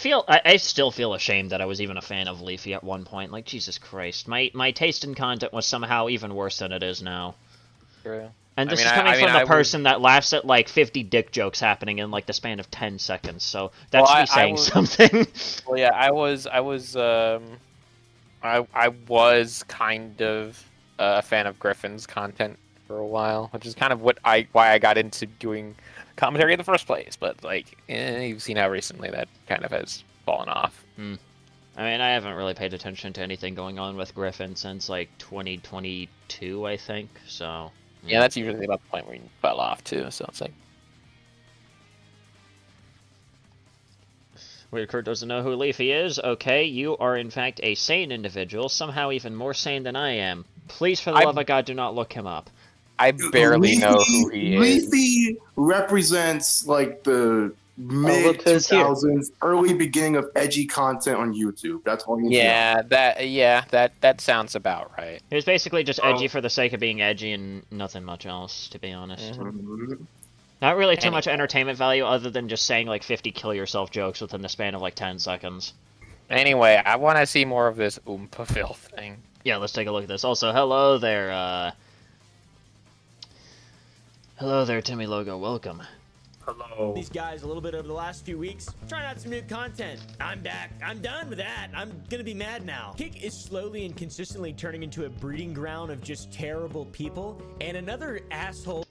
still feel ashamed that I was even a fan of Leafy at one point. Like, Jesus Christ. My taste in content was somehow even worse than it is now. True. And this is coming from the person that laughs at like 50 dick jokes happening in like the span of 10 seconds. So that should be saying something. Well, yeah, I was kind of a fan of Griffin's content for a while, which is kind of why I got into doing commentary in the first place. But like, you've seen how recently that kind of has fallen off. I mean, I haven't really paid attention to anything going on with Griffin since like 2022, I think. So yeah, that's usually about the point where you fell off too. So it's like. Weird Kurt doesn't know who Leafy is. Okay, you are in fact a sane individual, somehow even more sane than I am. Please, for the love of God, do not look him up. I barely know who he is. Leafy represents like the mid 2000s, early beginning of edgy content on YouTube. That's all you know. That sounds about right. He was basically just edgy for the sake of being edgy and nothing much else, to be honest. Not really too much entertainment value other than just saying like 50 kill yourself jokes within the span of like 10 seconds. Anyway, I want to see more of this Oompa filth thing. Yeah, let's take a look at this. Also, hello there, hello there, Timmy Logo. Welcome. Hello. These guys a little bit over the last few weeks, trying out some new content. I'm back. I'm done with that. I'm gonna be mad now. Kick is slowly and consistently turning into a breeding ground of just terrible people, and another asshole.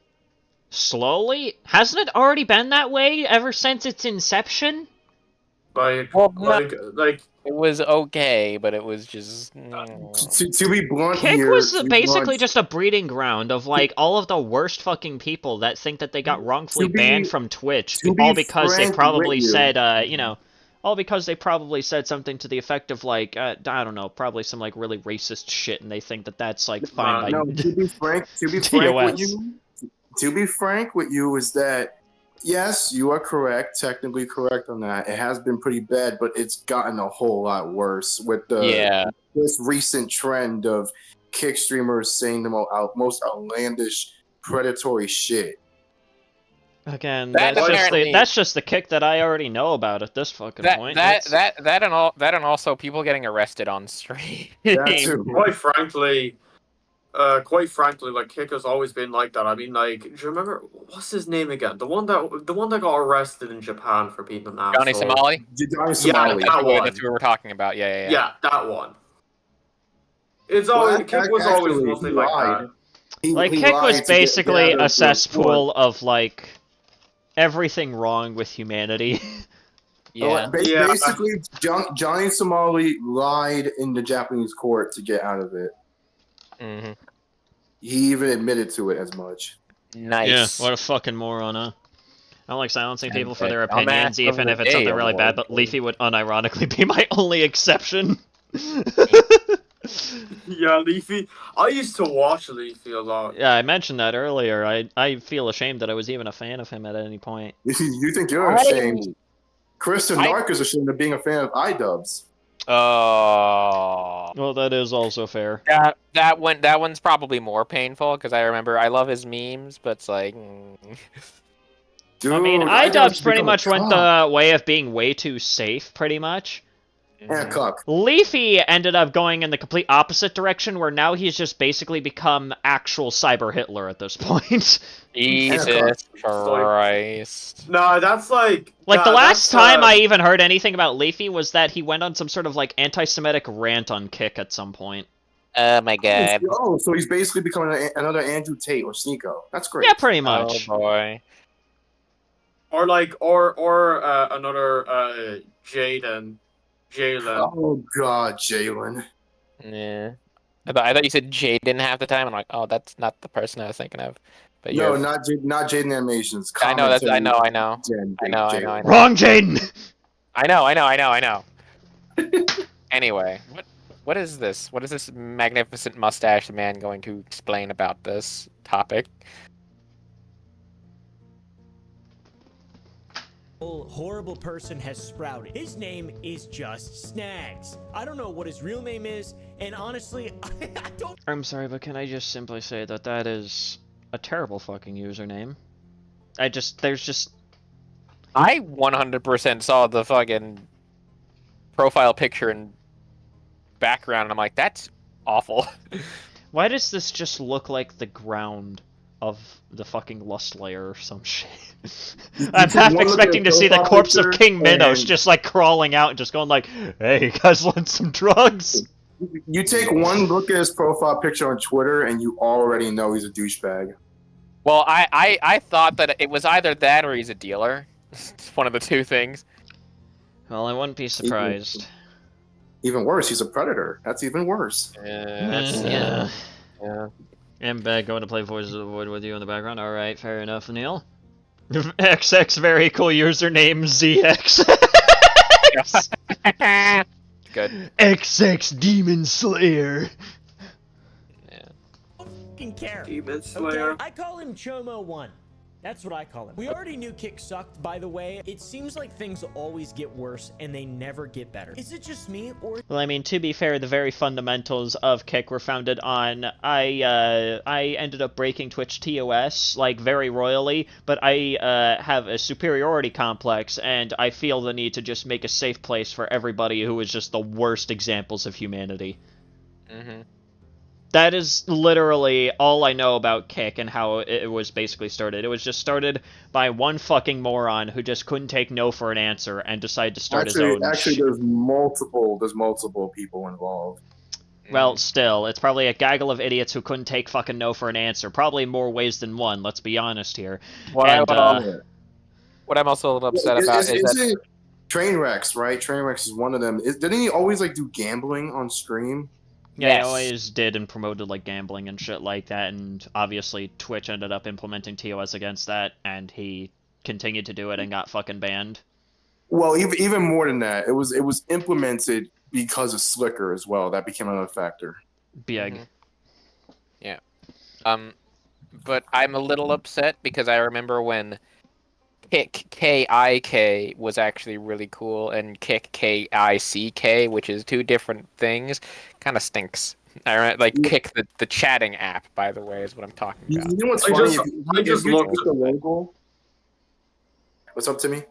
Slowly? Hasn't it already been that way ever since its inception? Like it was okay, but it was just to be blunt. Kick was basically just a breeding ground of like all of the worst fucking people that think that they got wrongfully banned from Twitch, all because they probably said, you know, all because they probably said something to the effect of like, I don't know, probably some like really racist shit, and they think that that's like fine by. No, to be frank with you is that. Yes, you are correct, technically correct on that. It has been pretty bad, but it's gotten a whole lot worse with this recent trend of Kick streamers saying the most outlandish, predatory shit. Again, that's just the Kick that I already know about at this fucking point. That and also people getting arrested on stream. Quite frankly, like Kick has always been like that. I mean, like, do you remember what's his name again? The one that got arrested in Japan for being an asshole. Johnny Somali? Johnny Somali. Yeah, that one. That's who we were talking about. Yeah. Yeah, that one. It's always Kick was always mostly like that. Kick was basically a cesspool of like everything wrong with humanity. Basically, Johnny Somali lied in the Japanese court to get out of it. Mm-hmm. He even admitted to it as much. Nice. Yeah, what a fucking moron, huh? I don't like silencing people for their opinions, even if it's something really bad, but Leafy would unironically be my only exception. Yeah, Leafy. I used to watch Leafy a lot. Yeah, I mentioned that earlier. I feel ashamed that I was even a fan of him at any point. You think you're ashamed? Chris and Narc is ashamed of being a fan of iDubbbz. Oh. Well, that is also fair. That one's probably more painful because I remember I love his memes, but it's like. Dude, I mean, iDubbbz pretty much went the way of being way too safe, pretty much. Yeah, cuck. Leafy ended up going in the complete opposite direction, where now he's just basically become actual cyber Hitler at this point. Jesus Christ. No, that's like... Like, the last time I even heard anything about Leafy was that he went on some sort of, like, anti-Semitic rant on Kick at some point. Oh my god. Oh, so he's basically becoming another Andrew Tate or Sneeko. That's great. Yeah, pretty much. Oh boy. Or another Jalen. Oh god, Jalen. Yeah. I thought you said Jaden half the time. I'm like, oh, that's not the person I was thinking of. But no, not Jaden Animations. I know. I know. Wrong, Jaden. I know. Anyway, what is this? What is this magnificent mustached man going to explain about this topic? Horrible person has sprouted. His name is just Snags. I don't know what his real name is, and honestly, I don't. I'm sorry, but can I just simply say that that is a terrible fucking username? I 100% saw the fucking profile picture and background, and I'm like, that's awful. Why does this just look like the ground? of the fucking Lust Layer or some shit. You I'm take half one look at expecting the to see the profile corpse of picture King Minos and- just like crawling out and just going like, "Hey, you guys want some drugs?" You take one look at his profile picture on Twitter, and you already know he's a douchebag. Well, I thought that it was either that or he's a dealer. It's one of the two things. Well, I wouldn't be surprised. Even worse, he's a predator. That's even worse. Yeah. I'm going to play Voices of the Void with you in the background. Alright, fair enough, Neil. XX very cool username ZX. Good. XX Demon Slayer. Fucking care. Demon Slayer. Okay? I call him Chomo1. That's what I call him. We already knew Kick sucked, by the way. It seems like things always get worse and they never get better. Is it just me, or... Well, I mean, to be fair, the very fundamentals of Kick were founded on... I ended up breaking Twitch TOS, like, very royally, but I have a superiority complex, and I feel the need to just make a safe place for everybody who is just the worst examples of humanity. Mm-hmm. That is literally all I know about Kick and how it was basically started. It was just started by one fucking moron who just couldn't take no for an answer and decided to start his own Actually, there's multiple people involved. Well, still, it's probably a gaggle of idiots who couldn't take fucking no for an answer. Probably more ways than one, let's be honest here. What And, I'm also a little upset about is that... Trainwrecks, right? Trainwrecks is one of them. Didn't he always, like, do gambling on stream? Yeah, he always did and promoted, like, gambling and shit like that, and obviously Twitch ended up implementing TOS against that, and he continued to do it and got fucking banned. Well, even more than that, it was implemented because of Slicker as well. That became another factor. Big. Mm-hmm. Yeah. But I'm a little upset because I remember when Kick K-I-K was actually really cool, and Kick K-I-C-K, which is two different things, kind of stinks. Kick the chatting app, by the way, is what I'm talking about. You know what's funny? I just looked at the logo. What's up, Timmy?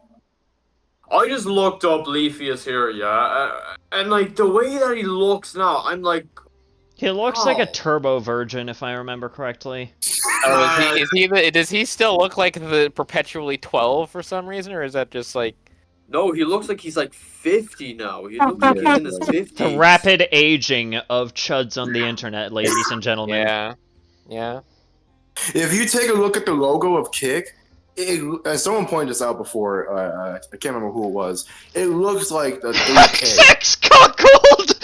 I just looked up Leafius here, and like the way that he looks now, I'm like, he looks like a turbo virgin, if I remember correctly. Does he still look like the perpetually 12 for some reason, or is that just like... No, he looks like he's like 50 now. He looks like he's in his 50s. The rapid aging of chuds on the internet, ladies and gentlemen. Yeah. If you take a look at the logo of Kick, someone pointed this out before. I can't remember who it was. It looks like the 3K. Sex cuckold!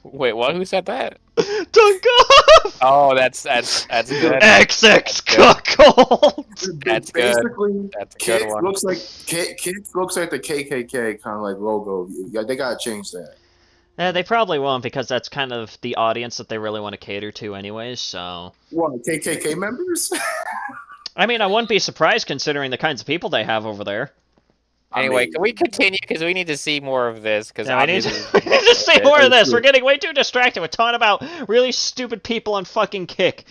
Wait, what? Who said that? Dunkoff! Oh, that's good. XX cuckold! That's good. Basically, That's a Kick good one. looks like the KKK kind of like logo. Yeah, they gotta change that. They probably won't, because that's kind of the audience that they really want to cater to anyways, so... What, KKK members? I mean, I wouldn't be surprised considering the kinds of people they have over there. Anyway, can we continue? Because we need to see more of this. Because we need to see more of this. We're getting way too distracted. We're talking about really stupid people on fucking Kick.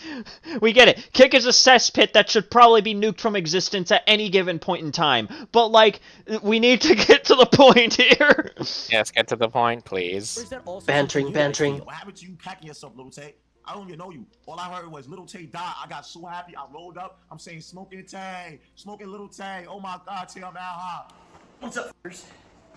We get it. Kick is a cesspit that should probably be nuked from existence at any given point in time. But, like, we need to get to the point here. Yes, get to the point, please. Bantering. What happened to you packing yourself, Little Tay? I don't even know you. All I heard was Little Tay died. I got so happy. I rolled up. I'm saying smoking Tay. Smoking Little Tay. Oh my God, Tay, I'm out high. What's up, f***ers?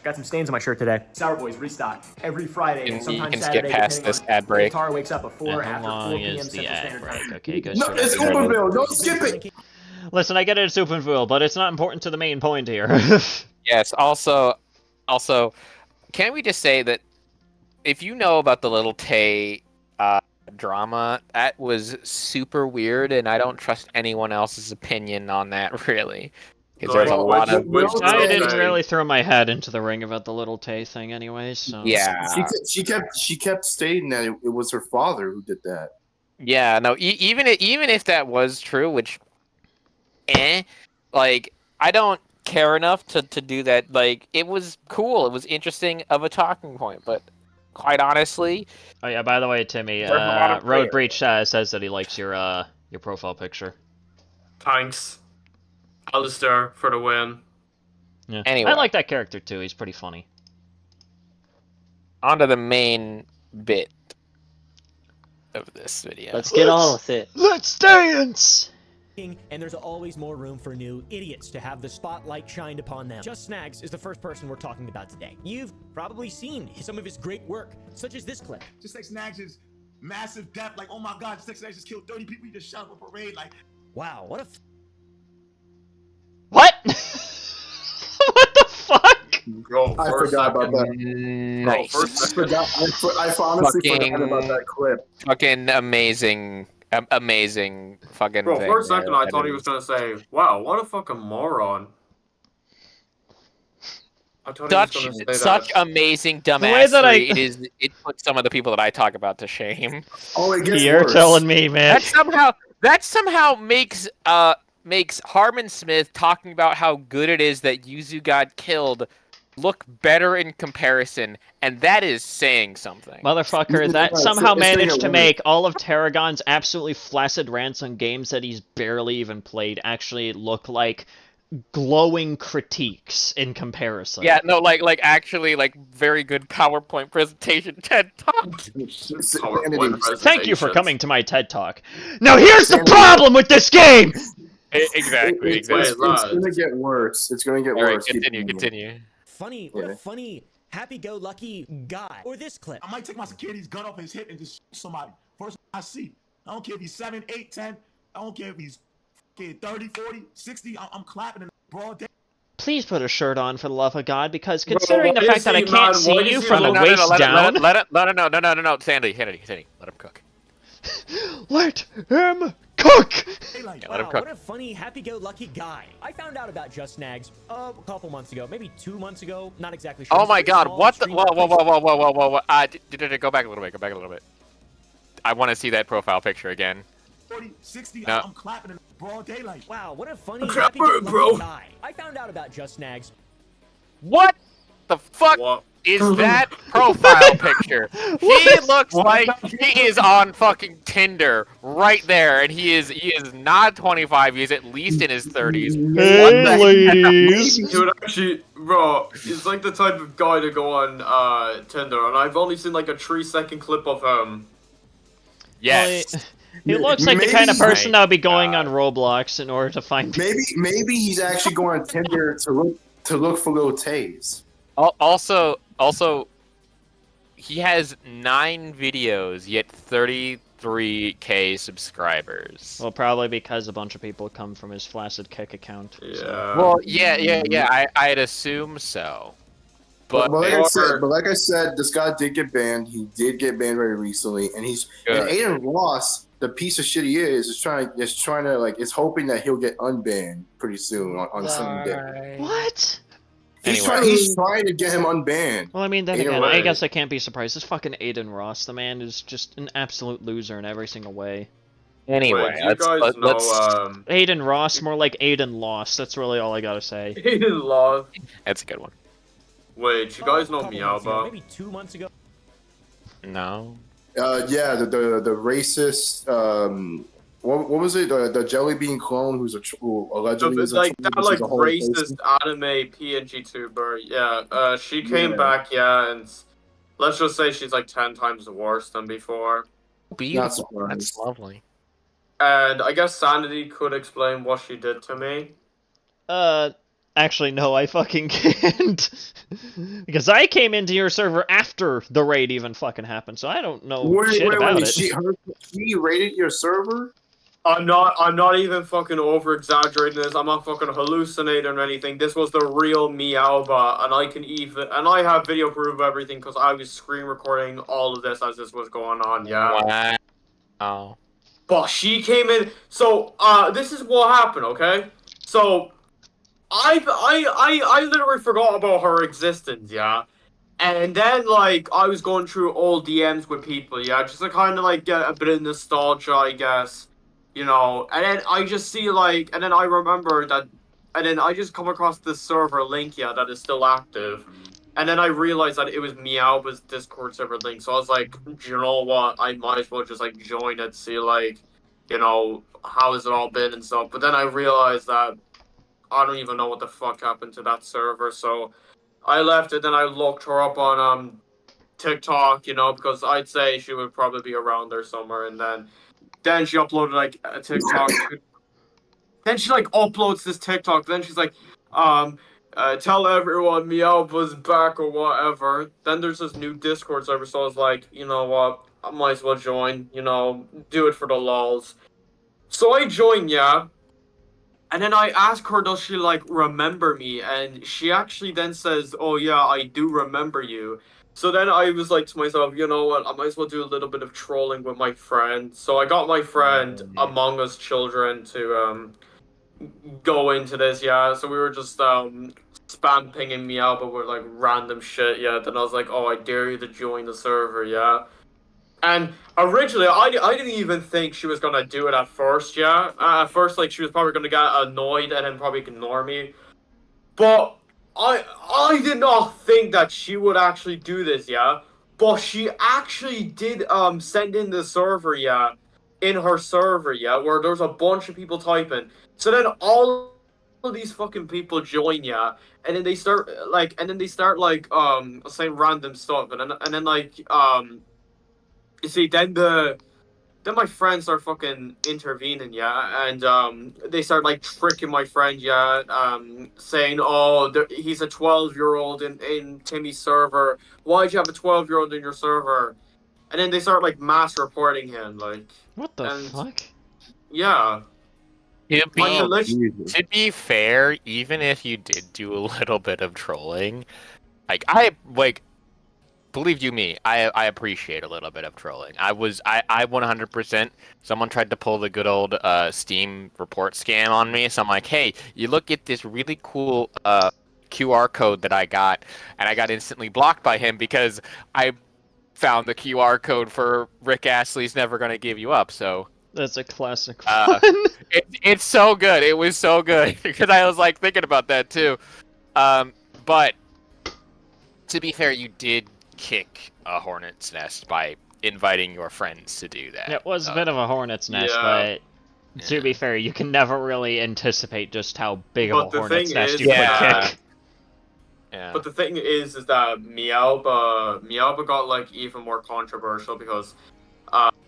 Got some stains on my shirt today. Sour Boys restock every Friday and You sometimes can Saturday. skip past this ad break. Tara wakes up before How after 4 long p.m. is the Central ad Standard break? Time. Okay, go No, straight it's to the Uberville. Don't skip it. Listen, I get it, it's Openville, but it's not important to the main point here. Yes. Also, can we just say that if you know about the Little Tay drama, that was super weird, and I don't trust anyone else's opinion on that really. Because there's a lot of... I didn't really throw my head into the ring about the Little Tay thing anyway, so... Yeah. She kept stating that it was her father who did that. Yeah, no, even if that was true, which... like, I don't care enough to do that. Like, it was cool, it was interesting of a talking point, but quite honestly... Oh yeah, by the way, Timmy, Road Breach says that he likes your profile picture. Thanks, Alistair, for the win. Yeah. Anyway. I like that character too, he's pretty funny. On to the main bit. of this video. Let's get on with it. Let's dance! And there's always more room for new idiots to have the spotlight shined upon them. Just Snags is the first person we're talking about today. You've probably seen some of his great work, such as this clip. Just like Snags' massive death, like, oh my god, just like Snags just killed 30 people, he just shot up a parade, like... Wow, what a... What? What the fuck? Bro, I forgot about that. Nice. I honestly forgot about that clip. Fucking amazing. Amazing fucking Bro, thing. for a second I thought he was gonna say, wow, what a fucking moron. I thought he was gonna say Such that. amazing The way that dumbassery. It puts some of the people that I talk about to shame. Oh, it gets You're worse. telling me, man. That somehow makes Harmon Smith talking about how good it is that Yuzu got killed look better in comparison, and that is saying something. Motherfucker, that somehow managed to make all of Tarragon's absolutely flaccid rants on games that he's barely even played actually look like glowing critiques in comparison. Yeah, no, like actually, like very good PowerPoint presentation TED Talk. Thank you for coming to my TED Talk. Now here's the problem with this game! Exactly. It's gonna get worse. It's gonna get worse. Continue. Funny, what a funny, happy-go-lucky guy. Or this clip. I might take my security's gun off his hip and just shoot somebody. First I see. I don't care if he's 7, 8, 10. I don't care if he's 30, 40, 60. I'm clapping in broad day. Please put a shirt on for the love of God, because considering the fact that I can't see you from the waist down... No, Sandy, let him cook. Let him cook! Yeah, Wow, let him cook. what a funny, happy-go-lucky guy. I found out about Just Snags a couple months ago, maybe 2 months ago, not exactly sure. Oh my god, what the... Whoa. Go back a little bit. I want to see that profile picture again. 40, 60, No. I'm clapping in broad daylight. Wow, what a funny, Crap, happy-go-lucky bro. guy. I found out about Just Snags. What the fuck is that profile picture? He looks like he is on fucking Tinder right there, and he is not 25. He's at least in his 30s. Hey, ladies! He would actually, bro, he's like the type of guy to go on Tinder, and I've only seen like a 3-second clip of him. Yes. Well, he looks like the kind of person that would be going on Roblox in order to find people. Maybe he's actually going on Tinder to look for little Tays. Also, he has 9 videos, yet 33k subscribers. Well, probably because a bunch of people come from his flaccid kick account. Yeah. Well, yeah. I'd assume so. But like I said, this guy did get banned. He did get banned very recently, and Aiden Ross, the piece of shit he is trying to like is hoping that he'll get unbanned pretty soon on some day. What? He's trying to get him unbanned. Well, I mean, then again, I guess I can't be surprised. This fucking Aiden Ross, the man is just an absolute loser in every single way. Anyway, let's Aiden Ross, more like Aiden Lost. That's really all I gotta say. Aiden Lost. That's a good one. Wait, you guys know Meowba? Maybe 2 months ago. No. Yeah, the racist. What was it? The Jelly Bean clone who allegedly is like that like racist anime PNG tuber. Yeah, she came back. Yeah, and let's just say she's like 10 times worse than before. Beautiful. That's lovely. And I guess Sanity could explain what she did to me. Actually, no, I fucking can't. Because I came into your server after the raid even fucking happened, so I don't know shit about it. She raided your server? I'm not even fucking over exaggerating this. I'm not fucking hallucinating or anything. This was the real Meowba, and I have video proof of everything because I was screen recording all of this as this was going on. Yeah. Wow. But she came in. So this is what happened. Okay. So I literally forgot about her existence. Yeah. And then, like, I was going through old DMs with people, yeah, just to kind of, like, get a bit of nostalgia, I guess, you know, and then I just see, like, and then I remember that, and then I just come across this server link, yeah, that is still active, and then I realized that it was Meowba's Discord server link, so I was like, you know what, I might as well just, like, join it, see, like, you know, how has it all been and stuff, but then I realized that I don't even know what the fuck happened to that server, so I left it, then I looked her up on TikTok, you know, because I'd say she would probably be around there somewhere, and then she uploaded like a TikTok. Then she like uploads this TikTok. Then she's like, tell everyone Meowba's back or whatever. Then there's this new Discord server, so I was like, you know what, I might as well join. You know, do it for the lols. So I join, yeah. And then I ask her, does she like remember me? And she actually then says, oh yeah, I do remember you. So then I was like to myself, you know what, I might as well do a little bit of trolling with my friend. So I got my friend Among Us Children to go into this, yeah. So we were just spam pinging me out, but we're like random shit, yeah. Then I was like, oh, I dare you to join the server, yeah. And originally, I didn't even think she was gonna do it at first, yeah. At first, like, she was probably gonna get annoyed and then probably ignore me. But I did not think that she would actually do this, yeah. But she actually did send in the server, yeah, in her server, yeah, where there's a bunch of people typing. So then all of these fucking people join, yeah, and then they start saying random stuff, and then like you see, then my friends start fucking intervening, yeah, and they start like tricking my friend, yeah, saying, oh, he's a 12-year-old in Timmy's server. Why'd you have a 12-year-old in your server? And then they start like mass reporting him, like. What the fuck? Yeah. To be fair, even if you did do a little bit of trolling, believe you me, I appreciate a little bit of trolling. I 100%, someone tried to pull the good old Steam report scam on me, so I'm like, hey, you look at this really cool QR code that I got, and I got instantly blocked by him because I found the QR code for Rick Astley's Never Gonna Give You Up, so... That's a classic one. It's so good. It was so good, because I was like thinking about that too. But to be fair, you did kick a hornet's nest by inviting your friends to do that. It was a bit of a hornet's nest, but to be fair, you can never really anticipate just how big of a hornet's nest you could kick. Yeah. But the thing is that Meowba got like even more controversial because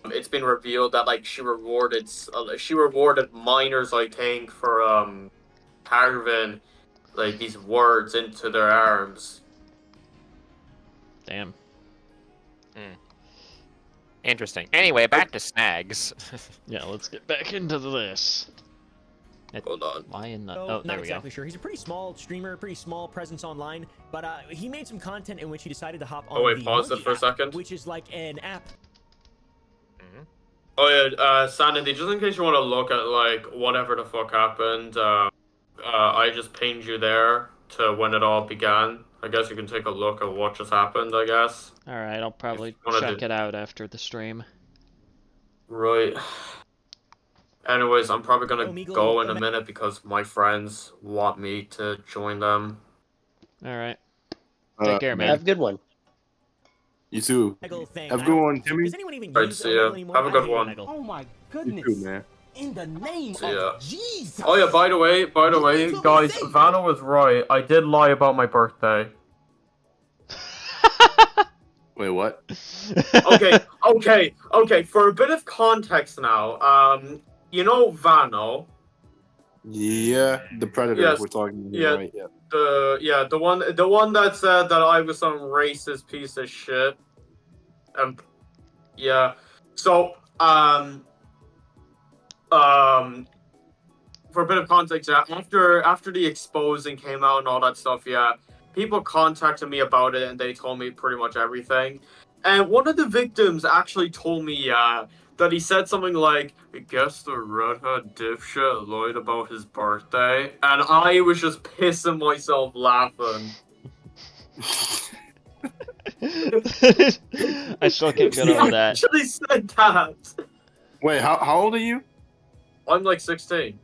it's been revealed that like she rewarded minors, I think, for carving like these words into their arms. Damn. Interesting. Anyway, back to snags. Yeah, let's get back into this. Hold on. Why in the... So, Oh, not there we exactly go. sure. He's a pretty small streamer, pretty small presence online, but he made some content in which he decided to hop on the Pause it Monkey for a app, second. which is like an app. Oh yeah, Sanity, just in case you want to look at like whatever the fuck happened, I just pinged you there to when it all began. I guess you can take a look at what just happened, I guess. Alright, I'll probably check it out after the stream. Right. Anyways, I'm probably gonna go in a minute because my friends want me to join them. Alright. Take care, man. Have a good one. You too. Have a good one, Timmy. Does anyone even Right, use see ya. Omegle anymore? Have a good I hate one. Omegle. Oh my You goodness. too, man. In the name See ya. of Jesus. Oh yeah, by the way, guys, Vanna was right. I did lie about my birthday. Wait, what? Okay. For a bit of context now, you know Vano? Yeah, the Predator Yes. we're talking about, Yeah. right? Yeah. The one that said that I was some racist piece of shit. Yeah. So, for a bit of context, yeah, after the exposing came out and all that stuff, yeah, people contacted me about it and they told me pretty much everything. And one of the victims actually told me, that he said something like, I guess the redhead dipshit lied about his birthday. And I was just pissing myself laughing. I still can't get over that. He actually said that. Wait, how old are you? I'm like 16.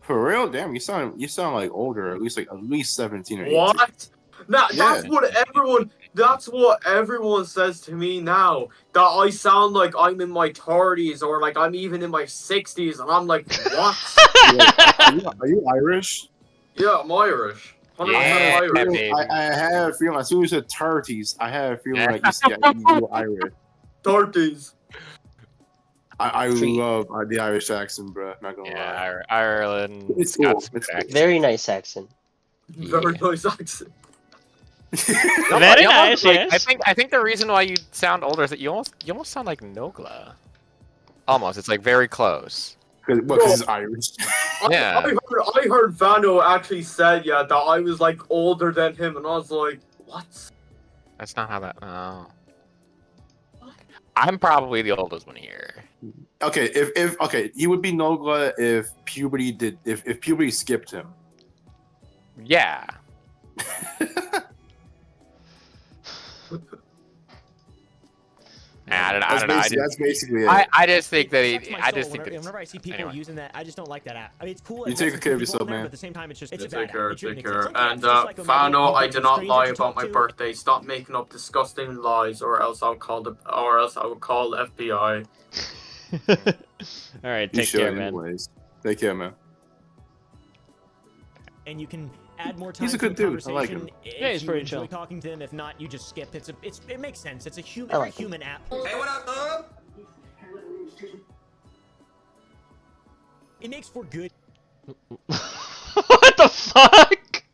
For real? Damn, you sound like older, at least 17 or 18. What? Nah, Yeah. that's what everyone says to me now. That I sound like I'm in my 30s or like I'm even in my 60s, and I'm like, what? Are you Irish? Yeah, I'm Irish. Yeah, baby. I have a feeling as soon as you said turkeys, I have a feeling like you were Irish. Turkeys. I love the Irish accent, bro. Not gonna lie. Yeah, Ireland. It's cool. It's Very nice accent. Very nice accent. Very nice, like, yes. I think the reason why you sound older is that you almost sound like Nogla. Almost, it's like very close. Because it's Irish. Yeah. I heard Vano actually said that I was like older than him, and I was like, what? That's not how that. Oh. I'm probably the oldest one here. Okay, if he would be Nogla if puberty skipped him. Yeah. I don't know. That's basically it. I just think that Whenever I see people using that, I just don't like that app. I mean, it's cool. You take care of yourself, man. But at the same time, it's just Take care. And Fano, I did not lie about my birthday. Stop making up disgusting lies, or else I will call the FBI. All right, take care, man. Anyways. Take care, man. And you can add more time. He's a good to the dude. I like him. Yeah, he's pretty chill. Talking to him. If not, you just skip. It makes sense. It's a human app. Hey, what up, dog? It makes for good. What the fuck?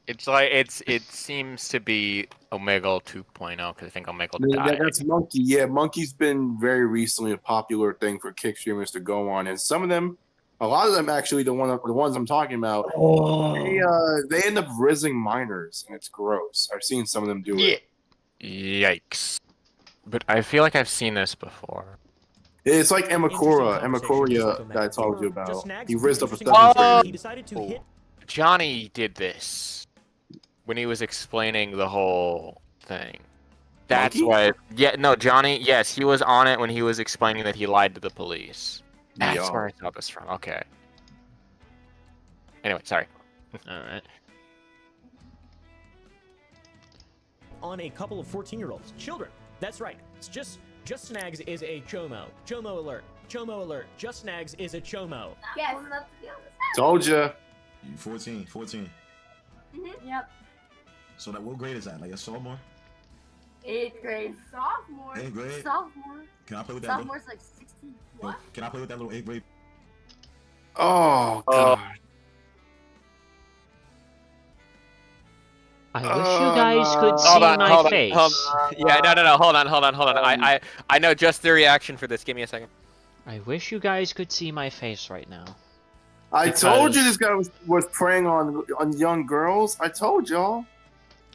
It's like it seems to be Omegle 2.0 because I think Omegle died. That's Monkey. Yeah, Monkey's been very recently a popular thing for kick streamers to go on, and some of them, a lot of them actually, the ones I'm talking about, they end up rizzing minors, and it's gross. I've seen some of them do it. Yikes! But I feel like I've seen this before. It's like Emakura that I told you about. He rizzed up a stuff. He decided to hit. Johnny did this when he was explaining the whole thing. That's why. Yeah, no, Johnny. Yes, he was on it when he was explaining that he lied to the police. That's where I thought this from. Okay. Anyway, sorry. All right. On a couple of 14-year-olds, children. That's right. It's just Snags is a chomo. Chomo alert. Chomo alert. Just Snags is a chomo. Yes. Told ya. 14. Yep. So what grade is that? Like a sophomore? 8th grade. Sophomore. 8th grade? Sophomore. Can I play with that? Sophomore's like 16. What? Can I play with that little 8th grade? Oh, God. I wish you guys could see my face. Yeah, no. Hold on. I know just the reaction for this. Give me a second. I wish you guys could see my face right now. I told you this guy was preying on young girls. I told y'all.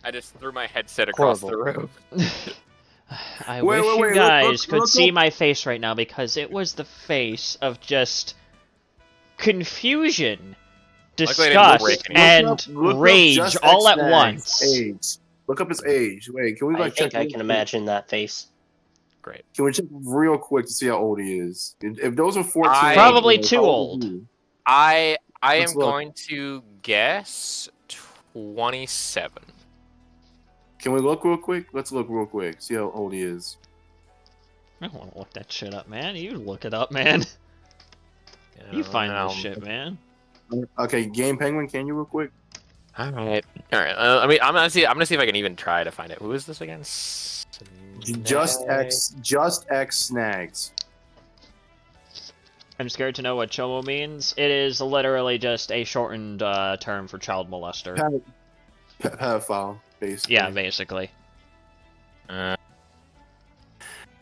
I just threw my headset across the room. I wish you guys could see my face right now because it was the face of just confusion, disgust, and rage all at once. Age. Look up his age. Wait, can we I think I can imagine that face. Great. Can we check real quick to see how old he is? If those are 14, probably too old. I am going to guess 27. Can we look real quick? Let's look real quick. See how old he is. I don't want to look that shit up, man. You look it up, man. You find that shit, man. Okay, Game Penguin, can you real quick? All right. I mean, I'm gonna see if I can even try to find it. Who is this again? Just X Snags. I'm scared to know what chomo means. It is literally just a shortened term for child molester. Pedophile, basically. Yeah, basically.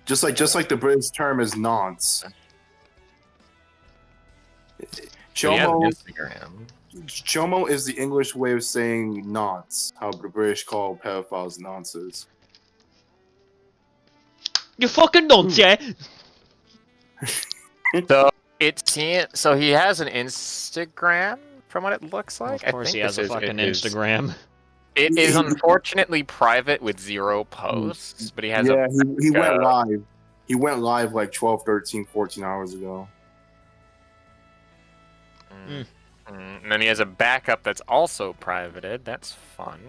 Just like the British term is nonce. Chomo is the English way of saying nonce. How the British call pedophiles nonces. You fucking nonce, yeah. So he has an Instagram, from what it looks like. Of course, he has a fucking Instagram. It is unfortunately private with 0 posts, but he has he went live. He went live like 12, 13, 14 hours ago. And then he has a backup that's also privated. That's fun.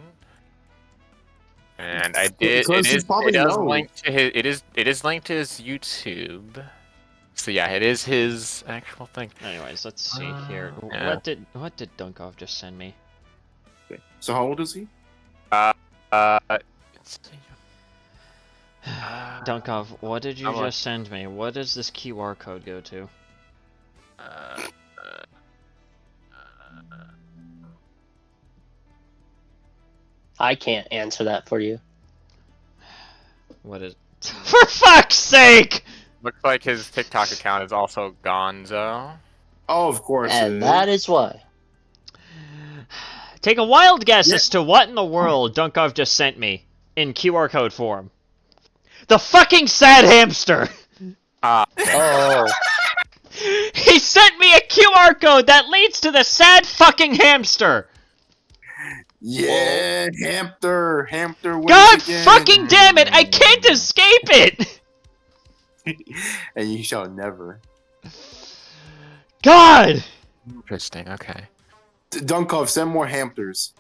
And it is linked to his YouTube. So yeah, it is his actual thing. Anyways, let's see here. Yeah. What did Dunkov just send me? Okay. So how old is he? Dunkov, what did you just send me? What does this QR code go to? I can't answer that for you. What is... For fuck's sake! Looks like his TikTok account is also Gonzo. Oh, of course. And that is why. Take a wild guess as to what in the world Dunkov just sent me in QR code form. The fucking sad hamster! Oh. He sent me a QR code that leads to the sad fucking hamster! Yeah, hamster wins God again. fucking damn it! I can't escape it! And you shall never. God! Interesting, okay. Dunkov, send more hamsters.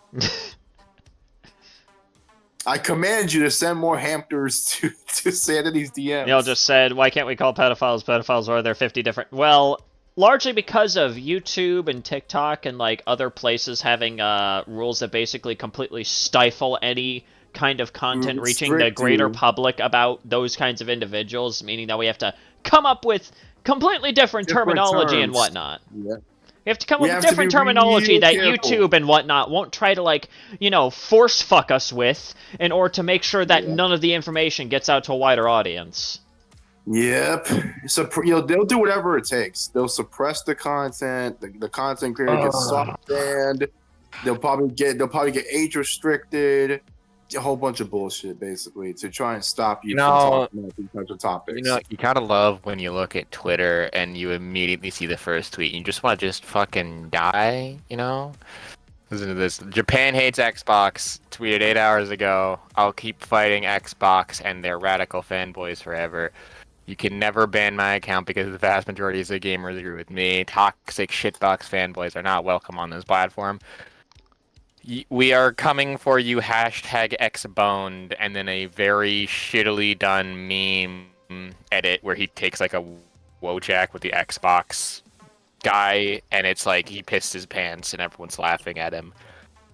I command you to send more hamsters to Sanity's DMs. Neil just said, why can't we call pedophiles pedophiles? Or are there 50 different... Well, largely because of YouTube and TikTok and, like, other places having rules that basically completely stifle any kind of content reaching the greater public about those kinds of individuals, meaning that we have to come up with completely different terminology and whatnot. Yeah. We have to come up with different terminology that YouTube and whatnot won't try to, like, you know, force fuck us with in order to make sure that none of the information gets out to a wider audience. Yep. So, you know, they'll do whatever it takes. They'll suppress the content. The content creator gets soft banned. They'll probably get age restricted. A whole bunch of bullshit, basically, to try and stop you from talking about these types of topics. You know, you gotta love when you look at Twitter and you immediately see the first tweet and you just want to just fucking die, you know? Listen to this. Japan hates Xbox, tweeted 8 hours ago. I'll keep fighting Xbox and their radical fanboys forever. You can never ban my account because the vast majority of the gamers agree with me. Toxic shitbox fanboys are not welcome on this platform. We are coming for you, hashtag Xboned, and then a very shittily done meme edit where he takes like a Wojak with the Xbox guy, and it's like he pissed his pants and everyone's laughing at him.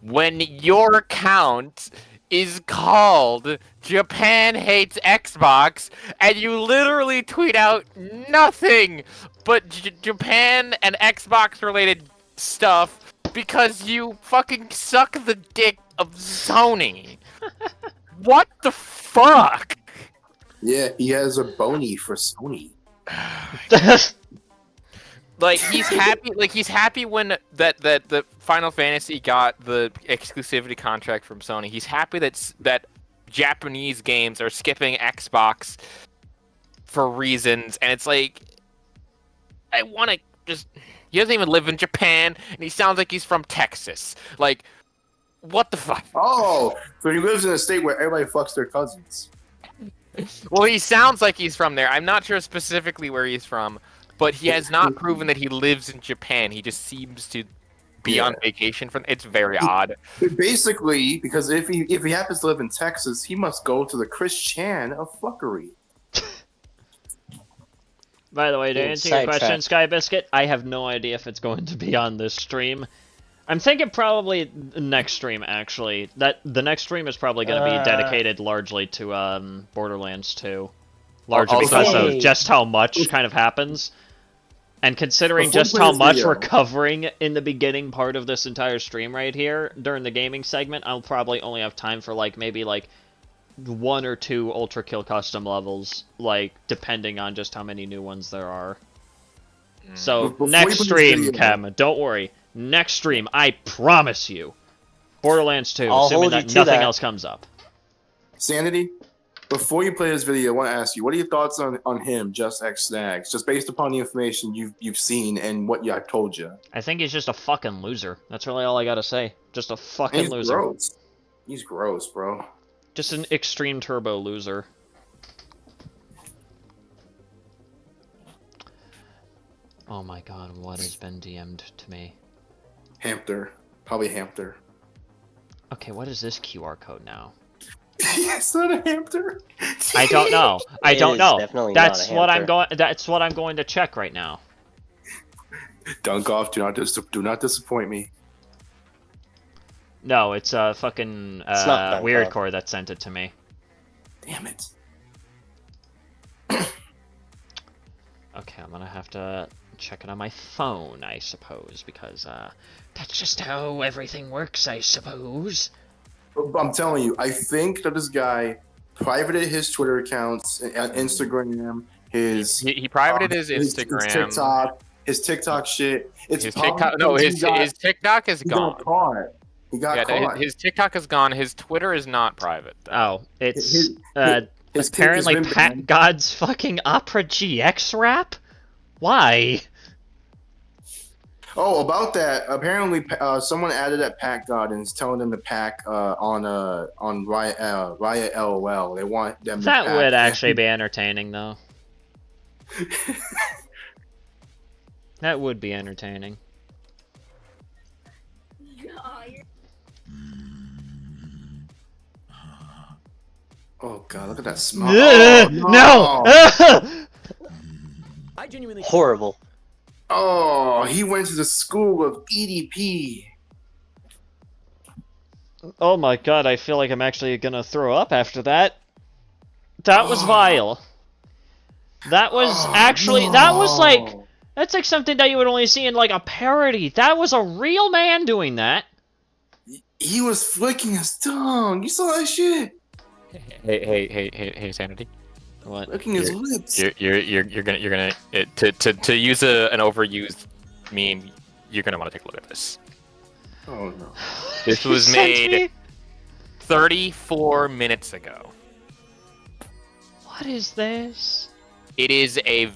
When your account is called Japan Hates Xbox, and you literally tweet out nothing but Japan and Xbox related stuff, because you fucking suck the dick of Sony. What the fuck? Yeah, he has a bony for Sony. Like he's happy when that the Final Fantasy got the exclusivity contract from Sony. He's happy that Japanese games are skipping Xbox for reasons, and it's like I want to just. He doesn't even live in Japan, and he sounds like he's from Texas. Like, what the fuck? Oh, so he lives in a state where everybody fucks their cousins. Well, he sounds like he's from there. I'm not sure specifically where he's from, but he has not proven that he lives in Japan. He just seems to be on vacation from. It's very odd. Basically, because if he happens to live in Texas, he must go to the Chris Chan of fuckery. By the way, to answer your question, Sky Biscuit, I have no idea if it's going to be on this stream. I'm thinking probably next stream, actually. That the next stream is probably going to be dedicated largely to Borderlands 2. Largely because of just how much kind of happens. And considering just how much we're covering in the beginning part of this entire stream right here, during the gaming segment, I'll probably only have time for, like, maybe, like, 1 or 2 Ultra Kill custom levels, like, depending on just how many new ones there are. So, next stream, Chem, don't worry. Next stream, I promise you. Borderlands 2, assuming that nothing else comes up. Sanity, before you play this video, I want to ask you, what are your thoughts on him, Just X Snags, just based upon the information you've seen and what I've told you? I think he's just a fucking loser. That's really all I gotta say. Just a fucking loser. Gross. He's gross, bro. Just an extreme turbo loser. Oh my god, what has been DM'd to me? Hamster. Probably Hamster. Okay, what is this QR code now? It's not a hamster. I don't know. I don't know. That's what I'm going. That's what I'm going to check right now. Dunkov, do not disappoint me. No, it's fucking It's not Weirdcore that sent it to me. Damn it. Okay, I'm gonna have to check it on my phone, I suppose, because that's just how everything works, I suppose. I'm telling you, I think that this guy privated his Twitter accounts, Instagram, he privated his Instagram, his TikTok shit. It's his TikTok. No, his TikTok is gone. He got caught. His TikTok is gone. His Twitter is not private. Oh, it's his apparently kick has been Pat banned. God's fucking Opera GX rap? Why? Oh, about that. Apparently, someone added at Pack God and is telling them to pack on Riot LOL. They want them. That to pack. would actually be entertaining, though. That would be entertaining. Oh god, look at that smile. Oh, No! I genuinely Horrible. Oh, he went to the school of EDP. Oh my god, I feel like I'm actually gonna throw up after that. That was vile. That was actually, that was like, that's like something that you would only see in like a parody. That was a real man doing that. He was flicking his tongue. You saw that shit? Hey, Sanity. What? Licking his lips. You're gonna to use an overused meme. You're gonna want to take a look at this. Oh no. This was made 34 minutes ago. What is this? It is a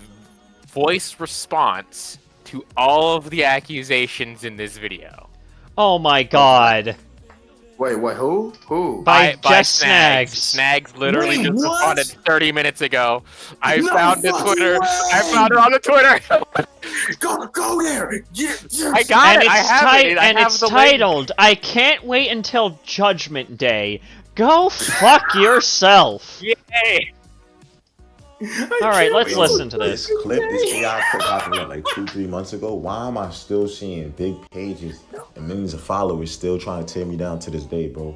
voice response to all of the accusations in this video. Oh my god. Wait, who? Who? By Just Snags. Snags. Snags literally Wait, just what? responded 30 minutes ago. I No found the fucking Twitter. way! I found her on the Twitter. Go there. Yes. I got And it. I it's, have it. I and have it's the link. titled, I Can't Wait Until Judgment Day. Go fuck yourself. Yay. Alright, let's listen to this. This clip, this AI clip happened like 2-3 months ago. Why am I still seeing big pages and millions of followers still trying to tear me down to this day, bro?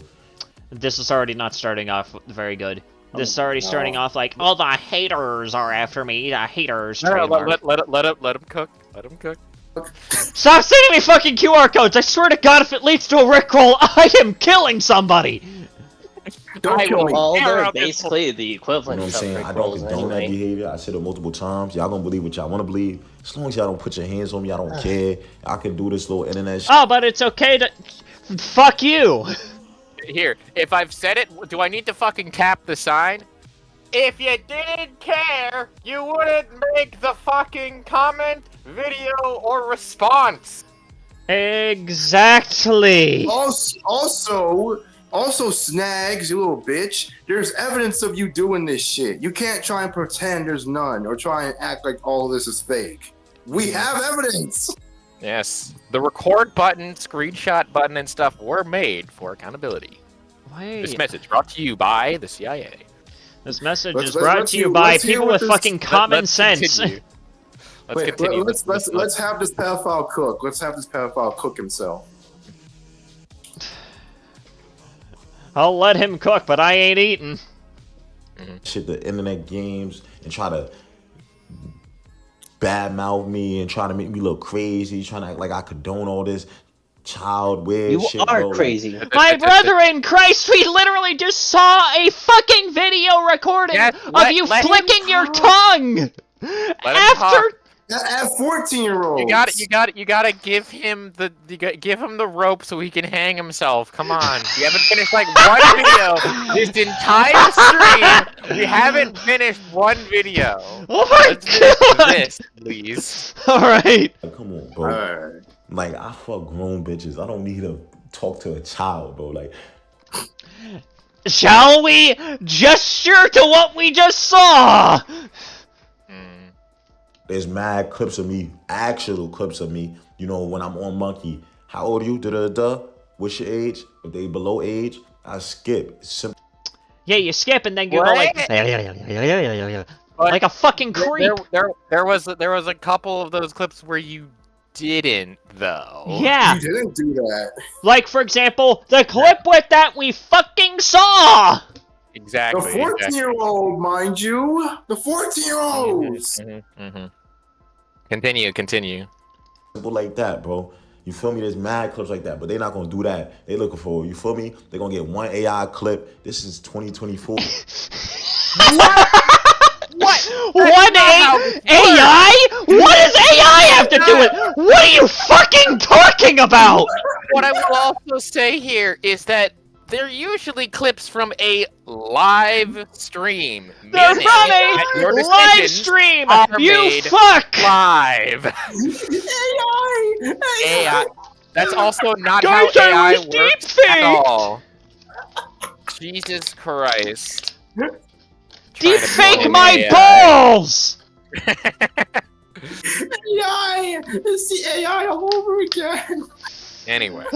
This is already not starting off very good. This is already starting off like, oh, the haters are after me. The haters. No, trademark. let him cook. Let him cook. Stop sending me fucking QR codes! I swear to God, if it leads to a rickroll, I am killing somebody! Don't kill me. Well, they're basically the equivalent You know what I'm of saying? I don't Rickrolls condone that anyway. behavior. I said it multiple times. Y'all gonna believe what y'all wanna believe. As long as y'all don't put your hands on me, I don't care. I can do this little internet shit. Oh, but it's okay to... Fuck you! Here, if I've said it, do I need to fucking tap the sign? If you didn't care, you wouldn't make the fucking comment, video, or response. Exactly! Also, Snags, you little bitch, there's evidence of you doing this shit. You can't try and pretend there's none or try and act like all this is fake. We have evidence. Yes, the record button, screenshot button, and stuff were made for accountability. Wait. This message brought to you by the CIA. This message Let's- is brought let's to you hear- by let's hear people what with this- fucking common sense. Continue. Let's Wait, continue. let's have this pedophile cook. Let's have this pedophile cook himself. I'll let him cook, but I ain't eating. Shit, the internet games, and try to badmouth me and try to make me look crazy, trying to act like I condone all this child weird You shit. are bro. crazy. My brother in Christ, we literally just saw a fucking video recording of you flicking your tongue after. At 14-year-olds. You gotta give him the rope so he can hang himself. Come on, you haven't finished like one video this entire stream. We haven't finished one video. Oh my Let's god! This, please. All right. Like, come on, bro. Like, I fuck grown bitches. I don't need to talk to a child, bro. Like, shall we gesture to what we just saw? there's mad clips of me, actual clips of me. You know, when I'm on Monkey. How old are you? Da-da-da. What's your age? If they below age, I skip. Simple. Yeah, you skip and then you go like, like a fucking creep. There was a couple of those clips where you didn't, though. Yeah. You didn't do that. Like, for example, the clip with that we fucking saw! Exactly. The 14-year-old, mind you. The 14-year-olds. Continue. Simple like that, bro. You feel me? There's mad clips like that, but they're not gonna do that. They looking for, you feel me? They're gonna get one AI clip. This is 2024. What AI? What does AI have to do with? What are you fucking talking about? What I will also say here is that they're usually clips from a live stream. They're from a live stream. You fuck. Live. AI. That's also not how AI works at all. Jesus Christ. Deepfake my balls! AI! It's the AI all over again! Anyway.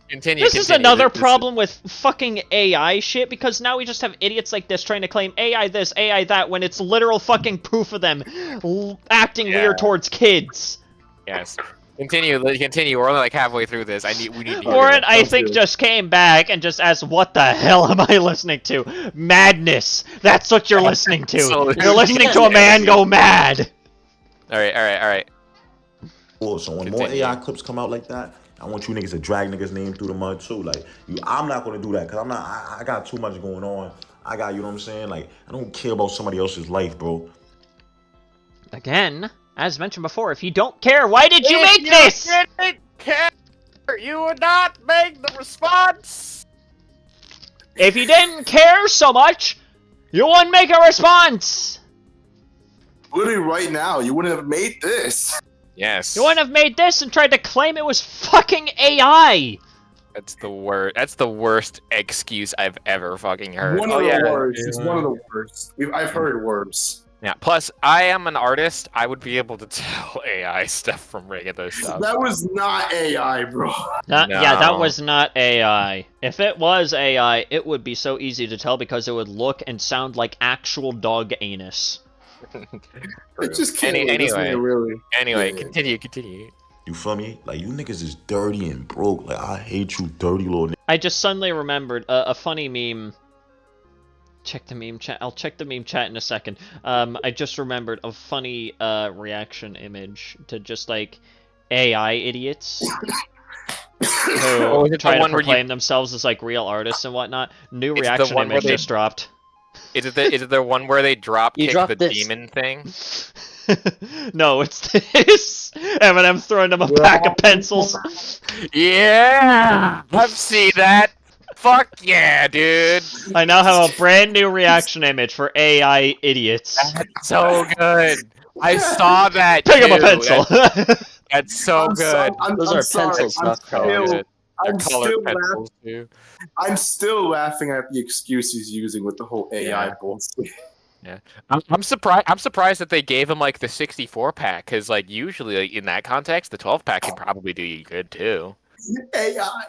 Continue. This is another problem with fucking AI shit, because now we just have idiots like this trying to claim AI this, AI that, when it's literal fucking proof of them acting weird towards kids. Yes. Continue. We're only like halfway through this. We need to hear Warren, I think, just came back and just asked, what the hell am I listening to? Madness. That's what you're listening to. You're listening to a man go mad. Alright. Cool. So when more AI clips come out like that, I want you niggas to drag niggas' name through the mud too. Like, I'm not gonna do that, cause I got too much going on. I got, you know what I'm saying? Like, I don't care about somebody else's life, bro. Again, as mentioned before, if you don't care, why did you make this? If you didn't care, you would not make the response. If you didn't care so much, you wouldn't make a response. Literally right now, you wouldn't have made this. Yes. You wouldn't have made this and tried to claim it was fucking AI. That's the worst. That's the worst excuse I've ever fucking heard. One of the worst. It's one of the worst. I've heard worse. Yeah. Plus, I am an artist. I would be able to tell AI stuff from regular stuff. That was not AI, bro. No. Yeah, that was not AI. If it was AI, it would be so easy to tell because it would look and sound like actual dog anus. It just can't Anyway, continue. You feel me? Like, you niggas is dirty and broke. Like, I hate you, dirty little niggas. I just suddenly remembered a funny meme. Check the meme chat. I'll check the meme chat in a second. I just remembered a funny reaction image to just like AI idiots who try to proclaim themselves as like real artists and whatnot. New reaction image just dropped. Is it the one where they drop kick the demon thing? No, it's this. Eminem throwing them a pack of pencils. Yeah, I've seen that. Fuck yeah, dude. I now have a brand new reaction image for AI idiots. That's so good. I saw that. Pick up a pencil. That's so good. Those are pencils, not colors. I'm still laughing at the excuse he's using with the whole AI bullshit. Yeah, I'm surprised that they gave him like the 64 pack, because like usually like, in that context, the 12 pack can probably do you good too. AI.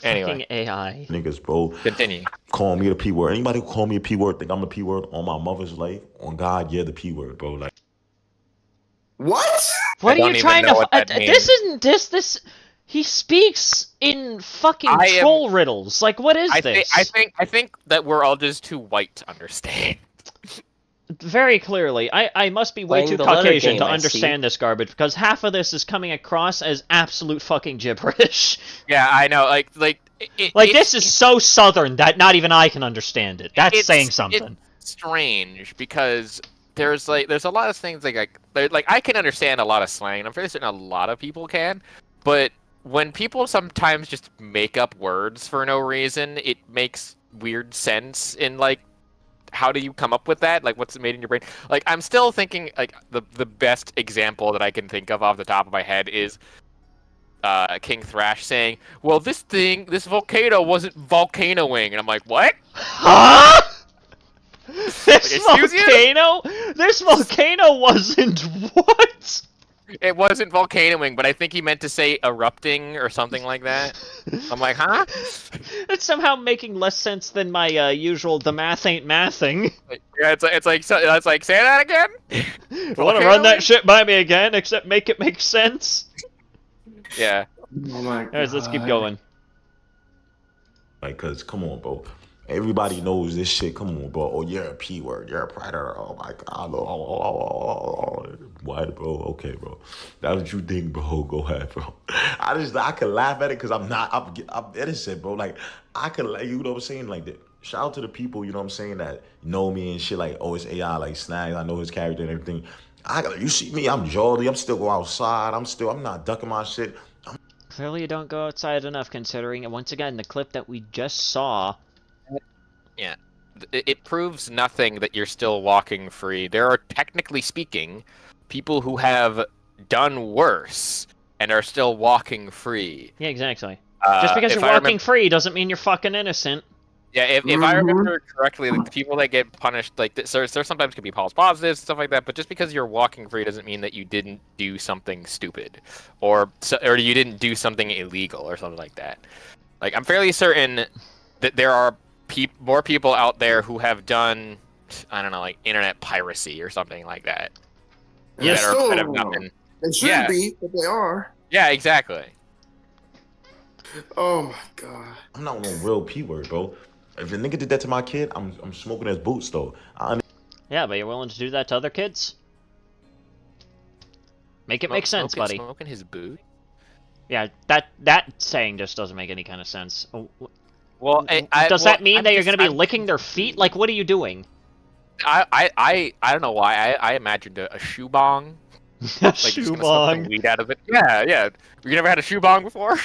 Anyway, fucking AI. Niggas, bro. Continue. Call me the P word. Anybody who call me a P word think I'm the P word on my mother's life? On God, you're the P word, bro. Like, what? What are you trying to? This isn't this. He speaks in fucking troll riddles. Like, what is this? I think that we're all just too white to understand. Very clearly, I must be way too Caucasian to understand this garbage, because half of this is coming across as absolute fucking gibberish. Yeah, I know. Like this is so southern that not even I can understand it. That's saying something. It's strange because there's a lot of things like I can understand a lot of slang. I'm fairly certain a lot of people can, but when people sometimes just make up words for no reason, it makes weird sense in like, how do you come up with that? Like, what's made in your brain? Like, I'm still thinking, like, the best example that I can think of off the top of my head is King Thrash saying, well, this volcano wasn't volcanoing. And I'm like, what? Huh? This volcano wasn't what? It wasn't volcanoing, but I think he meant to say erupting or something like that. I'm like, huh? It's somehow making less sense than my usual "the math ain't mathing." Yeah, it's like say that again. Want to run that shit by me again? Except make it make sense. Yeah. Oh my God. Alright, let's keep going. Like, cause come on, bro. Everybody knows this shit. Come on, bro. Oh, you're a P word. You're a predator. Oh my God. What, bro? Okay, bro. That's what you think, bro. Go ahead, bro. I can laugh at it because I'm innocent, bro. Like, I can, you know what I'm saying? Like, shout out to the people, you know what I'm saying, that know me and shit. Like, oh, it's AI, like Snags. I know his character and everything. You see me? I'm jolly. I'm still go outside. I'm not ducking my shit. Clearly, you don't go outside enough, considering, and once again, the clip that we just saw. Yeah, it proves nothing that you're still walking free. There are, technically speaking, people who have done worse and are still walking free. Yeah, exactly. Just because you're walking free doesn't mean you're fucking innocent. Yeah, if I remember correctly, like, the people that get punished, like, there sometimes can be false positives, stuff like that, but just because you're walking free doesn't mean that you didn't do something stupid, or you didn't do something illegal, or something like that. Like, I'm fairly certain that there are more people out there who have done, I don't know, like internet piracy or something like that. Yes, that have not been. They shouldn't be, but they are. Yeah, exactly. Oh my God. I'm not no real P word, bro. If a nigga did that to my kid, I'm smoking his boots though. Yeah, but you're willing to do that to other kids? Make it make sense, buddy. Smoking his boot? Yeah, that saying just doesn't make any kind of sense. Well, does that mean that you're going to be licking their feet? Like, what are you doing? I don't know why. I imagined a shoe bong. A shoe bong. Weed out of it. Yeah. You never had a shoe bong before?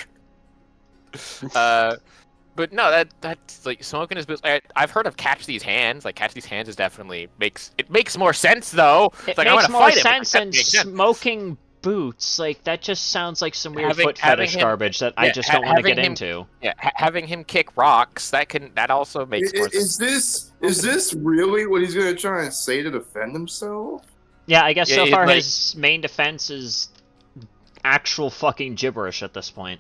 But no, that's like smoking his boots. I've heard of catch these hands. Like, catch these hands is definitely makes more sense though. It like, makes more sense than smoking boots. Like, that just sounds like some weird foot fetish garbage that I just don't want to get into. Yeah, having him kick rocks, that also makes more sense. Is this really what he's gonna try and say to defend himself? Yeah, I guess so far his main defense is actual fucking gibberish at this point.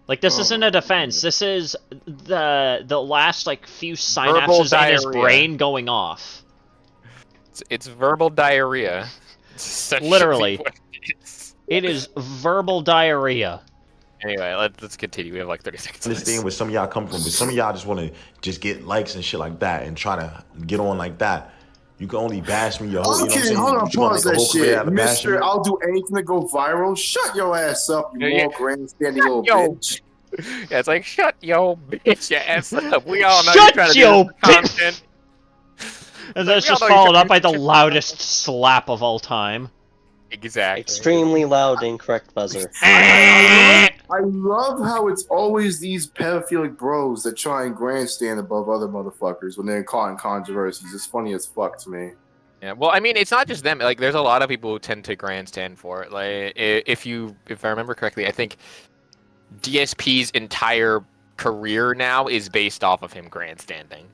Like, this isn't a defense. This is the last, like, few synapses in his brain going off. It's verbal diarrhea. Literally. It is verbal diarrhea. Anyway, let's continue. We have like 30 seconds. I understand where some of y'all come from, but some of y'all just want to just get likes and shit like that and try to get on like that. You can only bash me your whole, okay, you know what I'm saying? hold on, pause that shit. Mister, I'll do anything to go viral. Shut your ass up, you more grandstanding little bitch. Yeah, it's like, shut your bitch ass up. We all know shut you're trying to your do content. And then it's just followed up by the loudest slap of all time. Exactly. Extremely loud, incorrect buzzer. I love how it's always these pedophilic bros that try and grandstand above other motherfuckers when they're caught in controversies. It's funny as fuck to me. Yeah, well, I mean, it's not just them. Like, there's a lot of people who tend to grandstand for it. Like, if I remember correctly, I think DSP's entire career now is based off of him grandstanding.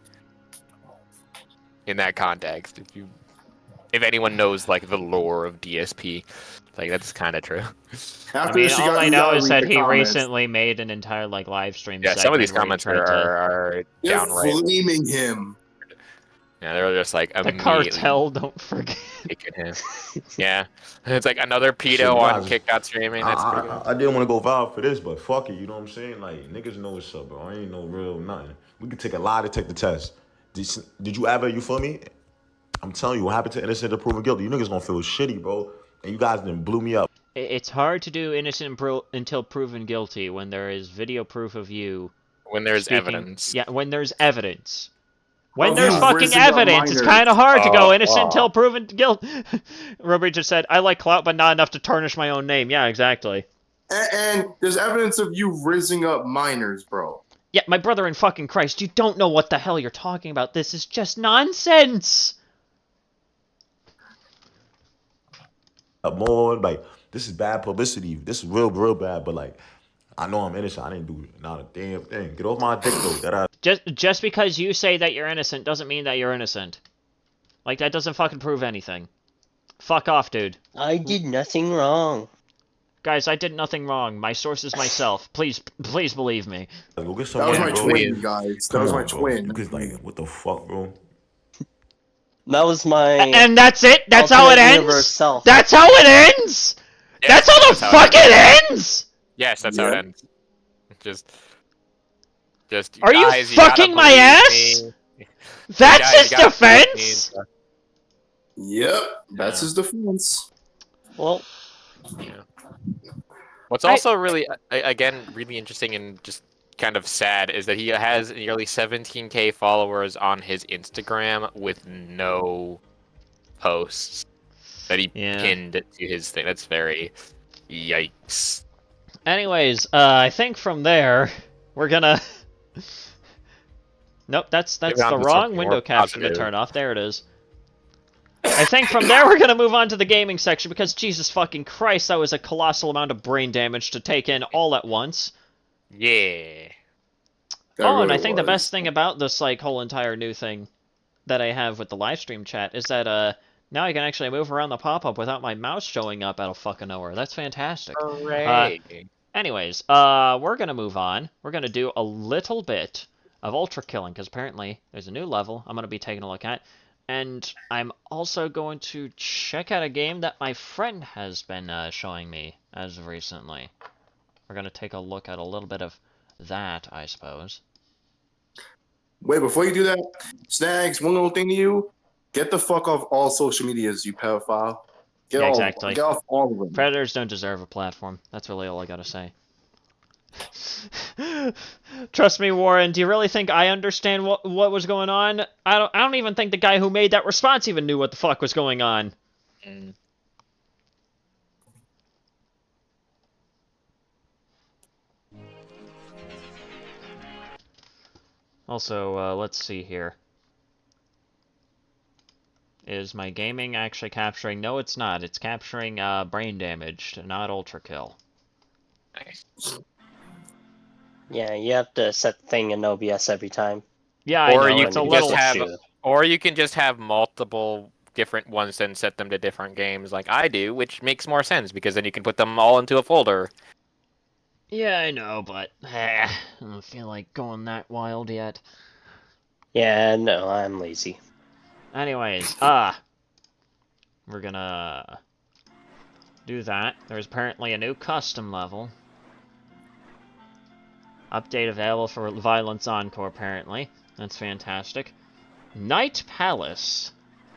In that context, if anyone knows like the lore of DSP, like, that's kind of true. I mean, all I know is that he recently made an entire like live stream. Yeah, some of these comments are downright flaming him. Yeah, they're just like the cartel. Don't forget. Him. Yeah, it's like another pedo on Kickdot streaming. That's pretty good. I didn't want to go viral for this, but fuck it, you know what I'm saying? Like, niggas know what's up, bro. I ain't no real nothing. We could take a lie to take the test. Did you ever? You feel me? I'm telling you, what happened to innocent until proven guilty? You niggas gonna feel shitty, bro. And you guys done blew me up. It's hard to do innocent until proven guilty when there is video proof of you. When there's evidence. Yeah, when there's evidence. When there's fucking evidence, it's kind of hard to go innocent until proven guilty. Ruby just said, I like clout, but not enough to tarnish my own name. Yeah, exactly. And there's evidence of you rizzing up minors, bro. Yeah, my brother in fucking Christ, you don't know what the hell you're talking about. This is just nonsense. More like, this is bad publicity. This is real bad. But like, I know I'm innocent. I didn't do not a damn thing. Get off my dick though. Just because you say that you're innocent doesn't mean that you're innocent. Like, that doesn't fucking prove anything. Fuck off, dude. I did nothing wrong. Guys, I did nothing wrong. My source is myself. Please believe me. Go get That was someone, my bro. twin, guys. That Come was on, my bro. twin. You could, like, what the fuck, bro? That was my. And that's it? That's how it alternate ends? universe self. That's how it ends? Yes, that's how the fuck it ends? Yes, that's how it ends. Just Are you guys, you gotta fucking my believe ass? me. That's Guys, his you gotta believe me and defense? stuff. Yep, that's his defense. Well, yeah. What's also really, again, really interesting and just kind of sad is that he has nearly 17K followers on his Instagram with no posts that he pinned to his thing. That's very yikes. Anyways, I think from there, we're gonna... Nope, that's Maybe on the to wrong something window more caption to positive. turn off. There it is. I think from there we're gonna move on to the gaming section because Jesus fucking Christ, that was a colossal amount of brain damage to take in all at once. Yeah. And I think the best thing about this like whole entire new thing that I have with the live stream chat is that now I can actually move around the pop-up without my mouse showing up out of fucking nowhere. That's fantastic. Hooray. Anyways, we're gonna move on. We're gonna do a little bit of ultra killing because apparently there's a new level I'm gonna be taking a look at. And I'm also going to check out a game that my friend has been showing me as of recently. We're going to take a look at a little bit of that, I suppose. Wait, before you do that, Snags, one little thing to you. Get the fuck off all social medias, you pedophile. Get Exactly. Get off all of them. Predators don't deserve a platform. That's really all I gotta say. Trust me, Warren, do you really think I understand what was going on? I don't even think the guy who made that response even knew what the fuck was going on. Also, let's see here. Is my gaming actually capturing? No, it's not. It's capturing brain damage, not ultra kill. Nice. yeah, you have to set the thing in OBS every time. Yeah, I or know. you It's a can little... just have, or you can just have multiple different ones and set them to different games like I do, which makes more sense because then you can put them all into a folder. Yeah, I know, but I don't feel like going that wild yet. Yeah, no, I'm lazy. Anyways, we're gonna do that. There's apparently a new custom level. Update available for Violence Encore, apparently. That's fantastic. Night Palace,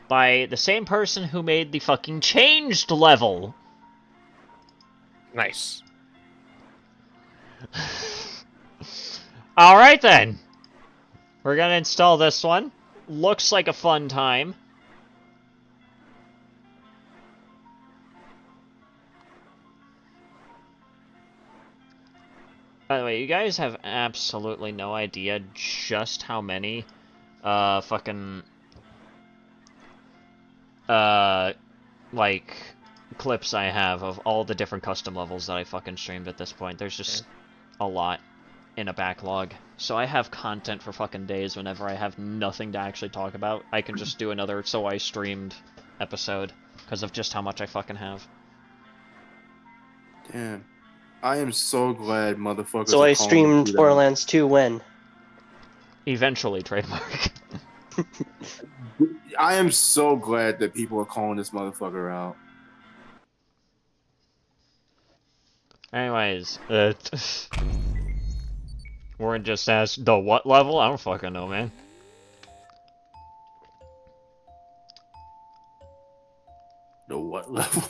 by the same person who made the fucking Changed level. Nice. Alright then. We're gonna install this one. Looks like a fun time. By the way, you guys have absolutely no idea just how many, fucking, like, clips I have of all the different custom levels that I fucking streamed at this point. There's just a lot in a backlog. So I have content for fucking days whenever I have nothing to actually talk about. I can just do another So I Streamed episode because of just how much I fucking have. Damn. I am so glad motherfuckers So I streamed Borderlands 2 when? Eventually, trademark. I am so glad that people are calling this motherfucker out. Anyways, Warren just asked, the what level? I don't fucking know, man. The what level?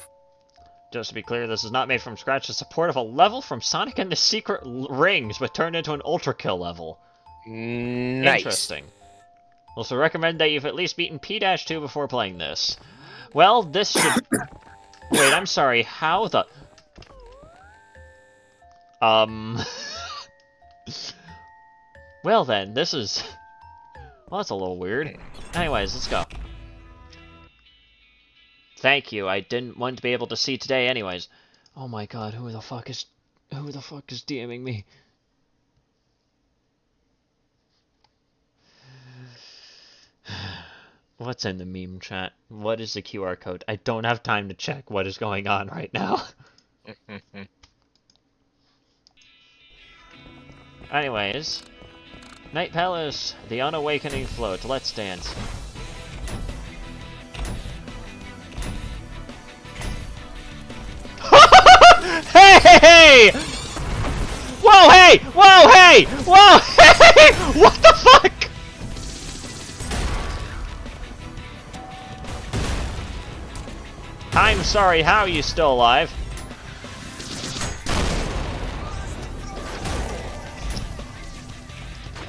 Just to be clear, this is not made from scratch. It's support of a level from Sonic and the Secret Rings, but turned into an Ultra Kill level. Nice. Interesting. Also recommend that you've at least beaten P-2 before playing this. Well, this should... Wait, I'm sorry, how the... Well then, this is... Well, that's a little weird. Anyways, let's go. Thank you, I didn't want to be able to see today anyways. Oh my god, who the fuck is DMing me? What's in the meme chat? What is the QR code? I don't have time to check what is going on right now. Anyways, Night Palace, the Unawakening Float. Let's dance. Hey! Whoa, hey! Whoa, hey! Whoa, hey! What the fuck? I'm sorry, how are you still alive?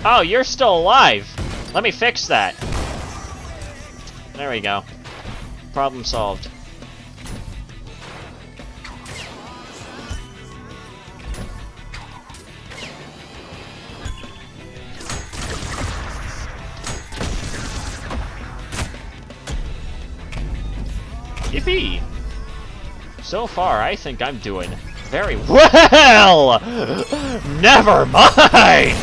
Oh, you're still alive! Let me fix that. There we go. Problem solved. Yippee! So far, I think I'm doing very well! Never mind!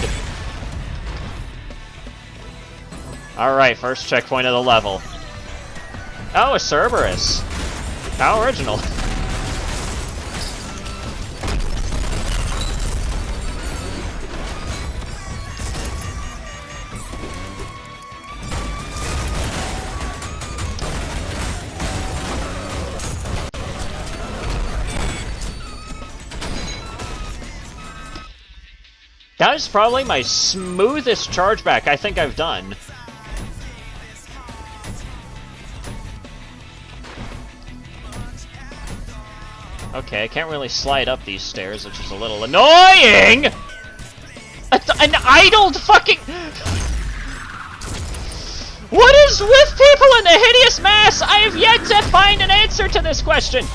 Alright, first checkpoint of the level. Oh, a Cerberus! How original. That is probably my smoothest chargeback I think I've done. Okay, I can't really slide up these stairs, which is a little annoying! An idled fucking... What is with people in the hideous mass? I have yet to find an answer to this question!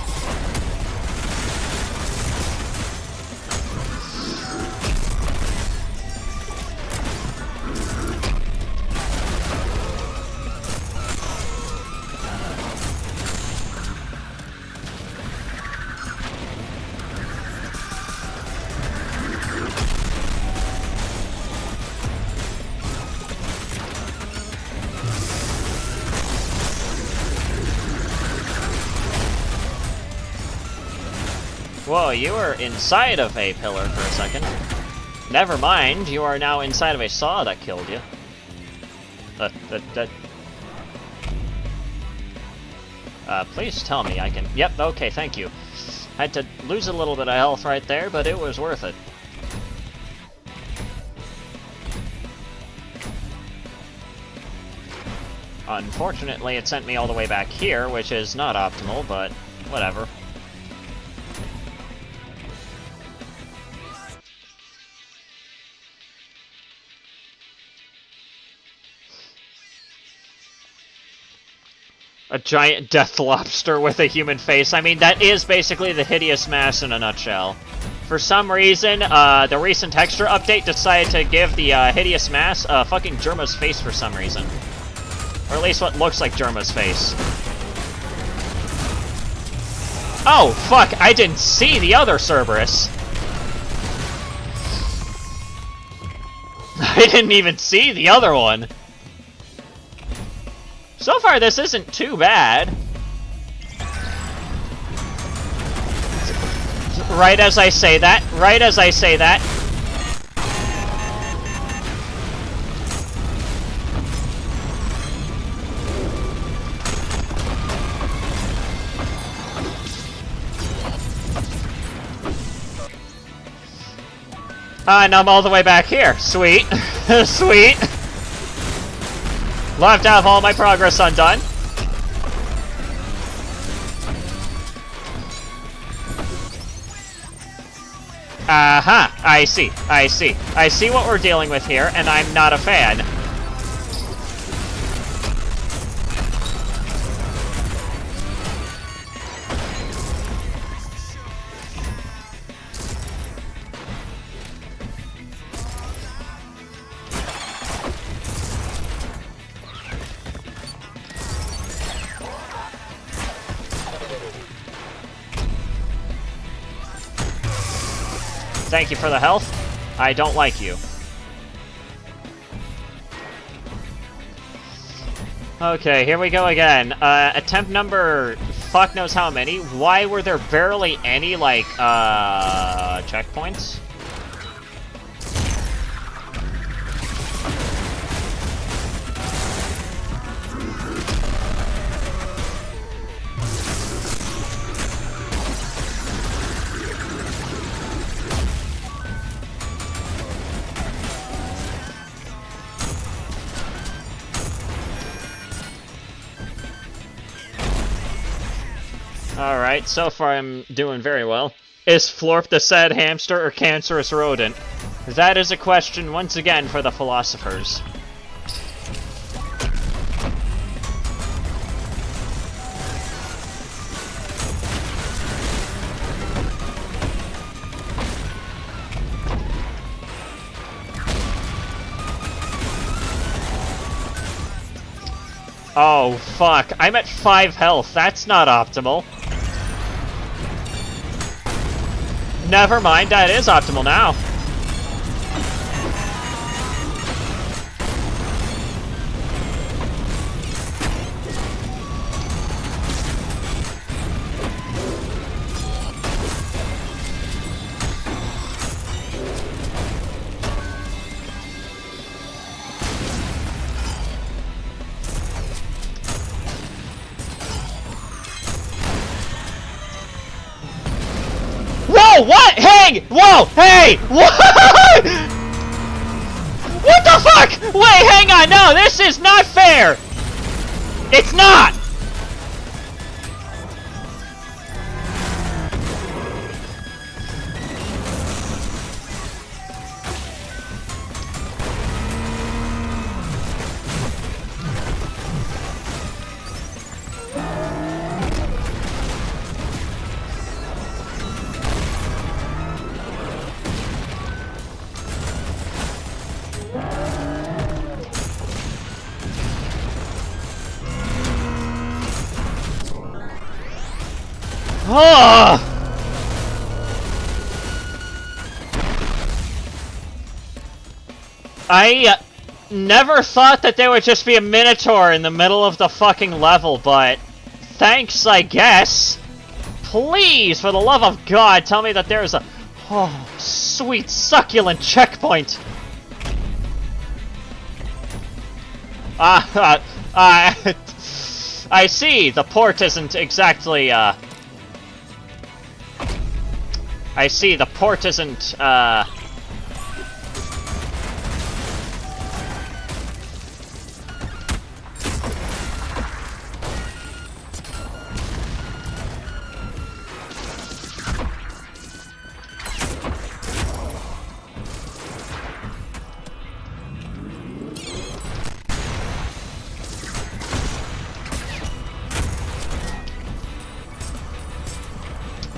Whoa, you were inside of a pillar for a second. Never mind, you are now inside of a saw that killed you. Please tell me I can... Yep, okay, thank you. Had to lose a little bit of health right there, but it was worth it. Unfortunately, it sent me all the way back here, which is not optimal, but whatever. A giant death lobster with a human face. I mean, that is basically the hideous mass in a nutshell. For some reason, the recent texture update decided to give the hideous mass fucking Germa's face for some reason. Or at least what looks like Germa's face. Oh, fuck, I didn't see the other Cerberus. I didn't even see the other one. So far, this isn't too bad. Right as I say that, right as I say that. And I'm all the way back here. Sweet. Sweet. Love to have all my progress undone. Aha! I see. I see. I see what we're dealing with here, and I'm not a fan. Thank you for the health. I don't like you. Okay, here we go again. Attempt number fuck knows how many. Why were there barely any, like, checkpoints? Alright, so far I'm doing very well. Is Florp the sad hamster or cancerous rodent? That is a question once again for the philosophers. Oh, fuck. I'm at 5 health. That's not optimal. Never mind, that is optimal now. Whoa, what? Hey! Whoa! Hey! What? What the fuck? Wait, hang on, no, this is not fair! It's not! Oh! I never thought that there would just be a Minotaur in the middle of the fucking level, but thanks, I guess. Please, for the love of God, tell me that there's a sweet, succulent checkpoint. I see. The port isn't exactly, I see, the port isn't,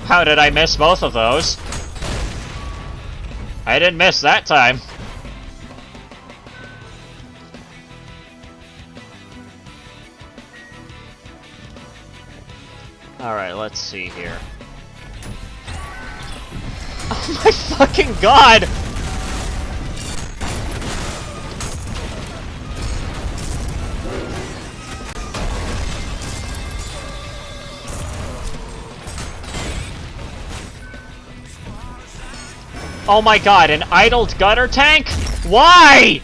How did I miss both of those? I didn't miss that time. Alright, let's see here. Oh my fucking god! Oh my god, an idled gutter tank? Why?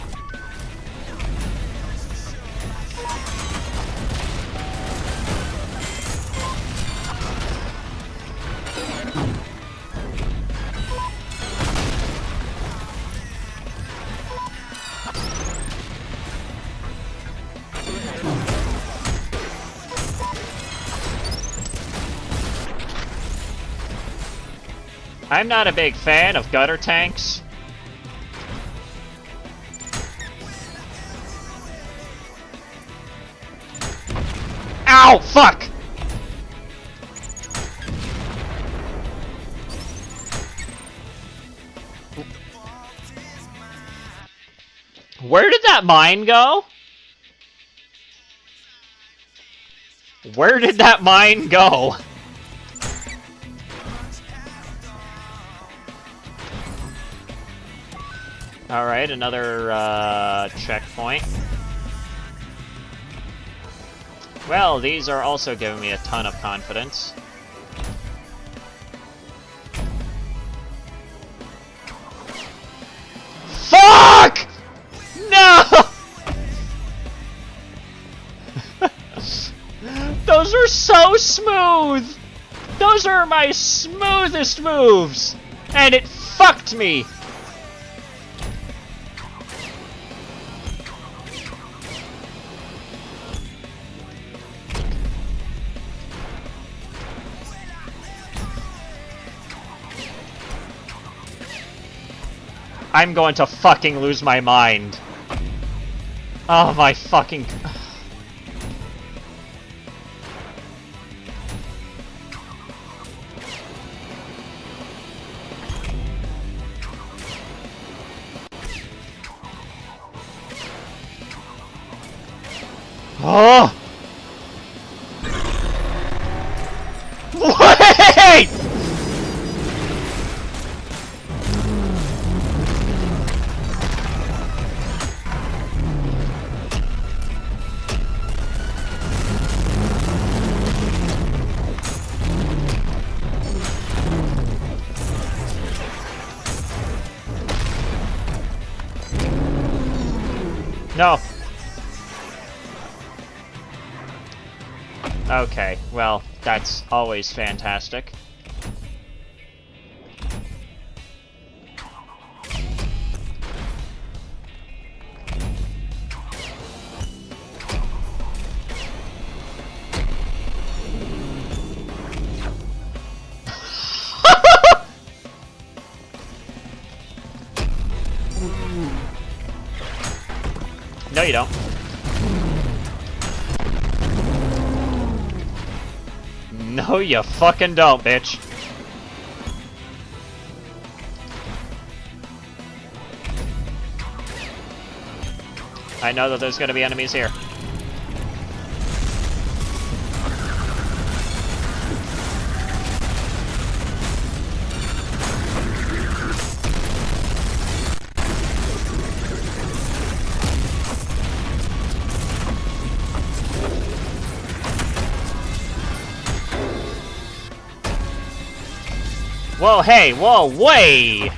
I'm not a big fan of gutter tanks. Ow! Fuck! Where did that mine go? Where did that mine go? Alright, another checkpoint. Well, these are also giving me a ton of confidence. Fuck! No! Those are so smooth! Those are my smoothest moves! And it fucked me! I'm going to fucking lose my mind. Oh my fucking... Oh! Wait! No. Okay, well, that's always fantastic. No, you don't. No, you fucking don't, bitch. I know that there's gonna be enemies here. Whoa, hey, whoa, way!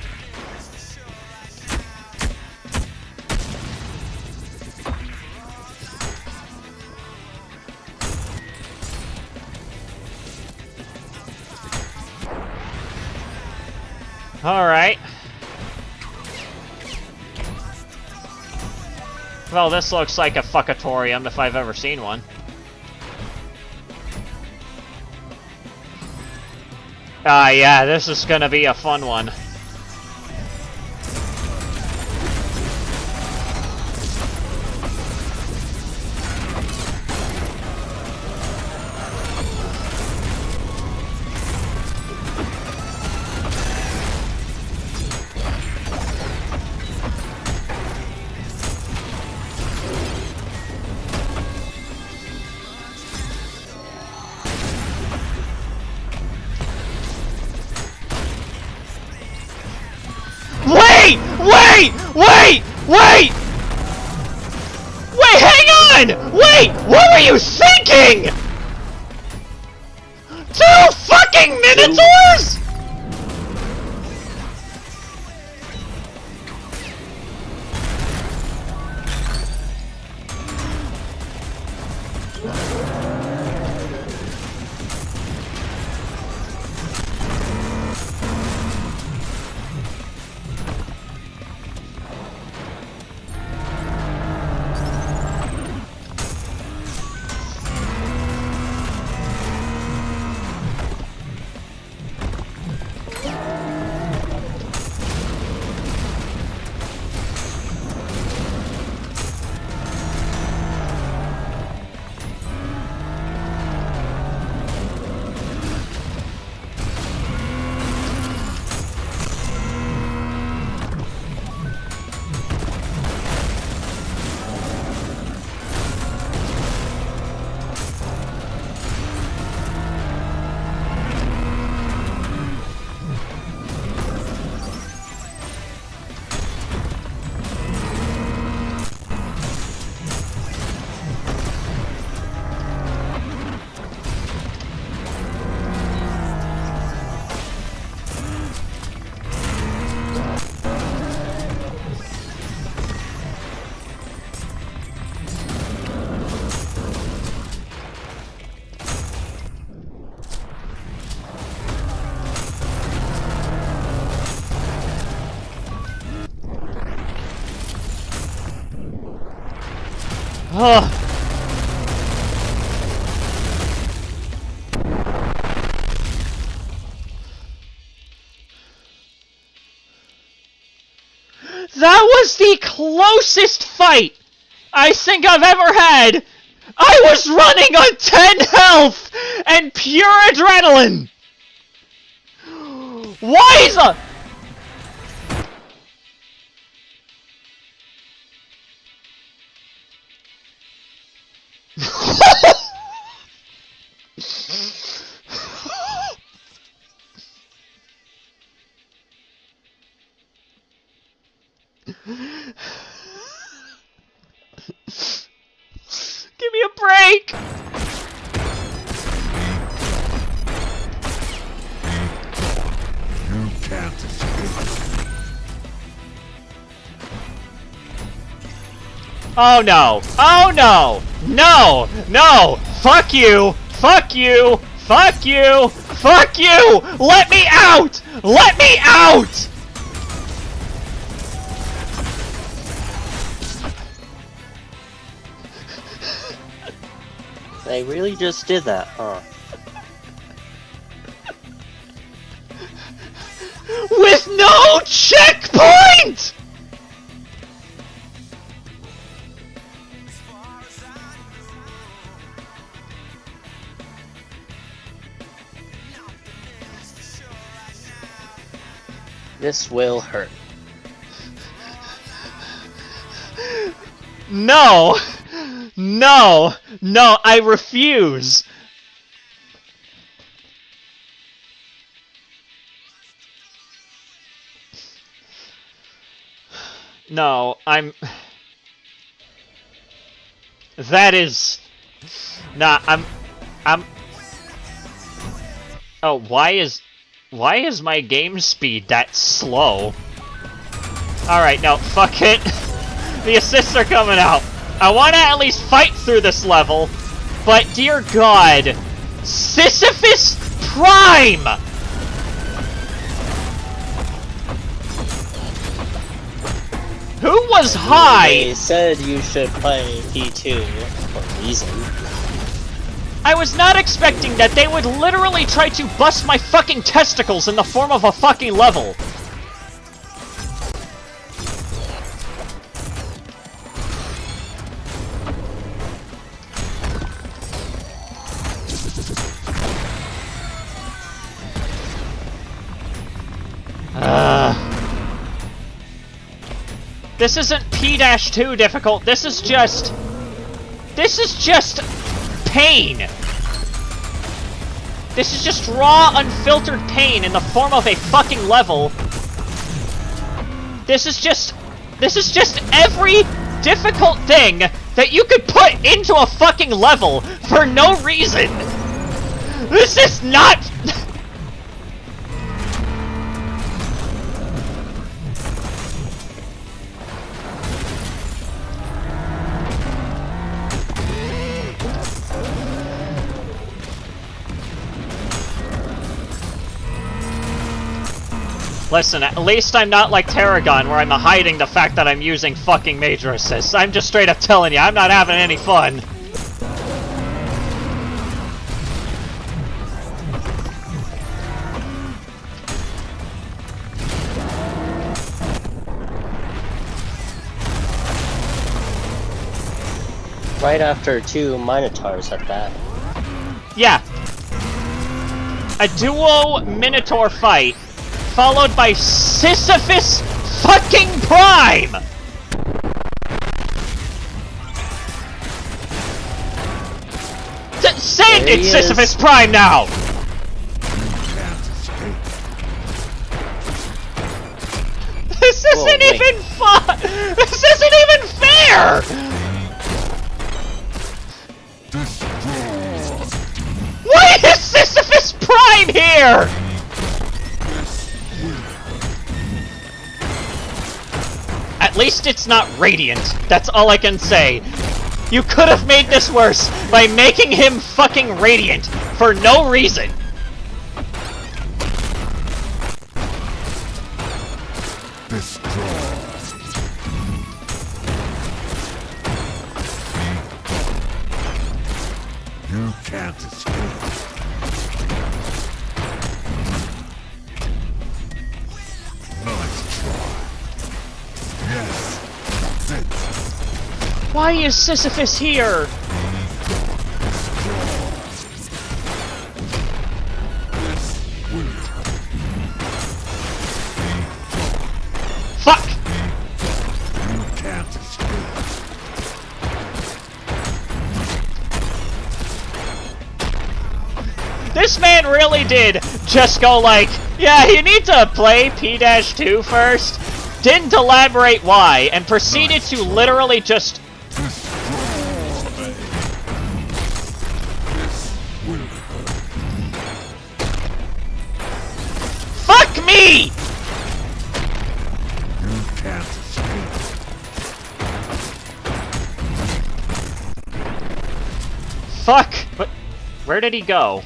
Alright. Well, this looks like a fuckatorium if I've ever seen one. Ah, yeah, this is gonna be a fun one. Wait! Wait! Wait! Wait! Wait, hang on! Wait! What were you thinking? 2 fucking Minotaurs?! Ugh. That was the closest fight I think I've ever had! I was running on 10 health and pure adrenaline! Why the... Give me a break! You can't escape. Oh no! Oh no! No! No! Fuck you! Fuck you! Fuck you! Fuck you! Let me out! Let me out! They really just did that, huh? With no checkpoint! This will hurt. No! No! No, I refuse! No, that is... Nah, I'm... Oh, why is my game speed that slow? Alright, no, fuck it. The assists are coming out. I want to at least fight through this level, but dear God, Sisyphus Prime! Who was high? They said you should play P2 for a reason. I was not expecting that they would literally try to bust my fucking testicles in the form of a fucking level. This isn't P-2 difficult, this is just pain! This is just raw, unfiltered pain in the form of a fucking level. This is just every difficult thing that you could put into a fucking level for no reason! This is not... Listen, at least I'm not like Tarragon, where I'm hiding the fact that I'm using fucking major assists. I'm just straight up telling you, I'm not having any fun. Right after 2 Minotaurs at that. Yeah. A duo Minotaur fight, followed by Sisyphus fucking Prime! Send it, Sisyphus Prime, now! This isn't even fun! This isn't even fair! Why is Sisyphus Prime here?! At least it's not Radiant, that's all I can say. You could have made this worse by making him fucking Radiant for no reason. can't escape. Nice try. Yes, that's it. Why is Sisyphus here? Fuck! You can't escape. This man really did just go like, yeah, you need to play P-2 first, didn't elaborate why, and proceeded to literally just... Fuck me! You can't escape. Fuck! But where did he go?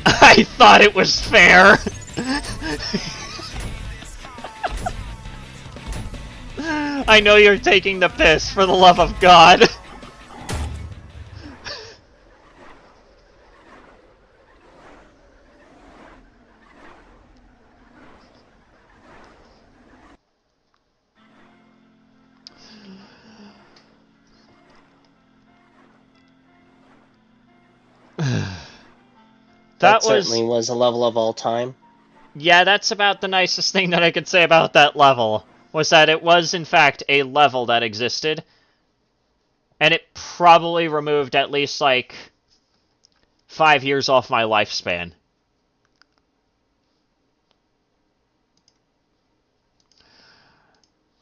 I thought it was fair! I know you're taking the piss, for the love of God! That certainly was a level of all time. Yeah, that's about the nicest thing that I could say about that level, was that it was, in fact, a level that existed. And it probably removed at least, like, 5 years off my lifespan.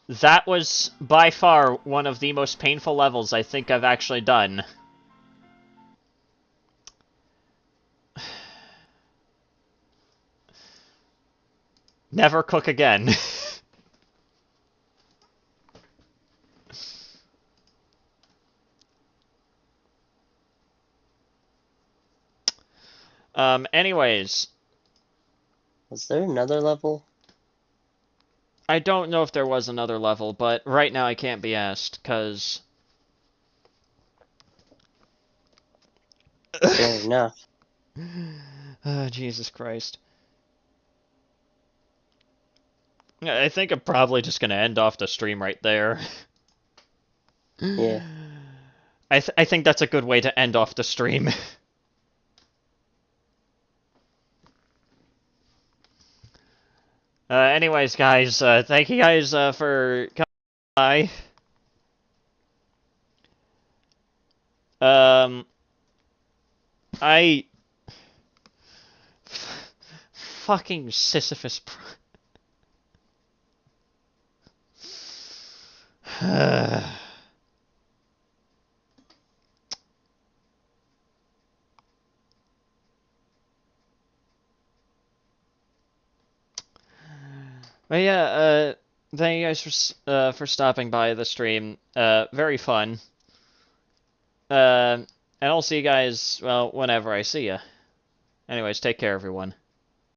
That was, by far, one of the most painful levels I think I've actually done. Never cook again. Anyways. Was there another level? I don't know if there was another level, but right now I can't be asked, because... Fair enough. Oh, Jesus Christ. I think I'm probably just going to end off the stream right there. Yeah. I think that's a good way to end off the stream. Anyways, guys, thank you guys for coming by. Fucking Sisyphus. But yeah, thank you guys for stopping by the stream. Very fun. And I'll see you guys, well, whenever I see you. Anyways, take care, everyone.